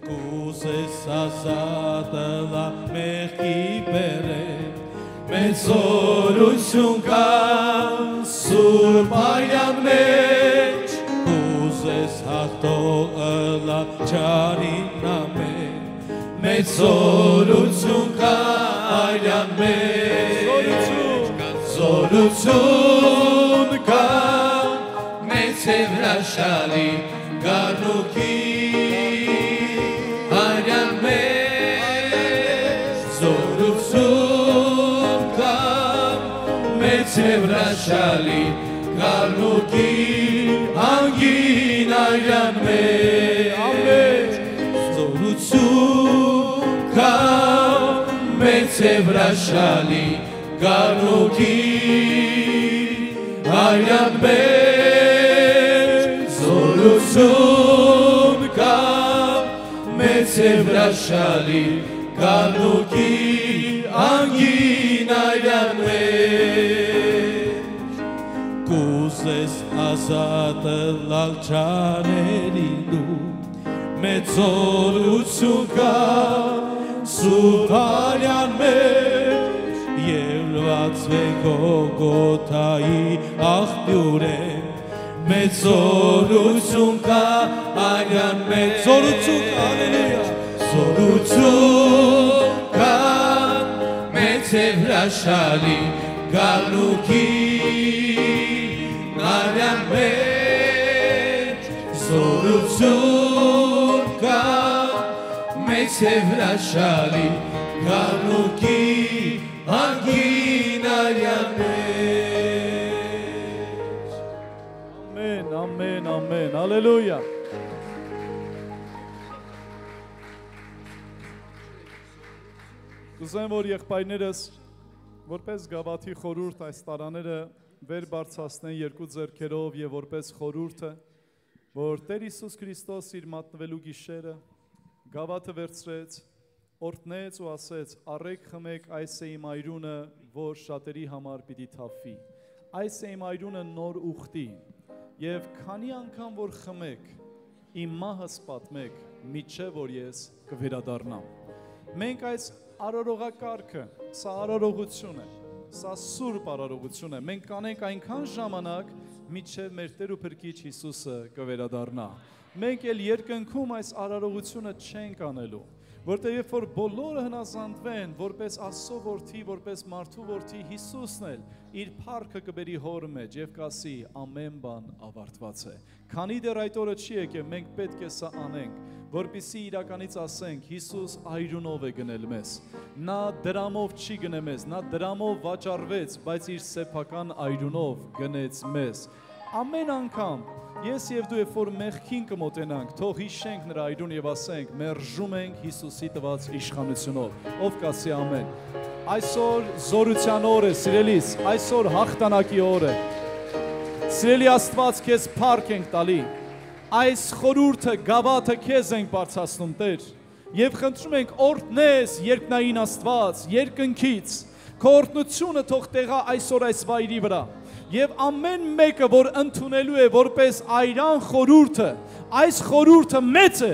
Կուզես ազատելա մեղքի բերել Մեծ զորություն կա սուրբ այրան մեջ Կուզես հաղթողելա չարին ամեն Մեծ զորություն կա այրան մեջ Զորություն կա մեծ և հրաշալի գառնուկի այրան մեջ Զորություն կա մեծ և հրաշալի գառնուկի անգին այրան մեջ Զորություն կա մեծ և հրաշալի գառնուկի այրան մեջ Զորություն կա մեծ և հրաշալի գառնուկի անգին այրան մեջ Կուզես ազատելալ չարերին ու մեծ զորություն կա սուրբ այրան մեջ Եվ լվացվե Գողգոթայի աղբյուր է Մեծ զորություն կա այրան մեջ Զորություն կա, հալելույա Զորություն կա մեծ և հրաշալի գառնուկի այրան մեջ Զորություն կա մեծ և հրաշալի գառնուկի անգին այրան մեջ
ամեն, հալելույա։ Ուզեմ, որ եղբայրներս, որպես գավաթի խորհուրդ այս տարաները վեր բարձրացնեն երկու ձեռքերով եւ որպես խորհուրդը, որ Տեր Հիսուս Քրիստոս իր մատնվելու գիշերը գավաթը վերցրեց, օրհնեց ու ասեց. «Առեք խմեք, այս է իմ այրունը, որ շատերի համար պիտի թափվի»։ Այս է իմ այրունը նոր ուխտի, եւ քանի անգամ որ խմեք, իմ մահս պատմեք, միջև որ ես կվերադառնամ։ Մենք այս արարողակարգը, սա արարողություն է, սա սուրբ արարողություն է, մենք կանենք այնքան ժամանակ, միջև մեր Տեր ու Փրկիչ Հիսուսը կվերադառնա։ Մենք էլ երկնքում այս արարողությունը չենք անելու, որտեղ երբ որ բոլորը հնազանդվեն, որպես Աստծո որդի, որպես մարդու որդի, Հիսուսն էլ իր փառքը կբերի հոր մեջ եւ կասի ամեն բան ավարտված է։ Քանի դեռ այդ օրը չի եկել, մենք պետք է սա անենք, որպեսզի իրականից ասենք Հիսուս այրունով է գնել մեզ։ Նա դրամով չի գնել մեզ, նա դրամով վաճառվեց, բայց իր սեփական այրունով գնեց մեզ։ Ամեն անգամ ես եւ դու երբ որ մեղքին կմոտենանք, թող հիշենք նրա այրուն եւ ասենք մերժում ենք Հիսուսի տված իշխանությունով։ Ով կասի ամեն։ Այսօր զորության օր է, սիրելիս, այսօր հաղթանակի օր է։ Սիրելի Աստված, քեզ փառք ենք տալի։ Այս խորհուրդը գավաթը քեզ ենք բարձրացնում, Տեր, եւ խնդրում ենք օրհնես երկնային Աստված, երկնքից, քո օրհնությունը թող տեղա այսօր այս վայրի վրա, եւ ամեն մեկը, որ ընդունելու է որպես այրան խորհուրդը, այս խորհուրդը մեծ է,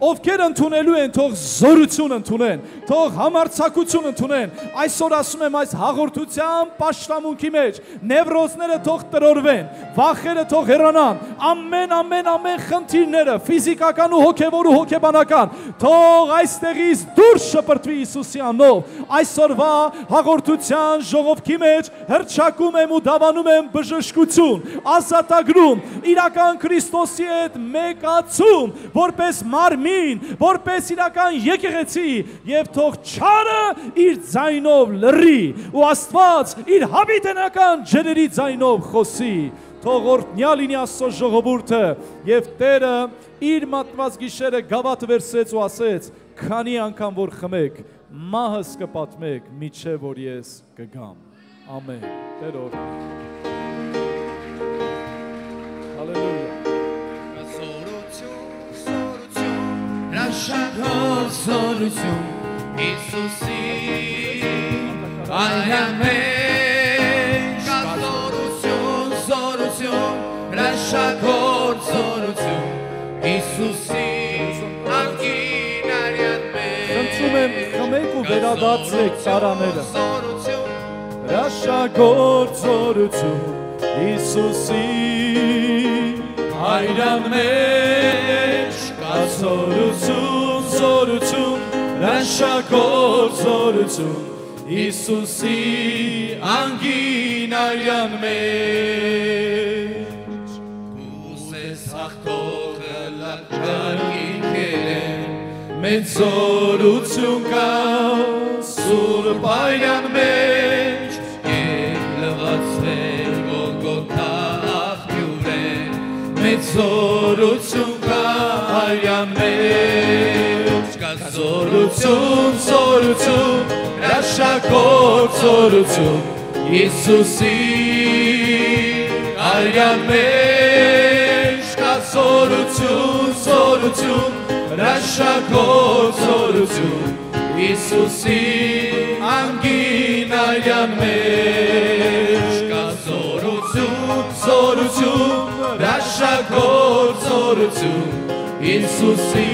ովքեր ընդունելու են, թող զորություն ընդունեն, թող համարձակություն ընդունեն։ Այսօր ասում եմ այս հաղորդության պաշտամունքի մեջ, նևրոզները թող տրորվեն, վախերը թող հեռանան, ամեն խնդիրները, ֆիզիկական ու հոգևոր ու հոգեբանական, թող այստեղից դուրս շպրտվի Հիսուսի անունով։ Այսօրվա հաղորդության ժողովքի մեջ հռչակում եմ ու դավանում եմ բժշկություն, ազատագրում, իրական Քրիստոսի հետ մեկացում, որպես մարմին, որպես իրական եկեղեցի, եւ թող չարը իր ձայնով լռի, ու Աստված իր հավիտենական ջերերի ձայնով խոսի։ Թող օրհնյալ լինի Աստծո ժողովուրդը, եւ Տերը իր մատնված գիշերը գավաթը վերցրեց ու ասեց. «Քանի անգամ որ խմեք, մահս կպատմեք, միջև որ ես կգամ»։ Ամեն։ Տեր օրհնի։ Հալելույա։
Շաքոր զորություն Հիսուսի այրան մեջ կա զորություն հրաշքոր զորություն Հիսուսի անկին արյան մեջ
խնդրում եմ խմեք ու վերադարձեք տարաները հրաշքոր զորություն Հիսուսի այրան մեջ կա զորություն, հրաշքոր զորություն, Հիսուսի անգին արյան մեջ։ Կուզես հաղթողը լաճարկին կերեն, մեծ զորություն կա սուրբ արյան մեջ, և լվացվել Գողգոթա աղբյուրեն, մեծ զորություն կա արյան մեջ, կա զորություն, հրաշքոր զորություն, Հիսուսի արյան մեջ, կա զորություն, հրաշքոր զորություն, Հիսուսի անգին արյան մեջ, կա զորություն, հրաշքոր զորություն, Հիսուսի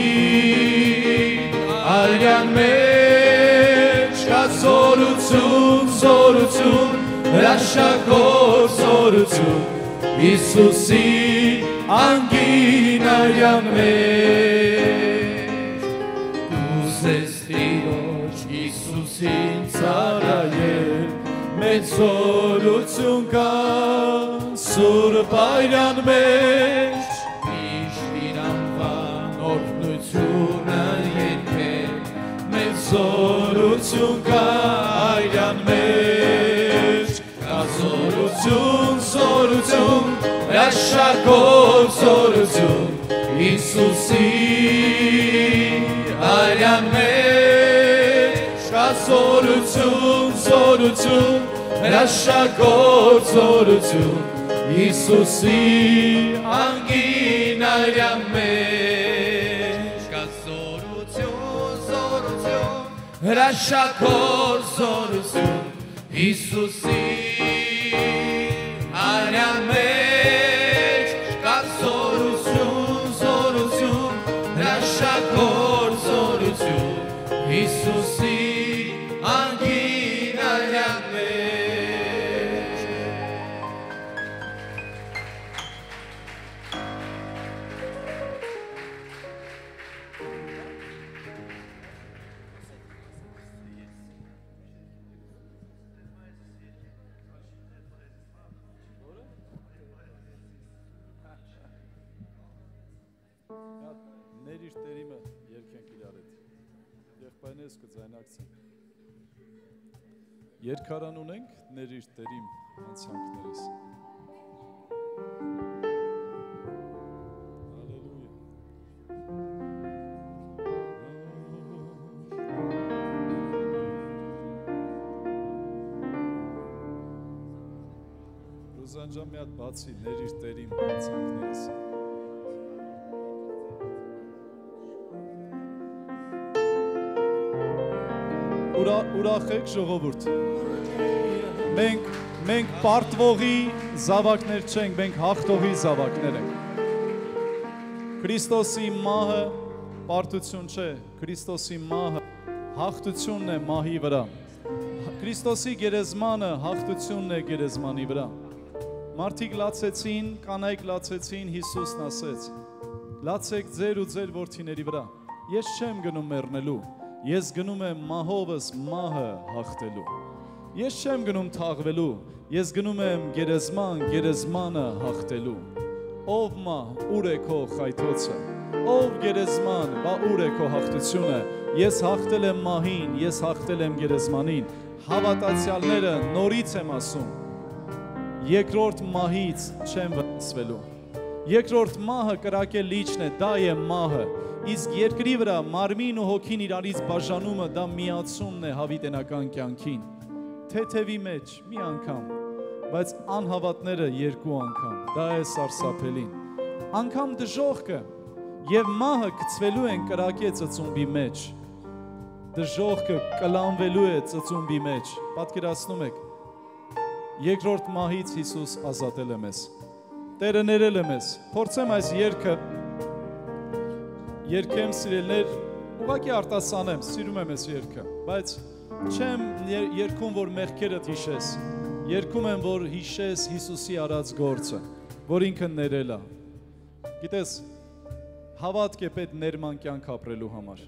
արյան մեջ կա զորություն, հրաշքոր զորություն, Հիսուսի անգին արյան մեջ։ Ուզես Տիրոջ Հիսուսին ծառայել, մեծ զորություն կա սուրբ արյան մեջ, զորություն կա արյան մեջ, կա զորություն, հրաշքոր
զորություն Հիսուսի արյան մեջ կա զորություն, զորություն հրաշագործ զորություն Հիսուսի անգին արյան մեջ կա զորություն, զորություն հրաշագործ զորություն Հիսուսի արյան մեջ կա զորություն, զորություն հրաշագործ զորություն Հիսուսի անգին արյան մեջ
Ներիր տերիմը երկենք իրար հետ, եղբայրներս կձայնակցեն, երկարան ունենք, ներիր տերիմ անցանքներս, Ալելույա, Ռուզանջան մի հատ բացի, ներիր տերիմ անցանքներս, ուրախ եք ժողովուրդ, մենք պարտվողի զավակներ չենք, մենք հաղթողի զավակներ ենք, Քրիստոսի մահը պարտություն չէ, Քրիստոսի մահը հաղթությունն է մահի վրա, Քրիստոսի գերեզմանը հաղթությունն է գերեզմանի վրա, մարդիկ լացեցին, կանայք լացեցին, Հիսուսն ասեց, լացեք ձեր ու ձեր որդիների վրա, ես չեմ գնում մեռնելու, Ես գնում եմ մահովս մահը հաղթելու, ես չեմ գնում թաղվելու, ես գնում եմ գերեզմանը հաղթելու, ով մահ, ուր է քո խայթոցը, ով գերեզման, բա ուր է քո հաղթությունը, ես հաղթել եմ մահին, ես հաղթել եմ գերեզմանին, հավատացյալները նորից եմ ասում, երկրորդ մահից չեմ վնասվելու, երկրորդ մահը կրակել լիճն է, դա է մահը, Իսկ երկրի վրա մարմին ու հոգին իրարից բաժանումը դա միացումն է հավիտենական կյանքին, թեթևի մեջ մի անգամ, բայց անհավատները երկու անգամ, դա է սարսափելին, անգամ դժողքը և մահը գցվելու են կրակե ծծումբի մեջ, դժողքը կլանվելու է ծծումբի մեջ, պատկերացնում եք, երկրորդ մահից Հիսուս ազատել է մեզ, Տերը ներել է մեզ, փորձեմ այս երգը Երկեմ սիրելներ, ուղղակի արտասանեմ, սիրում եմ ես երգը, բայց չեմ երգում, որ մեղքերդ հիշես, երգում եմ, որ հիշես Հիսուսի արած գործը, որ ինքը ներել է, գիտես, հավատք է պետք ներման կյանք ապրելու համար,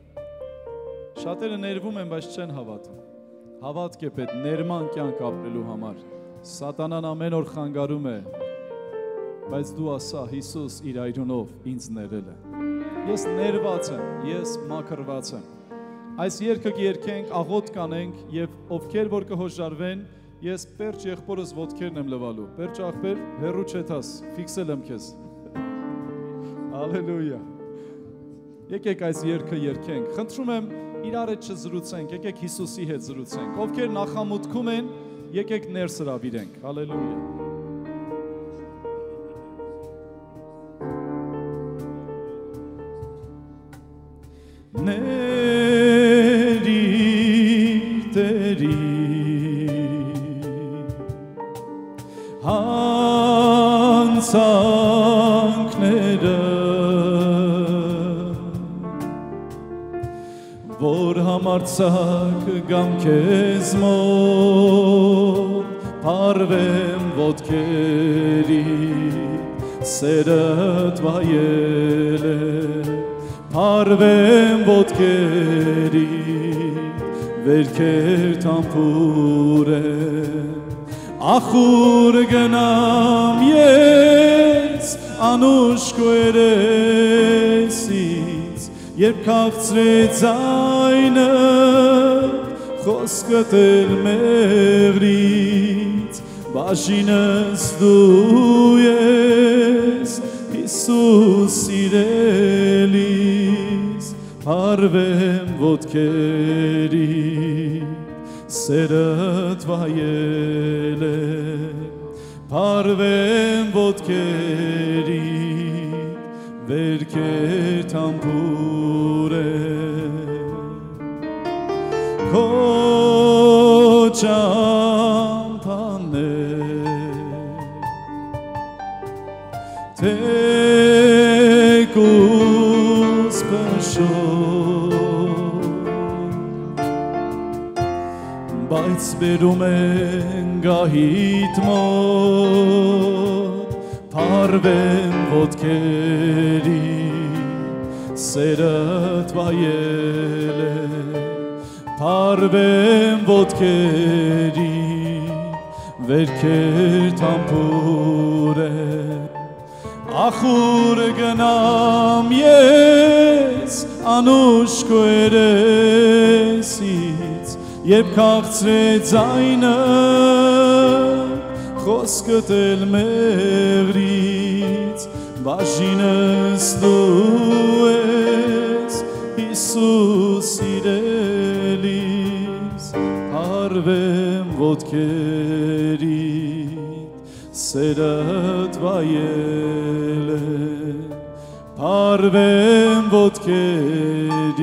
շատերը ներվում են, բայց չեն հավատում, հավատք է պետք ներման կյանք ապրելու համար, սատանան ամեն օր խանգարում է, բայց դու ասա, Հիսուս իր այրունով ինձ ներել է, Ես ներված եմ, ես մաքրված եմ, այս երգը կերքենք, աղոտ կանենք և ովքեր որ կհոժարվեն, ես պերջ եղբորս ոտքերն եմ լվալու, պերջ աղբեր, հեռու չետաս, ֆիքսել եմ քեզ, ալելույա, եկեք այս երգը երգենք, խնդրում եմ իրար հետ չզրուցենք, եկեք Հիսուսի հետ զրուցենք, ովքեր նախամուտքում են, եկեք ներս հրավիրենք, ալելույա, Ներիր տերիր հանցանքները որ համարձակ գամ քեզ մոտ փարվեմ ոտքերի սերդ վայել է Փարվեմ ոտքերի, վերքեր թամփուր է, ախուր գնամ ես անուշ քո երեսից, երբ քաղցրեց այնը, խոսքդ էլ մեղրից, բաժինս դու ես, Հիսուս սիրելիս Հարվեմ ոտքերի Սերդ վայել է Հարվեմ ոտքերի Վերքեր թամբուր է Քո ճամփան է Թեկուզ փշոտ Բայց բերում են գահիտ մոտ Փարվեն ոտքերի Սերդ վայել է Փարվեն ոտքերի Վերքեր թամբուր է Ախուր գնամ ես Անուշ քո երեսից Երբ քաղցրե ձայնը Խոսքդ էլ մեղրից Բաժինս դու ես Հիսուս սիրելիս Հարվեմ ոտքերիդ Սերդ վայել է Հարվեմ ոտքերիդ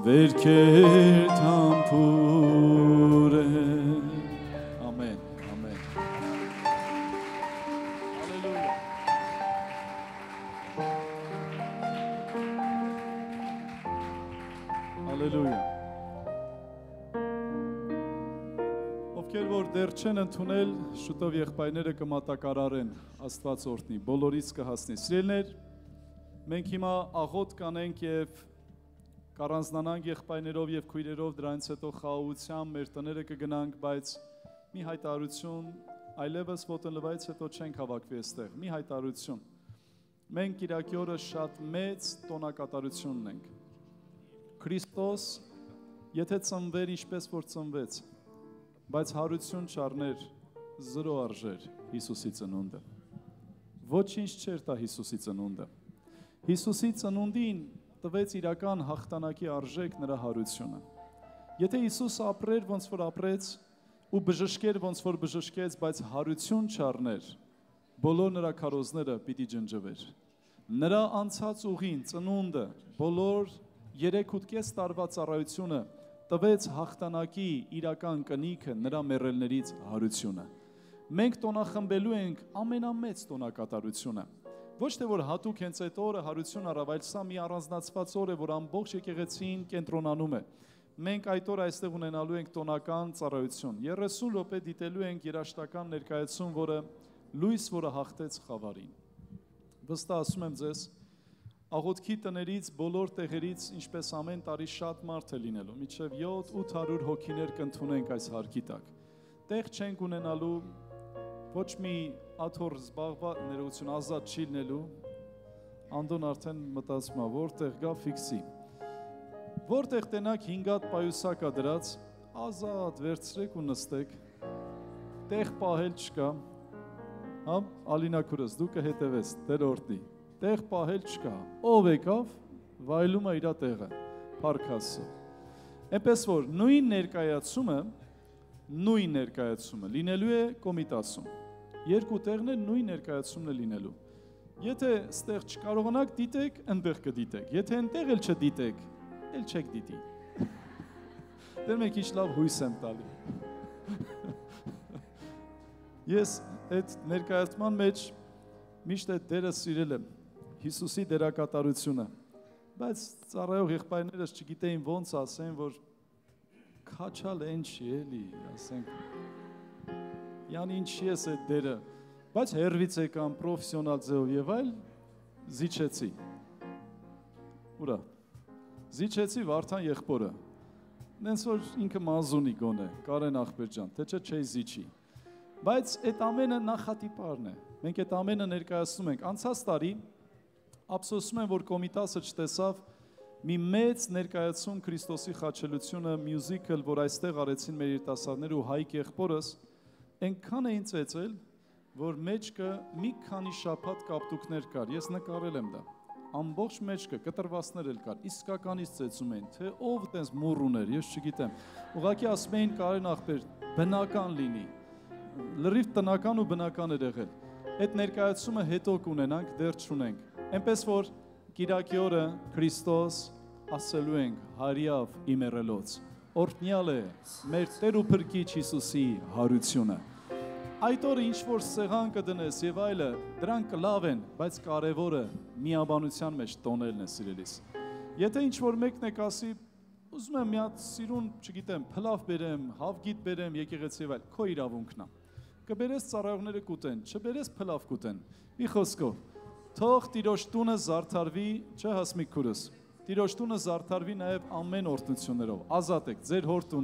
Վերքեր թամբուր է Ամեն, ամեն Հալելույա Հալելույա Ովքեր որ դեռ չեն ընդունել, շուտով եղբայրները կմատակարարեն Աստված օրհնի, բոլորից կհասնի Սիրելիներ, մենք հիմա աղոթ կանենք եւ Կառանձնանանք եղբայրներով եւ քույրերով դրանից հետո խաղաղությամբ մեր տները կգնանք, բայց մի հայտարարություն այլևս ոտնլվայից հետո չենք հավաքվի այստեղ, մի հայտարարություն։ Մենք Կիրակի օրը շատ մեծ տոնակատարություն ունենք։ Քրիստոս եթե ծնվեր ինչպես որ ծնվեց, բայց հարություն չառներ, զրո արժեր Հիսուսի ծնունդը։ Ոչինչ չէր տա Հիսուսի ծնունդը։ Հիսուսի ծնունդին տվեց իրական հաղթանակի արժեք նրա հարությունը։ Եթե Հիսուսը ապրեր ոնց որ ապրեց ու բժշկեր ոնց որ բժշկեց, բայց հարություն չառներ, բոլոր նրա քարոզները պիտի ջնջվեր։ Նրա անցած ուղին, ծնունդը, բոլոր 3.5 տարվա ծառայությունը տվեց հաղթանակի իրական կնիքը նրա մեռելներից հարությունը։ Մենք տոնախմբելու ենք ամենամեծ տոնակատարությունը։ Ոչ թե որ հատուկ հենց այդ օրը հարություն առավ, այլ սա մի առանձնացված օր է, որ ամբողջ եկեղեցին կենտրոնանում է։ Մենք այդ օրը այստեղ ունենալու ենք տոնական ծառայություն։ 30 րոպե դիտելու ենք երաժշտական ներկայացում, որը լույս, որը հաղթեց խավարին։ Վստահ ասում եմ ձեզ, աղոթքի տներից բոլոր տեղերից, ինչպես ամեն տարի շատ մարդ է լինելու, մինչև 700-800 հոգիներ կընդունենք այս հարկի տակ։ Տեղ չենք ունենալու ոչ մի աթոռ զբաղված ներողություն ազատ չի լինելու, Անդոն արդեն մտածում է, որտեղ գա ֆիքսի։ Որտեղ տենակ 5 հատ պայուսակա դրած, ազատ վերցրեք ու նստեք, տեղ պահել չկա, հա, Ալինա քուրս, դու կհետևես, Տեր օրհնի, տեղ պահել չկա, ով եկավ, վայելում է իր տեղը, փառք Աստծո։ Այնպես որ նույն ներկայացումը լինելու է Կոմիտասում։ Երկու տեղն է նույն ներկայացումն է լինելու։ Եթե ստեղ չկարողանաք դիտեք, այնտեղ կդիտեք։ Եթե այնտեղ էլ չդիտեք, էլ չեք դիտի։ Դեռ մեկ ինչ լավ հույս եմ տալի։ Ես այդ ներկայացման մեջ միշտ այդ դերը սիրել եմ, Հիսուսի դերակատարությունը, բայց ծառայող եղբայրներս չգիտեին ոնց ասեն, որ քաչալ են չի էլի, ասենք, յան ինչի ես այդ դերը, բայց հերվից եկամ պրոֆեսիոնալ ձևով եւ այլ զիջեցի։ Ուրա։ Զիջեցի Վարդան եղբորը։ Նենց որ ինքը մազունի գոնե, Կարեն ախպերջան, թե չէ զիջի։ Բայց այդ ամենը նախատիպարն է։ Մենք այդ ամենը ներկայացնում ենք։ Անցած տարի ափսոսում եմ, որ Կոմիտասը չտեսավ մի մեծ ներկայացում Քրիստոսի խաչելությունը, մյուզիկլ, որ այստեղ արեցին մեր երիտասարդները ու Հայկ եղբորս, այնքան էին ծեծել, որ մեջքը մի քանի շաբաթ կապտուկներ կար, ես նկարել եմ դա։ Ամբողջ մեջքը կտրվածներ էլ կար, իսկականից ծեծում էին, թե ով տենց մուռ ուներ, ես չգիտեմ։ Ուղղակի ասում էին Կարեն ախպեր, բնական լինի, լրիվ տնական ու բնական էր եղել։ Այդ ներկայացումը հետո կունենանք, դեռ չունենք։ Էնպես որ Կիրակի օրը Քրիստոս ասելու ենք հարյավ իմերելոց, օրհնյալ է մեր Տեր ու Փրկիչ Հիսուսի հարությունը։ Այդ օրը ինչ որ սեղան կդնես եւ այլը, դրանք լավ են, բայց կարևորը միաբանության մեջ տոնելն է սիրելիս։ Եթե ինչ որ մեկն եք ասի, ուզում եմ մի հատ սիրուն, չգիտեմ, փլավ բերեմ, հավգիտ բերեմ, եկեղեցի եւ այլ, քո իրավունքն է։ Կբերես ծառայողները կուտեն, չբերես փլավ կուտեն։ Մի խոսքով, թող Տիրոջ տունը զարդարվի, չէ Հասմիկ քուրս։ Տիրոջ տունը զարդարվի նաեւ ամեն օրհնություններով։ Ազատ եք ձեր հոր տունը